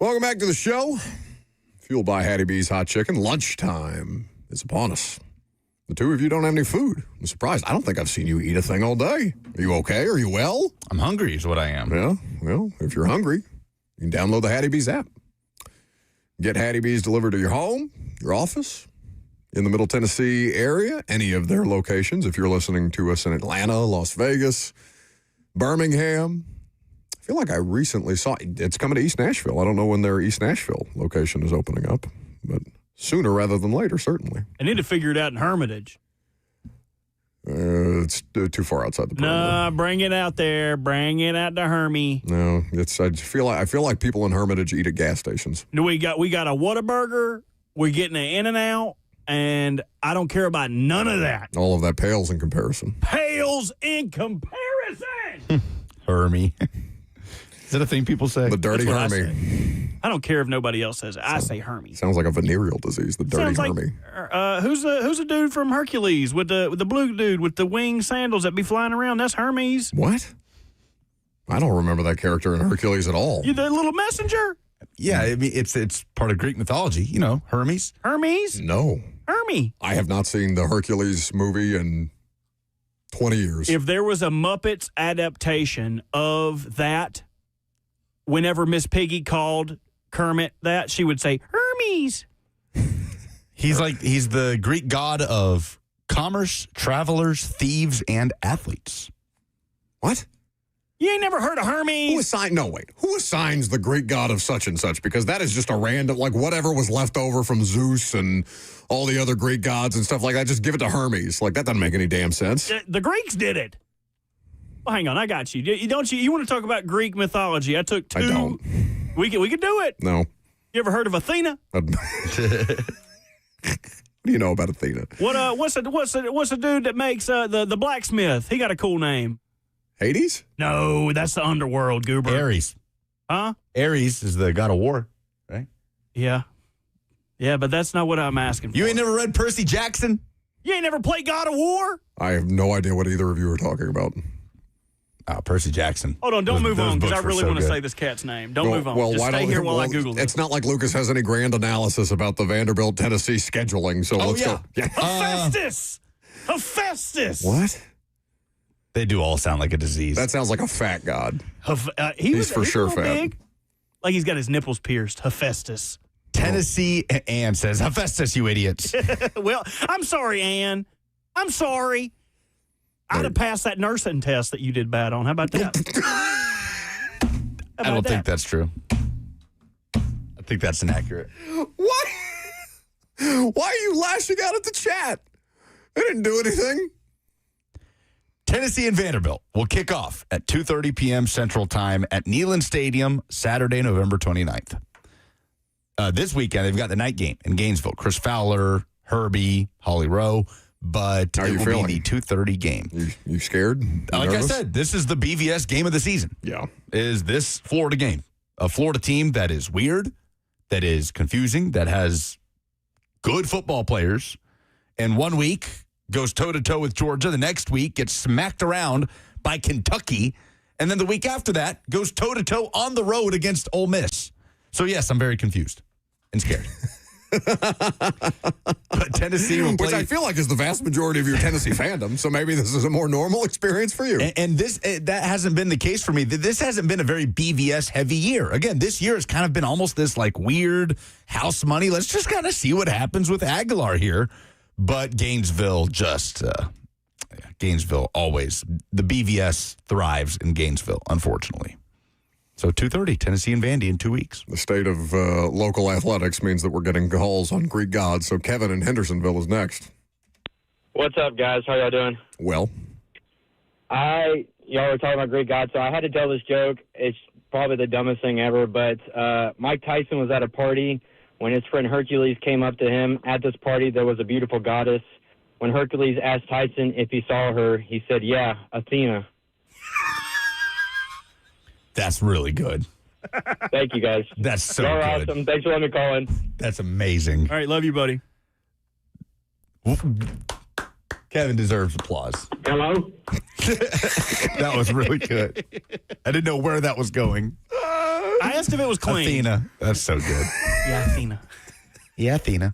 S1: Welcome back to the show. Fueled by Hattie B's Hot Chicken. Lunchtime is upon us. The two of you don't have any food. I'm surprised. I don't think I've seen you eat a thing all day. Are you okay? Are you well?
S2: I'm hungry is what I am.
S1: Yeah, well, if you're hungry, you can download the Hattie B's app. Get Hattie B's delivered to your home, your office, in the Middle Tennessee area, any of their locations. If you're listening to us in Atlanta, Las Vegas, Birmingham. I feel like I recently saw it's coming to East Nashville. I don't know when their East Nashville location is opening up, but sooner rather than later, certainly.
S3: I need to figure it out in Hermitage.
S1: It's too far outside the perimeter.
S3: No, bring it out there. Bring it out to Hermie.
S1: No, I feel like people in Hermitage eat at gas stations.
S3: We got a Whataburger. We're getting an In-N-Out, and I don't care about none of that.
S1: All of that pales in comparison.
S3: Pales in comparison.
S2: Hermie. Is that a thing people say?
S1: The dirty
S3: That's what
S1: Hermie.
S3: I don't care if nobody else says it. I say Hermie.
S1: Sounds like a venereal disease, the dirty
S3: Sounds like,
S1: Hermie.
S3: who's a dude from Hercules with the blue dude with the winged sandals that be flying around? That's Hermes.
S1: What? I don't remember that character in Hercules at all.
S3: You the little messenger?
S2: Yeah, I mean it's part of Greek mythology. You know, Hermes.
S3: Hermes?
S1: No.
S3: Hermie.
S1: I have not seen the Hercules movie in 20 years.
S3: If there was a Muppets adaptation of that, whenever Miss Piggy called Kermit that, she would say, Hermes.
S2: He's the Greek god of commerce, travelers, thieves, and athletes.
S1: What?
S3: You ain't never heard of Hermes?
S1: Who assigns the Greek god of such and such? Because that is just a random, like whatever was left over from Zeus and all the other Greek gods and stuff like that. Just give it to Hermes. Like, that doesn't make any damn sense.
S3: The Greeks did it. Well, hang on, I got you. You want to talk about Greek mythology? I took two.
S1: I don't.
S3: We could do it.
S1: No.
S3: You ever heard of Athena?
S1: What do you know about Athena?
S3: What's the dude that makes the blacksmith? He got a cool name.
S1: Hades?
S3: No, that's the underworld, goober.
S2: Ares.
S3: Huh?
S2: Ares is the god of war, right?
S3: Yeah. Yeah, but that's not what I'm asking for.
S2: You ain't never read Percy Jackson?
S3: You ain't never played God of War?
S1: I have no idea what either of you are talking about.
S2: Percy Jackson.
S3: Hold on, don't move on, because I really want to
S2: good.
S3: say this cat's name. Don't move on.
S1: Well,
S3: Just stay here while I Google it.
S1: It's not like Lucas has any grand analysis about the Vanderbilt, Tennessee scheduling, so let's go. Yeah.
S3: Hephaestus! Hephaestus!
S1: What?
S2: They do all sound like a disease.
S1: That sounds like a fat god.
S3: He's
S1: for sure fat.
S3: Big. Like he's got his nipples pierced. Hephaestus.
S2: Tennessee Ann says, Hephaestus, you idiots.
S3: Well, I'm sorry, Ann. I'm sorry. I'd have passed that nursing test that you did bad on. How about that?
S2: I don't think that's true. I think that's inaccurate.
S1: What? Why are you lashing out at the chat? I didn't do anything.
S2: Tennessee and Vanderbilt will kick off at 2:30 p.m. Central Time at Neyland Stadium, Saturday, November 29th. This weekend, they've got the night game in Gainesville. Chris Fowler, Herbie, Holly Rowe, but
S1: How are you
S2: it will
S1: feeling?
S2: be the 2:30 game.
S1: You scared?
S2: Like I said, this is the BVS game of the season.
S1: Yeah.
S2: Is this Florida game. A Florida team that is weird, that is confusing, that has good football players, and 1 week goes toe-to-toe with Georgia. The next week gets smacked around by Kentucky. And then the week after that goes toe-to-toe on the road against Ole Miss. So, yes, I'm very confused and scared. But Tennessee will play.
S1: Which I feel like is the vast majority of your Tennessee fandom. So maybe this is a more normal experience for you.
S2: And this that hasn't been the case for me. This hasn't been a very BVS-heavy year. Again, this year has kind of been almost this like weird house money. Let's just kind of see what happens with Aguilar here. But Gainesville Gainesville always, the BVS thrives in Gainesville, unfortunately. So 2:30, Tennessee and Vandy in 2 weeks.
S1: The state of local athletics means that we're getting calls on Greek gods. So Kevin in Hendersonville is next.
S20: What's up, guys? How y'all doing?
S1: Well,
S20: y'all were talking about Greek gods, so I had to tell this joke. It's probably the dumbest thing ever, but Mike Tyson was at a party when his friend Hercules came up to him. At this party, there was a beautiful goddess. When Hercules asked Tyson if he saw her, he said, yeah, Athena.
S2: That's really good.
S20: Thank you, guys.
S2: That's so
S20: Y'all are
S2: good.
S20: awesome. Thanks for letting me call in.
S2: That's amazing.
S3: All right, love you, buddy.
S2: Kevin deserves applause.
S11: Hello?
S2: That was really good. I didn't know where that was going.
S3: I asked if it was clean.
S2: Athena. That's so good.
S3: Yeah, Athena.
S2: Yeah, Athena.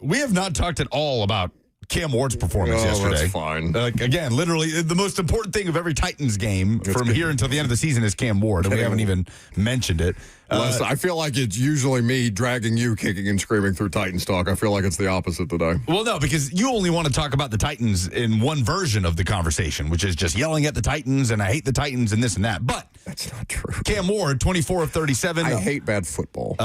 S2: We have not talked at all about Cam Ward's performance yesterday.
S1: That's fine.
S2: Again, literally, the most important thing of every Titans game from here until the end of the season is Cam Ward, and we haven't even mentioned it.
S1: I feel like it's usually me dragging you kicking and screaming through Titans talk. I feel like it's the opposite today.
S2: Well, no, because you only want to talk about the Titans in one version of the conversation, which is just yelling at the Titans and I hate the Titans and this and that. But
S1: that's not true.
S2: Cam Ward, 24 of 37.
S1: I hate bad football.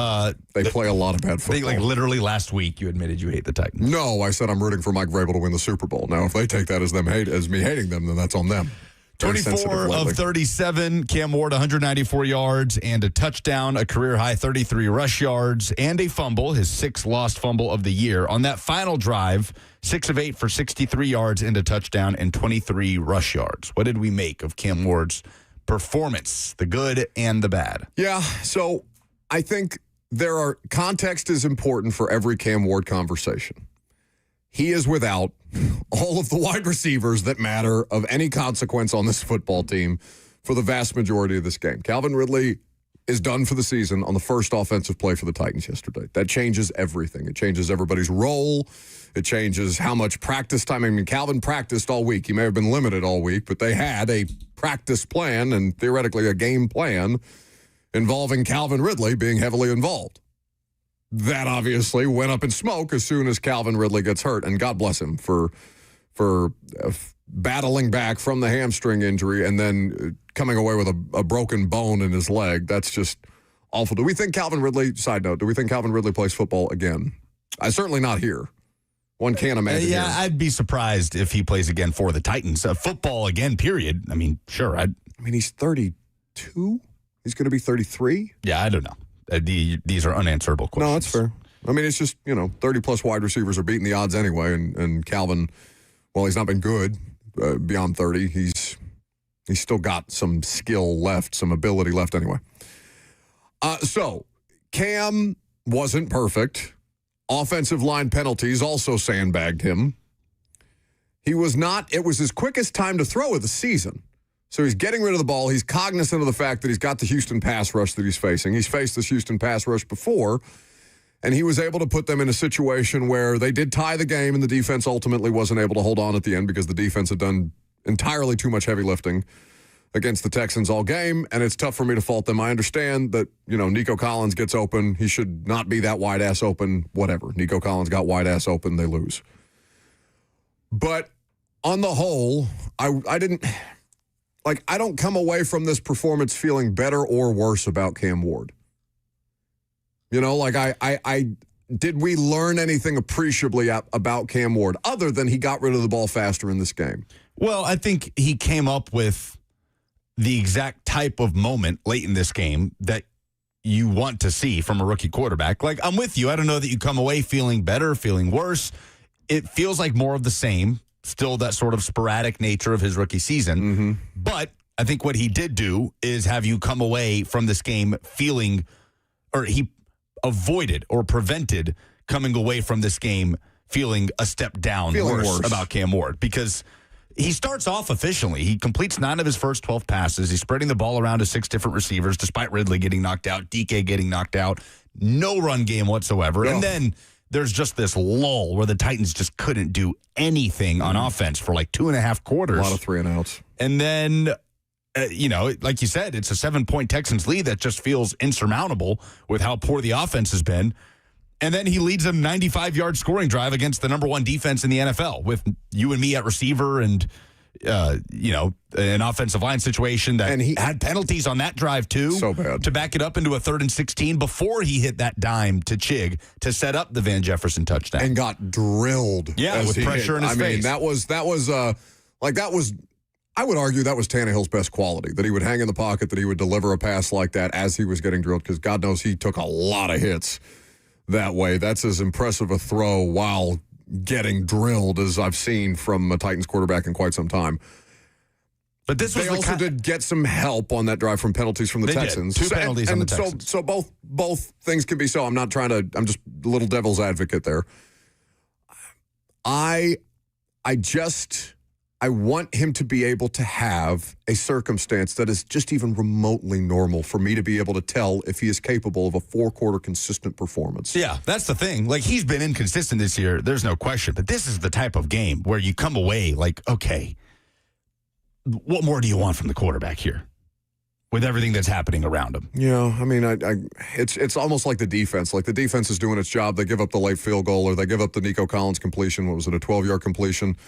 S1: They play a lot of bad football.
S2: Like literally last week, you admitted you hate the Titans.
S1: No, I said I'm rooting for Mike Vrabel to win the Super Bowl. Now, if they take that as me hating them, then that's on them.
S2: 24 of 37, Cam Ward, 194 yards and a touchdown, a career-high 33 rush yards, and a fumble, his sixth lost fumble of the year. On that final drive, 6 of 8 for 63 yards and a touchdown and 23 rush yards. What did we make of Cam Ward's performance, the good and the bad?
S1: Yeah, so I think context is important for every Cam Ward conversation. He is without all of the wide receivers that matter of any consequence on this football team for the vast majority of this game. Calvin Ridley is done for the season on the first offensive play for the Titans yesterday. That changes everything. It changes everybody's role. It changes how much practice time. I mean, Calvin practiced all week. He may have been limited all week, but they had a practice plan and theoretically a game plan involving Calvin Ridley being heavily involved. That obviously went up in smoke as soon as Calvin Ridley gets hurt, and God bless him for battling back from the hamstring injury and then coming away with a broken bone in his leg. That's just awful. Do we think Calvin Ridley, side note, do we think Calvin Ridley plays football again? Certainly not here. One can't imagine.
S2: Yeah,
S1: here.
S2: I'd be surprised if he plays again for the Titans. Football again, period. I mean, sure. I
S1: mean, he's 32. He's going to be 33.
S2: Yeah, I don't know. These are unanswerable questions.
S1: No, that's fair. I mean, it's just, 30-plus wide receivers are beating the odds anyway, and Calvin, well, he's not been good beyond 30. He's still got some skill left, some ability left anyway. So, Cam wasn't perfect. Offensive line penalties also sandbagged him. It was his quickest time to throw of the season. So he's getting rid of the ball. He's cognizant of the fact that he's got the Houston pass rush that he's facing. He's faced this Houston pass rush before, and he was able to put them in a situation where they did tie the game, and the defense ultimately wasn't able to hold on at the end because the defense had done entirely too much heavy lifting against the Texans all game, and it's tough for me to fault them. I understand that, Nico Collins gets open. He should not be that wide-ass open, whatever. Nico Collins got wide-ass open, they lose. But on the whole, I didn't... I don't come away from this performance feeling better or worse about Cam Ward. Did we learn anything appreciably about Cam Ward other than he got rid of the ball faster in this game?
S2: Well, I think he came up with the exact type of moment late in this game that you want to see from a rookie quarterback. I'm with you. I don't know that you come away feeling better, feeling worse. It feels like more of the same. Still that sort of sporadic nature of his rookie season.
S1: Mm-hmm.
S2: But I think what he did do is have you come away from this game feeling, or he avoided or prevented coming away from this game feeling a step down worse about Cam Ward, because he starts off efficiently. He completes 9 of his first 12 passes. He's spreading the ball around to 6 different receivers, despite Ridley getting knocked out, DK getting knocked out, no run game whatsoever.
S1: No.
S2: And then there's just this lull where the Titans just couldn't do anything on offense for 2.5 quarters.
S1: A lot of 3-and-outs.
S2: And then, like you said, it's a 7-point Texans lead that just feels insurmountable with how poor the offense has been. And then he leads a 95-yard scoring drive against the number 1 defense in the NFL with you and me at receiver and, an offensive line situation that he had penalties on that drive too.
S1: So bad.
S2: To back it up into a 3rd and 16 before he hit that dime to Chig to set up the Van Jefferson touchdown.
S1: And got drilled.
S2: Yeah, with pressure in his face.
S1: I would argue that was Tannehill's best quality, that he would hang in the pocket, that he would deliver a pass like that as he was getting drilled, because God knows he took a lot of hits that way. That's as impressive a throw while getting drilled as I've seen from a Titans quarterback in quite some time.
S2: But this was
S1: they also did get some help on that drive from penalties from the Texans.
S2: Did. 2 penalties on the Texans.
S1: So both things can be so. I'm just a little devil's advocate there. I just I want him to be able to have a circumstance that is just even remotely normal for me to be able to tell if he is capable of a 4-quarter consistent performance.
S2: Yeah, that's the thing. Like, he's been inconsistent this year. There's no question. But this is the type of game where you come away like, okay, what more do you want from the quarterback here with everything that's happening around him?
S1: Yeah, I mean, it's almost like the defense. Like, the defense is doing its job. They give up the late field goal, or they give up the Nico Collins completion. What was it, a 12-yard completion?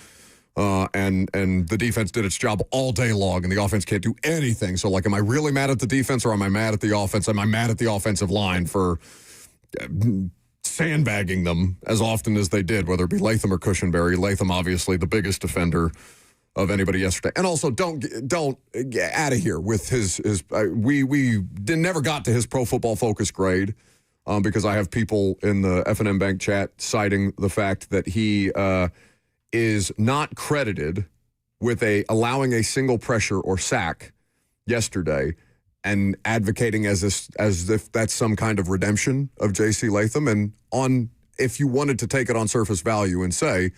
S1: And the defense did its job all day long, and the offense can't do anything. So, like, am I really mad at the defense, or am I mad at the offense? Am I mad at the offensive line for sandbagging them as often as they did, whether it be Latham or Cushenberry? Latham, obviously, the biggest defender of anybody yesterday. And also, don't get out of here with his we never got to his Pro Football Focus grade because I have people in the F&M Bank chat citing the fact that he is not credited with allowing a single pressure or sack yesterday, and advocating as if that's some kind of redemption of JC Latham. And if you wanted to take it on surface value and say,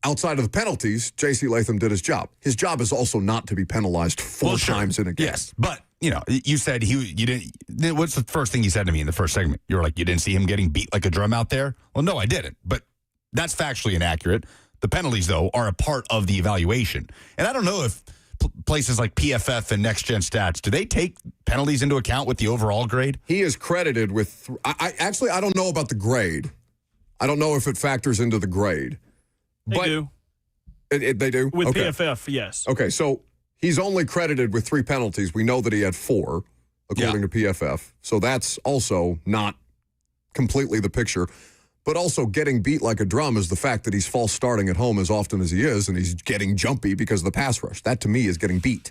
S1: outside of the penalties, JC Latham did his job. His job is also not to be penalized four times in a game.
S2: Yes, but you said you didn't. What's the first thing you said to me in the first segment? You were like, you didn't see him getting beat like a drum out there? Well, no, I didn't. But that's factually inaccurate. The penalties, though, are a part of the evaluation. And I don't know if places like PFF and Next Gen Stats, do they take penalties into account with the overall grade?
S1: He is credited with I don't know about the grade. I don't know if it factors into the grade.
S3: They do.
S1: They do?
S3: With
S1: okay.
S3: PFF, yes.
S1: Okay, so he's only credited with 3 penalties. We know that he had 4, according to PFF. So that's also not completely the picture. But also getting beat like a drum is the fact that he's false starting at home as often as he is, and he's getting jumpy because of the pass rush. That, to me, is getting beat.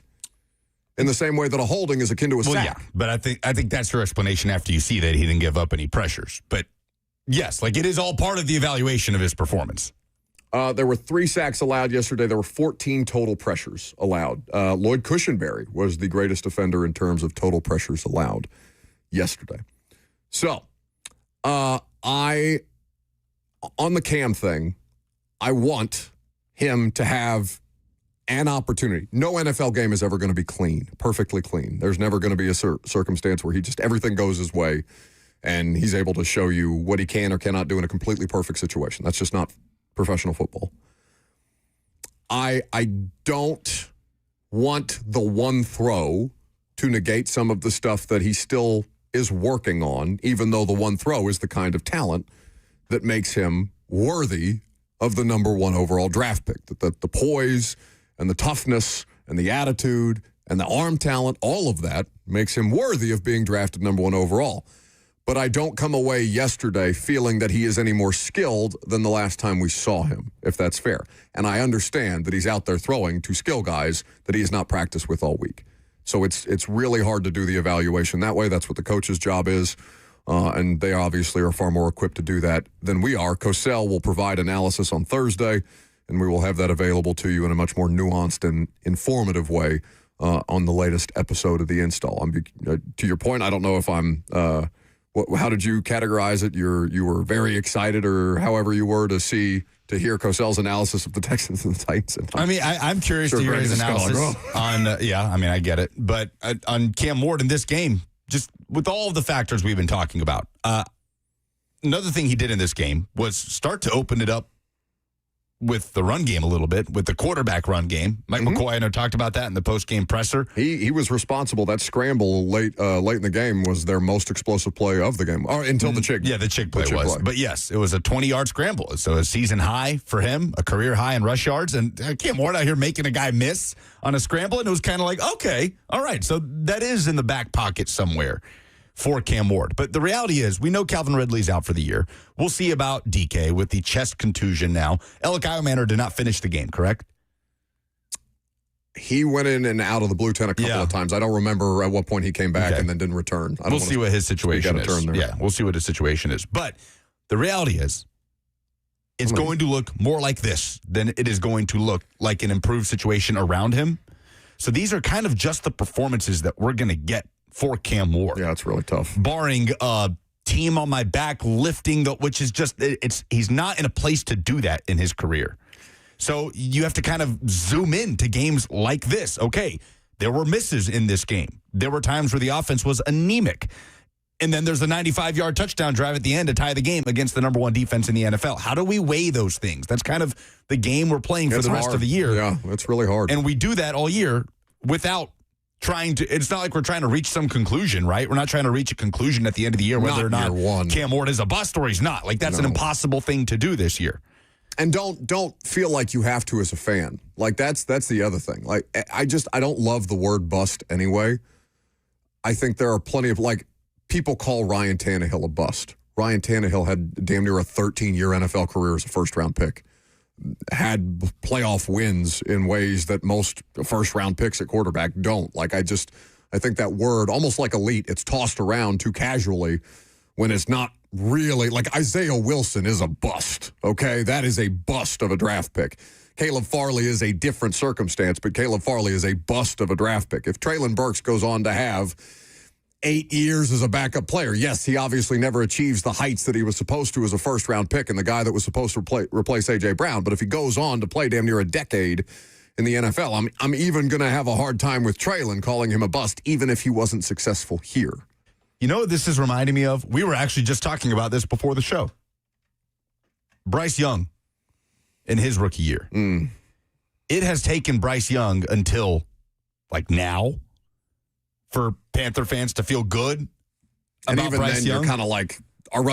S1: In the same way that a holding is akin to a sack.
S2: Yeah, but I think that's your explanation after you see that he didn't give up any pressures. But, yes, like it is all part of the evaluation of his performance.
S1: There were 3 sacks allowed yesterday. There were 14 total pressures allowed. Lloyd Cushenberry was the greatest offender in terms of total pressures allowed yesterday. So, on the Cam thing, I want him to have an opportunity. No NFL game is ever going to be clean, perfectly clean. There's never going to be a circumstance where everything goes his way and he's able to show you what he can or cannot do in a completely perfect situation. That's just not professional football. I don't want the one throw to negate some of the stuff that he still is working on, even though the one throw is the kind of talent that makes him worthy of the number 1 overall draft pick. That the poise and the toughness and the attitude and the arm talent, all of that makes him worthy of being drafted number 1 overall. But I don't come away yesterday feeling that he is any more skilled than the last time we saw him, if that's fair. And I understand that he's out there throwing to skill guys that he has not practiced with all week. So it's really hard to do the evaluation that way. That's what the coach's job is. And they obviously are far more equipped to do that than we are. Cosell will provide analysis on Thursday, and we will have that available to you in a much more nuanced and informative way on the latest episode of The Install. To your point, I don't know if I'm how did you categorize it? You were very excited, or however you were, to hear Cosell's analysis of the Texans and the Titans.
S2: I'm curious to hear his analysis on. I get it, but on Cam Ward in this game, just with all of the factors we've been talking about. Another thing he did in this game was start to open it up with the run game a little bit, with the quarterback run game. Mike McCoy, I know, talked about that in the post-game presser.
S1: He was responsible. That scramble late in the game was their most explosive play of the game, or until the Chick.
S2: Yeah, the Chick play was. But yes, it was a 20-yard scramble. So a season high for him, a career high in rush yards. And Cam Ward out here making a guy miss on a scramble, and it was kind of like, okay, all right. So that is in the back pocket somewhere for Cam Ward. But the reality is, we know Calvin Ridley's out for the year. We'll see about DK with the chest contusion now. Alec Iomanner did not finish the game, correct?
S1: He went in and out of the blue tent a couple of times. I don't remember at what point he came back and then didn't return.
S2: We'll see what his situation is. Yeah, we'll see what his situation is. But the reality is, it's going to look more like this than it is going to look like an improved situation around him. So these are kind of just the performances that we're going to get for Cam Ward.
S1: Yeah, it's really tough.
S2: Barring a team on my back lifting, which is just, he's not in a place to do that in his career. So you have to kind of zoom in to games like this. Okay, there were misses in this game. There were times where the offense was anemic. And then there's a 95-yard touchdown drive at the end to tie the game against the number one defense in the NFL. How do we weigh those things? That's kind of the game we're playing for the rest of the year.
S1: Yeah, it's really hard.
S2: And we do that all year without trying to – it's not like we're trying to reach some conclusion, right? We're not trying to reach a conclusion at the end of the year whether or not Cam Ward is a bust or he's not. Like, that's an impossible thing to do this year.
S1: And don't feel like you have to as a fan. Like, that's the other thing. Like, I don't love the word bust anyway. I think there are plenty of, like, people call Ryan Tannehill a bust. Ryan Tannehill had damn near a 13-year NFL career as a first-round pick. Had playoff wins in ways that most first-round picks at quarterback don't. Like, I think that word, almost like elite, it's tossed around too casually when it's not really. Like, Isaiah Wilson is a bust, okay? That is a bust of a draft pick. Caleb Farley is a different circumstance, but Caleb Farley is a bust of a draft pick. If Treylon Burks goes on to have 8 years as a backup player, yes, he obviously never achieves the heights that he was supposed to as a first-round pick and the guy that was supposed to replace A.J. Brown. But if he goes on to play damn near a decade in the NFL, I'm even going to have a hard time with Treylon calling him a bust, even if he wasn't successful here.
S2: You know what this is reminding me of? We were actually just talking about this before the show. Bryce Young in his rookie year. It has taken Bryce Young until, like, now for Panther fans to feel good
S1: and
S2: about
S1: even
S2: Bryce
S1: then,
S2: Young.
S1: You're kind of like, our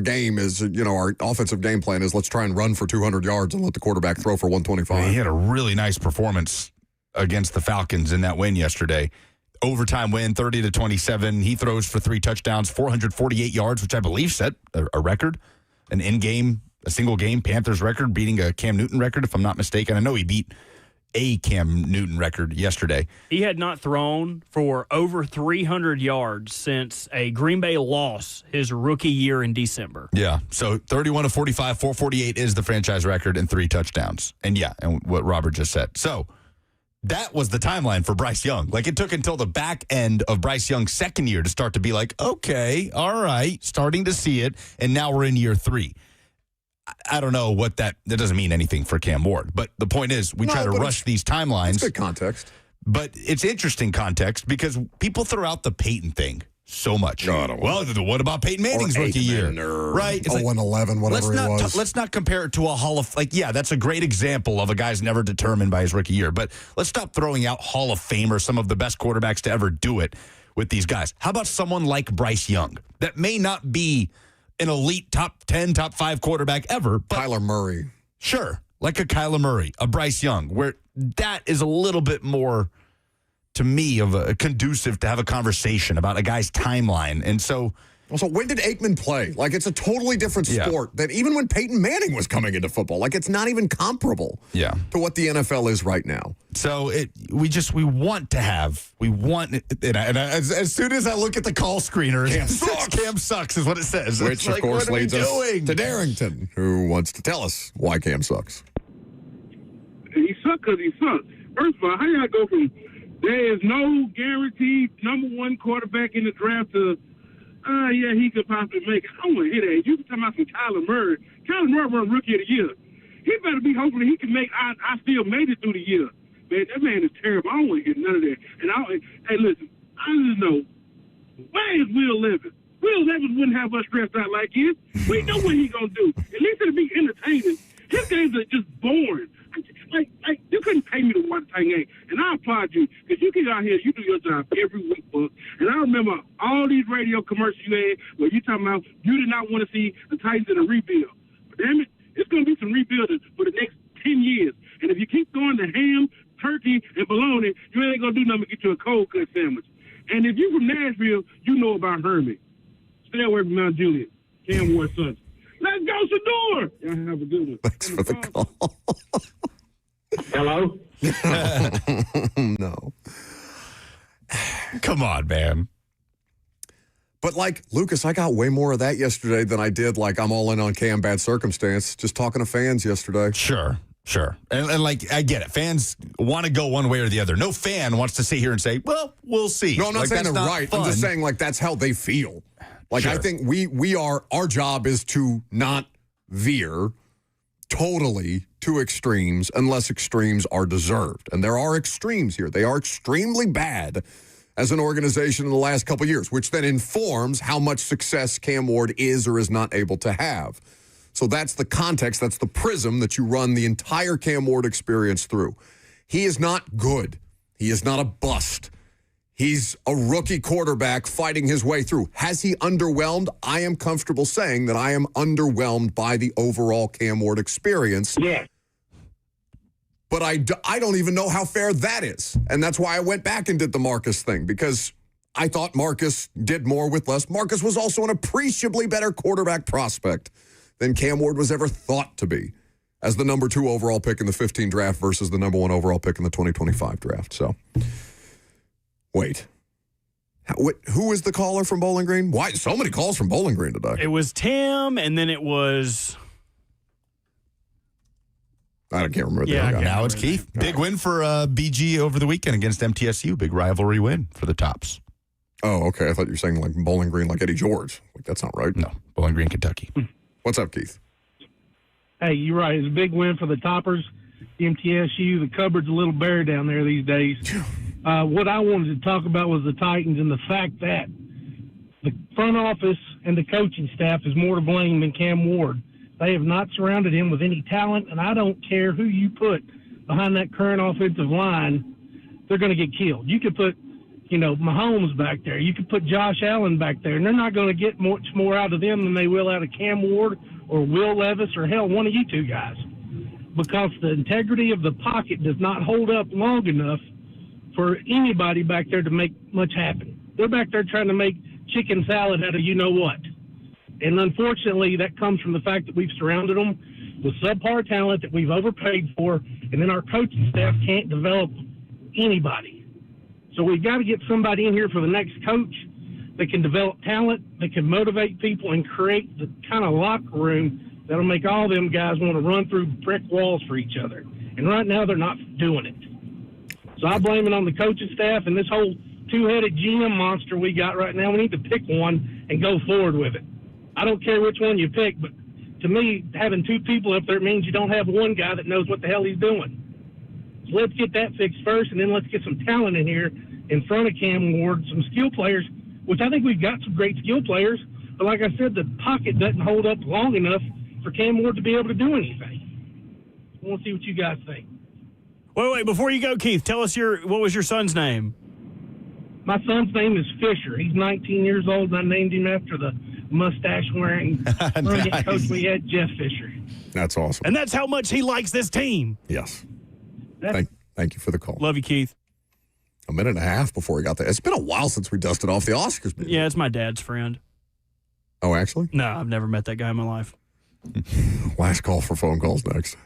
S1: game is, our offensive game plan is let's try and run for 200 yards and let the quarterback throw for 125.
S2: He had a really nice performance against the Falcons in that win yesterday. Overtime win, 30-27. He throws for 3 touchdowns, 448 yards, which I believe set a record, an in-game, a single game Panthers record, beating a Cam Newton record, if I'm not mistaken. I know he beat a Cam Newton record yesterday.
S3: He had not thrown for over 300 yards since a Green Bay loss his rookie year in December.
S2: Yeah, so 31-45, 448 is the franchise record and 3 touchdowns. And yeah, and what Robert just said. So that was the timeline for Bryce Young. Like, it took until the back end of Bryce Young's second year to start to be like, okay, all right, starting to see it, and now we're in year 3. I don't know what that doesn't mean anything for Cam Ward. But the point is, we try to rush these timelines.
S1: It's good context.
S2: But it's interesting context because people throw out the Peyton thing so much. Well, what about Peyton Manning's rookie year? Right? It's
S1: 0-11, whatever he was.
S2: Let's not compare it to a Hall of, like, yeah, that's a great example of a guy's never determined by his rookie year. But let's stop throwing out Hall of Famers, some of the best quarterbacks to ever do it with these guys. How about someone like Bryce Young that may not be an elite top 10, top 5 quarterback ever? But
S1: Kyler Murray.
S2: Sure. Like a Kyler Murray, a Bryce Young, where that is a little bit more, to me, of a conducive to have a conversation about a guy's timeline. And so,
S1: also, when did Aikman play? Like, it's a totally different sport than even when Peyton Manning was coming into football. Like, it's not even comparable to what the NFL is right now.
S2: So we want, and as soon as I look at the call screener, Cam sucks is what it says.
S1: Which, of course, leads us to Darrington, who wants to tell us why Cam sucks.
S21: He sucks because he sucks. First of all, how y'all go from there is no guaranteed number 1 quarterback in the draft to, yeah, he could possibly make it. I don't want to hear that. You can talk about some Kyler Murray. Kyler Murray won Rookie of the Year. He better be hoping he can make, I still made it through the year. Man, that man is terrible. I don't want to hear none of that. And hey, listen, I just know, where is Will Levis? Will Levis wouldn't have us stressed out like this. We know what he's going to do. At least it'll be entertaining. His games are just boring. Like you couldn't pay me to watch the game, and I applaud you because you get out here, you do your job every week, Buck. And I remember all these radio commercials you had where you talking about you did not want to see the Titans in a rebuild. But damn it, it's going to be some rebuilding for the next 10 years. And if you keep throwing the ham, turkey, and bologna, you ain't going to do nothing but get you a cold cut sandwich. And if you from Nashville, you know about Herman. Stay away from Mount Juliet. Cam Ward Sons. Let's go, Shador! Y'all have a good one.
S1: Thanks for the call.
S11: Hello?
S1: No.
S2: Come on, man.
S1: But, like, Lucas, I got way more of that yesterday than I did, like, I'm all in on Cam, bad circumstance, just talking to fans yesterday.
S2: Sure. And like, I get it. Fans want to go one way or the other. No fan wants to sit here and say, well, we'll see.
S1: No, I'm not saying they're right.
S2: Fun.
S1: I'm just saying, like, that's how they feel. Like,
S2: Sure.
S1: I think our job is to not veer totally to extremes unless extremes are deserved. And there are extremes here. They are extremely bad as an organization in the last couple of years, which then informs how much success Cam Ward is or is not able to have. So that's the context, that's the prism that you run the entire Cam Ward experience through. He is not good. He is not a bust. He's a rookie quarterback fighting his way through. Has he underwhelmed? I am comfortable saying that I am underwhelmed by the overall Cam Ward experience.
S11: Yeah.
S1: But I don't even know how fair that is. And that's why I went back and did the Marcus thing, because I thought Marcus did more with less. Marcus was also an appreciably better quarterback prospect than Cam Ward was ever thought to be as the number 2 overall pick in the 15 draft versus the number 1 overall pick in the 2025 draft. So, wait. Who is the caller from Bowling Green? Why so many calls from Bowling Green today?
S3: It was Tim, and then it was...
S1: I can't remember.
S2: Now it's Keith. Big win for BG over the weekend against MTSU. Big rivalry win for the Tops.
S1: Oh, okay. I thought you were saying like Bowling Green, like Eddie George. Like, that's not right.
S2: No, Bowling Green, Kentucky.
S1: What's up, Keith?
S21: Hey, you're right. It's a big win for the Toppers. The MTSU, the cupboard's a little bare down there these days. What I wanted to talk about was the Titans and the fact that the front office and the coaching staff is more to blame than Cam Ward. They have not surrounded him with any talent, and I don't care who you put behind that current offensive line, they're going to get killed. You could put, Mahomes back there. You could put Josh Allen back there, and they're not going to get much more out of them than they will out of Cam Ward or Will Levis or, hell, one of you two guys, because the integrity of the pocket does not hold up long enough for anybody back there to make much happen. They're back there trying to make chicken salad out of you-know-what. And unfortunately, that comes from the fact that we've surrounded them with subpar talent that we've overpaid for, and then our coaching staff can't develop anybody. So we've got to get somebody in here for the next coach that can develop talent, that can motivate people and create the kind of locker room that'll make all them guys want to run through brick walls for each other. And right now, they're not doing it. So I blame it on the coaching staff and this whole two-headed GM monster we got right now. We need to pick one and go forward with it. I don't care which one you pick, but to me, having two people up there means you don't have one guy that knows what the hell he's doing. So let's get that fixed first, and then let's get some talent in here in front of Cam Ward, some skill players, which I think we've got some great skill players. But like I said, the pocket doesn't hold up long enough for Cam Ward to be able to do anything. I want to see what you guys think.
S3: Wait, before you go, Keith, tell us what was your son's name?
S21: My son's name is Fisher. He's 19 years old, and I named him after the mustache-wearing brilliant coach we had, Jeff Fisher.
S1: That's awesome.
S3: And that's how much he likes this team.
S1: Yes. Thank you for the call.
S3: Love you, Keith.
S1: A minute and a half before we got there. It's been a while since we dusted off the Oscars.
S3: Yeah, it's my dad's friend.
S1: Oh, actually?
S3: No, I've never met that guy in my life.
S1: Last call for phone calls next.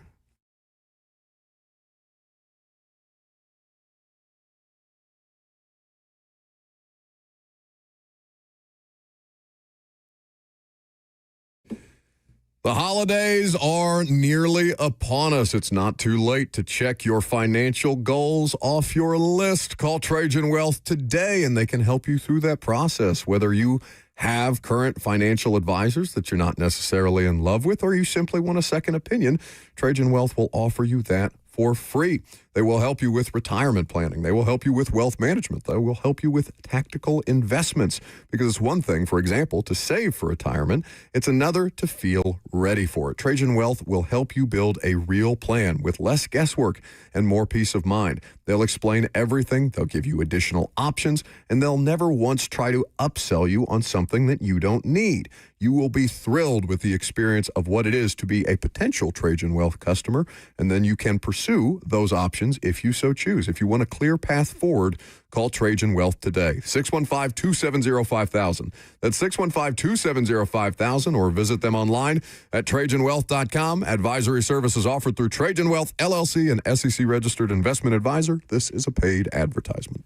S1: The holidays are nearly upon us. It's not too late to check your financial goals off your list. Call Trajan Wealth today, and they can help you through that process. Whether you have current financial advisors that you're not necessarily in love with, or you simply want a second opinion, Trajan Wealth will offer you that for free. They will help you with retirement planning. They will help you with wealth management. They will help you with tactical investments, because it's one thing, for example, to save for retirement. It's another to feel ready for it. Trajan Wealth will help you build a real plan with less guesswork and more peace of mind. They'll explain everything. They'll give you additional options, and they'll never once try to upsell you on something that you don't need. You will be thrilled with the experience of what it is to be a potential Trajan Wealth customer, and then you can pursue those options if you so choose. If you want a clear path forward, call Trajan Wealth today. 615-270-5000. That's 615-270-5000, or visit them online at TrajanWealth.com. Advisory services offered through Trajan Wealth, LLC, an SEC-registered investment advisor. This is a paid advertisement.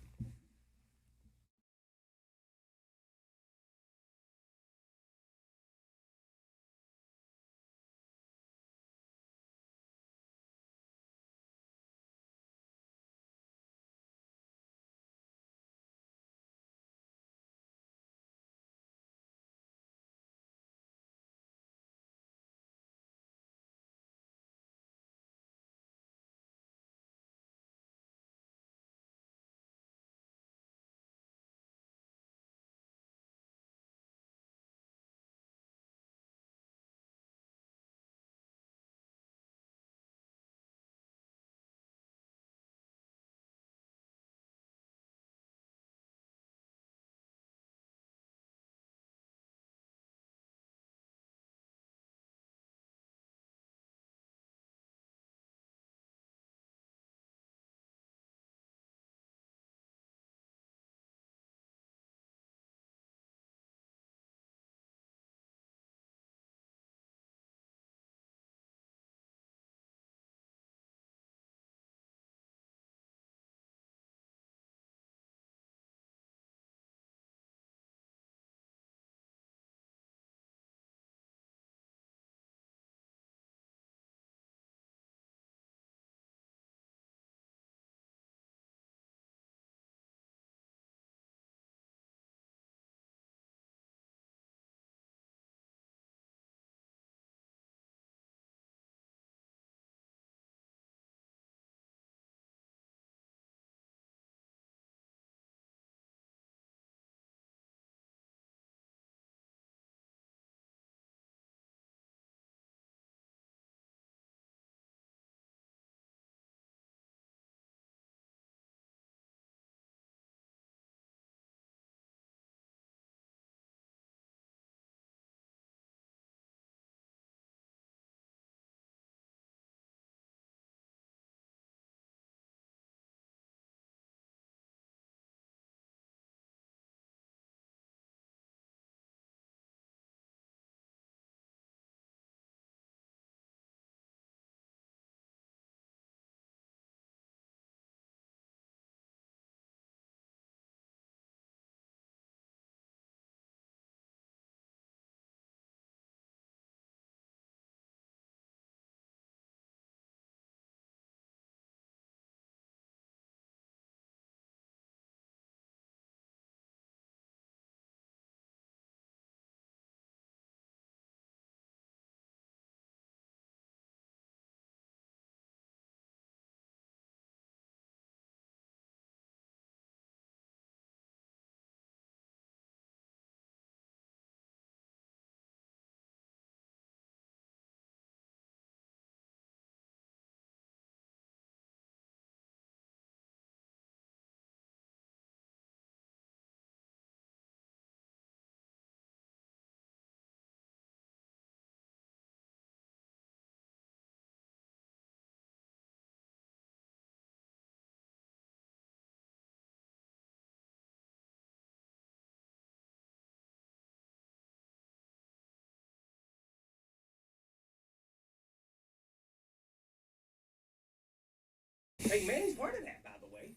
S8: Peyton Manning's part of that, by the way.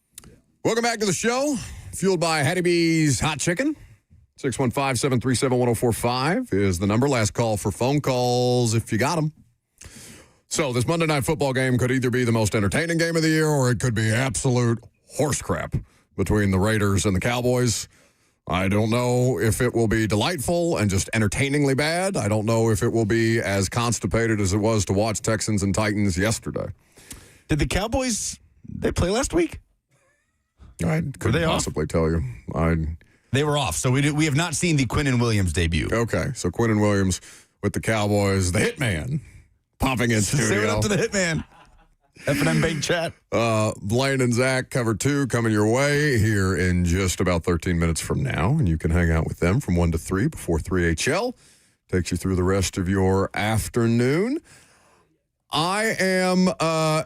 S1: Welcome back to the show. Fueled by Hattie B's Hot Chicken. 615-737-1045 is the number. Last call for phone calls if you got them. So this Monday Night Football game could either be the most entertaining game of the year or it could be absolute horse crap between the Raiders and the Cowboys. I don't know if it will be delightful and just entertainingly bad. I don't know if it will be as constipated as it was to watch Texans and Titans yesterday.
S2: Did the Cowboys, they play last week?
S1: I couldn't possibly tell you.
S2: They were off, so we have not seen the Quinnen Williams debut.
S1: Okay, so Quinnen Williams with the Cowboys, the Hitman, popping in studio.
S2: Say what up to the Hitman. F&M Bank Chat.
S1: Blaine and Zach, cover 2, coming your way here in just about 13 minutes from now, and you can hang out with them from 1 to 3 before 3HL. Takes you through the rest of your afternoon. I am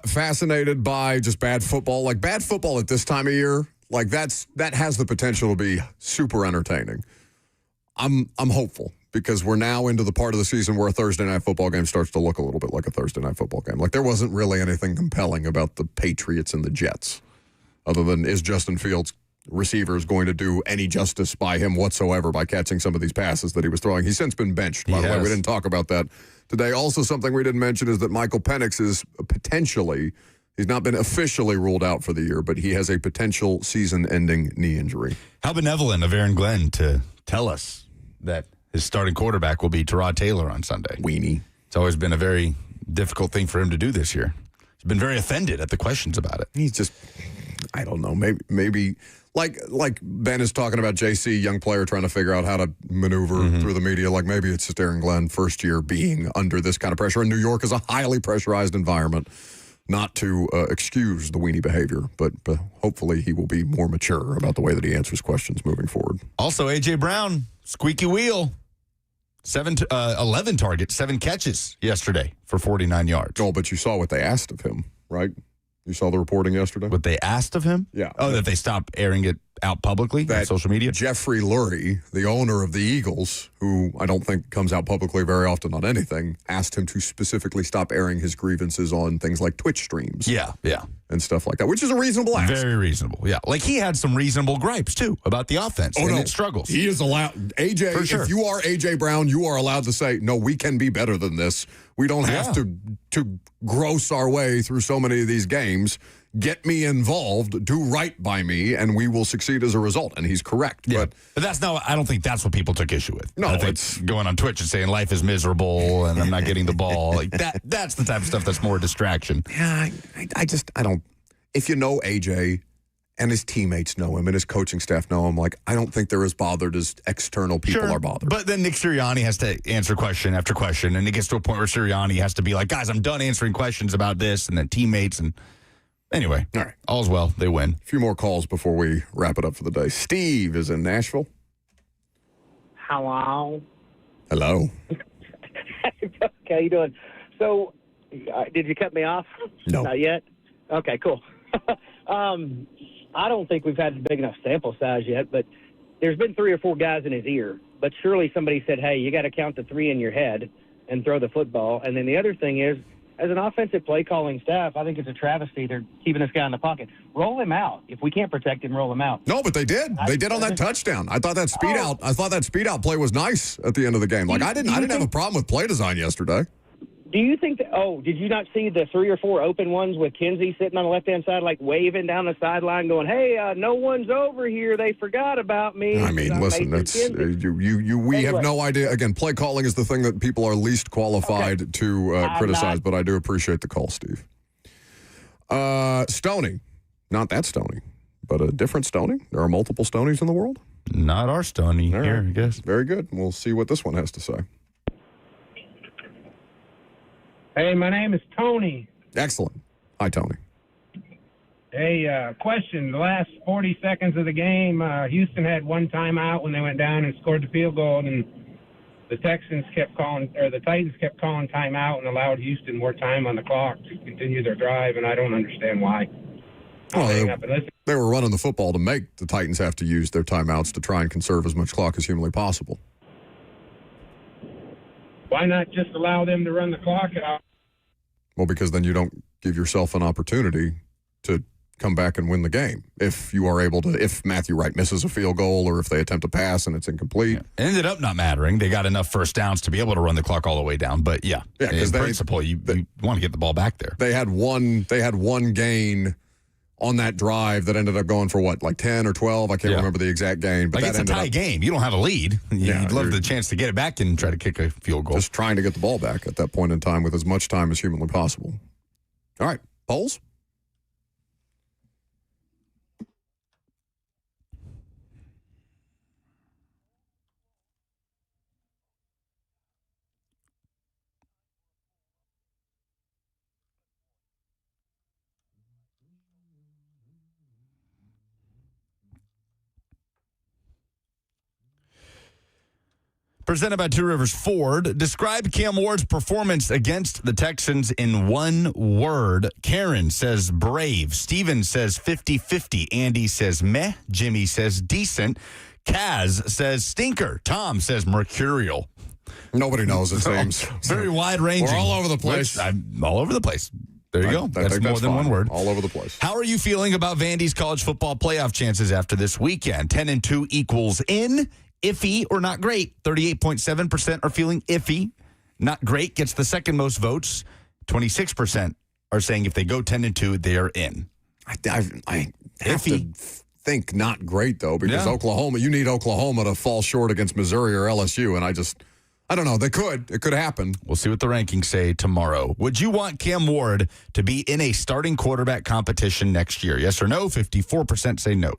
S1: fascinated by just bad football. Like, bad football at this time of year, like that has the potential to be super entertaining. I'm hopeful because we're now into the part of the season where a Thursday night football game starts to look a little bit like a Thursday night football game. Like, there wasn't really anything compelling about the Patriots and the Jets other than is Justin Fields' receivers going to do any justice by him whatsoever by catching some of these passes that he was throwing. He's since been benched, by the way. We didn't talk about that today. Also, something we didn't mention is that Michael Penix is potentially, he's not been officially ruled out for the year, but he has a potential season-ending knee injury.
S2: How benevolent of Aaron Glenn to tell us that his starting quarterback will be Tyrod Taylor on Sunday.
S1: Weenie.
S2: It's always been a very difficult thing for him to do this year. He's been very offended at the questions about it.
S1: He's just, I don't know, maybe like Ben is talking about JC, young player trying to figure out how to maneuver through the media. Like, maybe it's just Aaron Glenn, first year, being under this kind of pressure. And New York is a highly pressurized environment. Not to excuse the weenie behavior, but hopefully he will be more mature about the way that he answers questions moving forward.
S2: Also, A.J. Brown, squeaky wheel. 11 targets, 7 catches yesterday for 49 yards.
S1: Oh, but you saw what they asked of him, right? You saw the reporting yesterday?
S2: What they asked of him?
S1: Yeah.
S2: Oh, that they stopped airing it out publicly on social media?
S1: Jeffrey Lurie, the owner of the Eagles, who I don't think comes out publicly very often on anything, asked him to specifically stop airing his grievances on things like Twitch streams.
S2: Yeah.
S1: And stuff like that, which is a reasonable ask.
S2: Very reasonable, yeah. Like, he had some reasonable gripes, too, about the offense and its struggles.
S1: He is allowed. AJ,
S2: For sure.
S1: If you are A.J. Brown, you are allowed to say, no, we can be better than this. We don't have to gross our way through so many of these games. Get me involved, do right by me, and we will succeed as a result. And he's correct.
S2: Yeah. But that's not, I don't think that's what people took issue with.
S1: No,
S2: I think it's going on Twitch and saying life is miserable and I'm not getting the ball. Like, that's the type of stuff that's more a distraction.
S1: Yeah, I don't. If you know AJ and his teammates know him and his coaching staff know him, like, I don't think they're as bothered as external people are bothered.
S2: But then Nick Sirianni has to answer question after question, and it gets to a point where Sirianni has to be like, guys, I'm done answering questions about this, and then teammates, and anyway, all right, all's well. They win.
S1: A few more calls before we wrap it up for the day. Steve is in Nashville.
S11: Hello.
S1: Hello.
S11: How you doing? So, did you cut me off?
S1: No.
S11: Not yet? Okay, cool. I don't think we've had a big enough sample size yet, but there's been 3 or 4 guys in his ear. But surely somebody said, hey, you got to count to 3 in your head and throw the football. And then the other thing is, as an offensive play calling staff, I think it's a travesty they're keeping this guy in the pocket. Roll him out. If we can't protect him, roll him out.
S1: No, but they did. They did on that touchdown. I thought that speed out. I thought that speed out play was nice at the end of the game. Like, I didn't have a problem with play design yesterday.
S11: Do you think that, did you not see the 3 or 4 open ones with Kinsey sitting on the left-hand side, like waving down the sideline going, hey, no one's over here. They forgot about me.
S1: I mean, listen, that's we have no idea. Again, play calling is the thing that people are least qualified to criticize, but I do appreciate the call, Steve. Stoney. Not that Stoney, but a different Stoney. There are multiple Stoneys in the world.
S2: Not our Stoney here, I guess.
S1: Very good. We'll see what this one has to say.
S22: Hey, my name is Tony.
S1: Excellent. Hi, Tony.
S22: Hey, question. The last 40 seconds of the game, Houston had 1 timeout when they went down and scored the field goal, and the Titans kept calling timeout and allowed Houston more time on the clock to continue their drive, and I don't understand why.
S1: Well, they were running the football to make the Titans have to use their timeouts to try and conserve as much clock as humanly possible.
S22: Why not just allow them to run the clock out?
S1: Well, because then you don't give yourself an opportunity to come back and win the game if you are able to, if Matthew Wright misses a field goal or if they attempt a pass and it's incomplete.
S2: It ended up not mattering. They got enough first downs to be able to run the clock all the way down. But in principle, you want to get the ball back there.
S1: They had one gain on that drive that ended up going for what, like 10 or 12? I can't remember the exact gain. But
S2: it's a tie game. You don't have a lead. You'd love the chance to get it back and try to kick a field goal.
S1: Just trying to get the ball back at that point in time with as much time as humanly possible. All right, polls?
S2: Presented by Two Rivers Ford. Describe Cam Ward's performance against the Texans in one word. Karen says brave. Steven says 50-50. Andy says meh. Jimmy says decent. Kaz says stinker. Tom says mercurial.
S1: Nobody knows, it seems.
S2: Very wide-ranging.
S1: We're all over the place.
S2: I'm all over the place. There you go. That's more than one word.
S1: All over the place.
S2: How are you feeling about Vandy's college football playoff chances after this weekend? 10-2 equals in. Iffy or not great. 38.7% are feeling iffy. Not great gets the second most votes. 26% are saying if they go 10-2, they are in.
S1: I have to think not great, though, because Oklahoma, you need Oklahoma to fall short against Missouri or LSU, and I don't know. They could. It could happen.
S2: We'll see what the rankings say tomorrow. Would you want Cam Ward to be in a starting quarterback competition next year? Yes or no? 54% say no.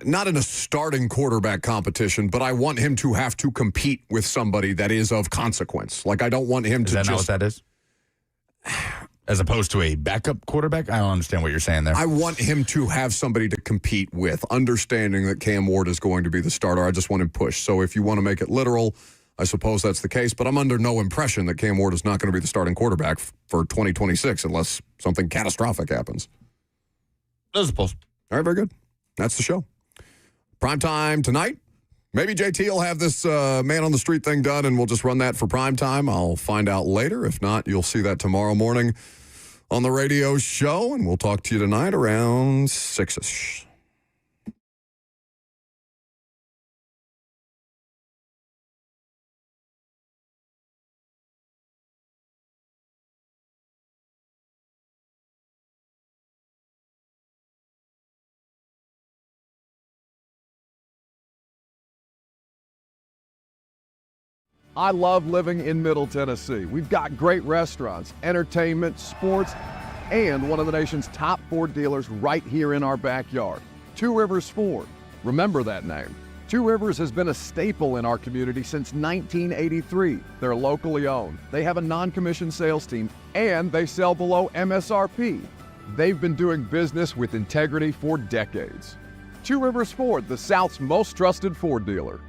S1: Not in a starting quarterback competition, but I want him to have to compete with somebody that is of consequence. Like, I don't want him to
S2: Is that not what that is? As opposed to a backup quarterback? I don't understand what you're saying there.
S1: I want him to have somebody to compete with, understanding that Cam Ward is going to be the starter. I just want him pushed. So if you want to make it literal, I suppose that's the case. But I'm under no impression that Cam Ward is not going to be the starting quarterback for 2026 unless something catastrophic happens.
S2: I suppose.
S1: All right, very good. That's the show. Primetime tonight. Maybe JT will have this man on the street thing done, and we'll just run that for primetime. I'll find out later. If not, you'll see that tomorrow morning on the radio show, and we'll talk to you tonight around 6-ish.
S6: I love living in Middle Tennessee. We've got great restaurants, entertainment, sports, and one of the nation's top Ford dealers right here in our backyard. Two Rivers Ford. Remember that name. Two Rivers has been a staple in our community since 1983. They're locally owned. They have a non-commissioned sales team, and they sell below MSRP. They've been doing business with integrity for decades. Two Rivers Ford, the South's most trusted Ford dealer.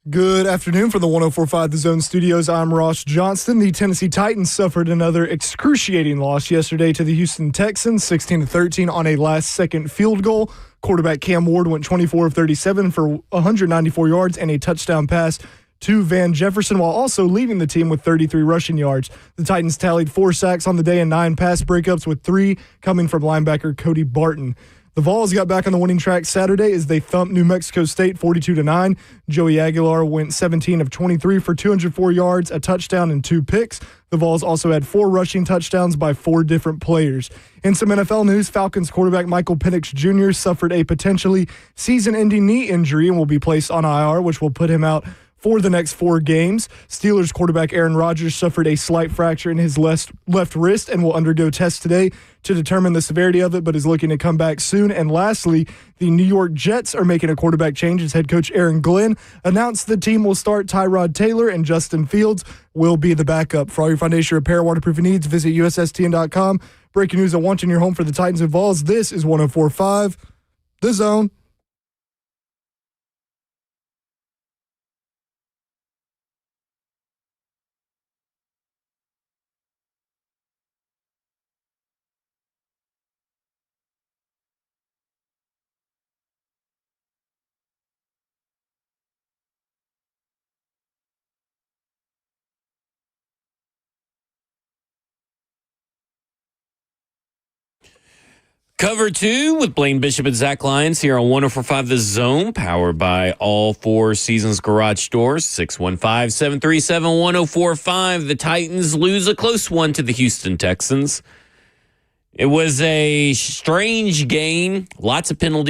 S8: Good afternoon from the 104.5 The Zone Studios. I'm Ross Johnston. The Tennessee Titans suffered another excruciating loss yesterday to the Houston Texans, 16-13 on a last-second field goal. Quarterback Cam Ward went 24 of 37 for 194 yards and a touchdown pass to Van Jefferson, while also leading the team with 33 rushing yards. The Titans tallied 4 sacks on the day and 9 pass breakups, with 3 coming from linebacker Cody Barton. The Vols got back on the winning track Saturday as they thumped New Mexico State 42-9. Joey Aguilar went 17 of 23 for 204 yards, a touchdown, and 2 picks. The Vols also had 4 rushing touchdowns by 4 different players. In some NFL news, Falcons quarterback Michael Penix Jr. suffered a potentially season-ending knee injury and will be placed on IR, which will put him out for the next 4 games. Steelers quarterback Aaron Rodgers suffered a slight fracture in his left wrist and will undergo tests today to determine the severity of it, but is looking to come back soon. And lastly, the New York Jets are making a quarterback change as head coach Aaron Glenn announced the team will start Tyrod Taylor and Justin Fields will be the backup. For all your foundation repair waterproofing needs, visit USSTN.com. Breaking news I want in your home for the Titans and Vols. This is 104.5 The Zone.
S9: Cover 2 with Blaine Bishop and Zach Lyons here on 104.5 The Zone, powered by all 4 Seasons Garage Doors, 615-737-1045. The Titans lose a close one to the Houston Texans. It was a strange game, lots of penalties.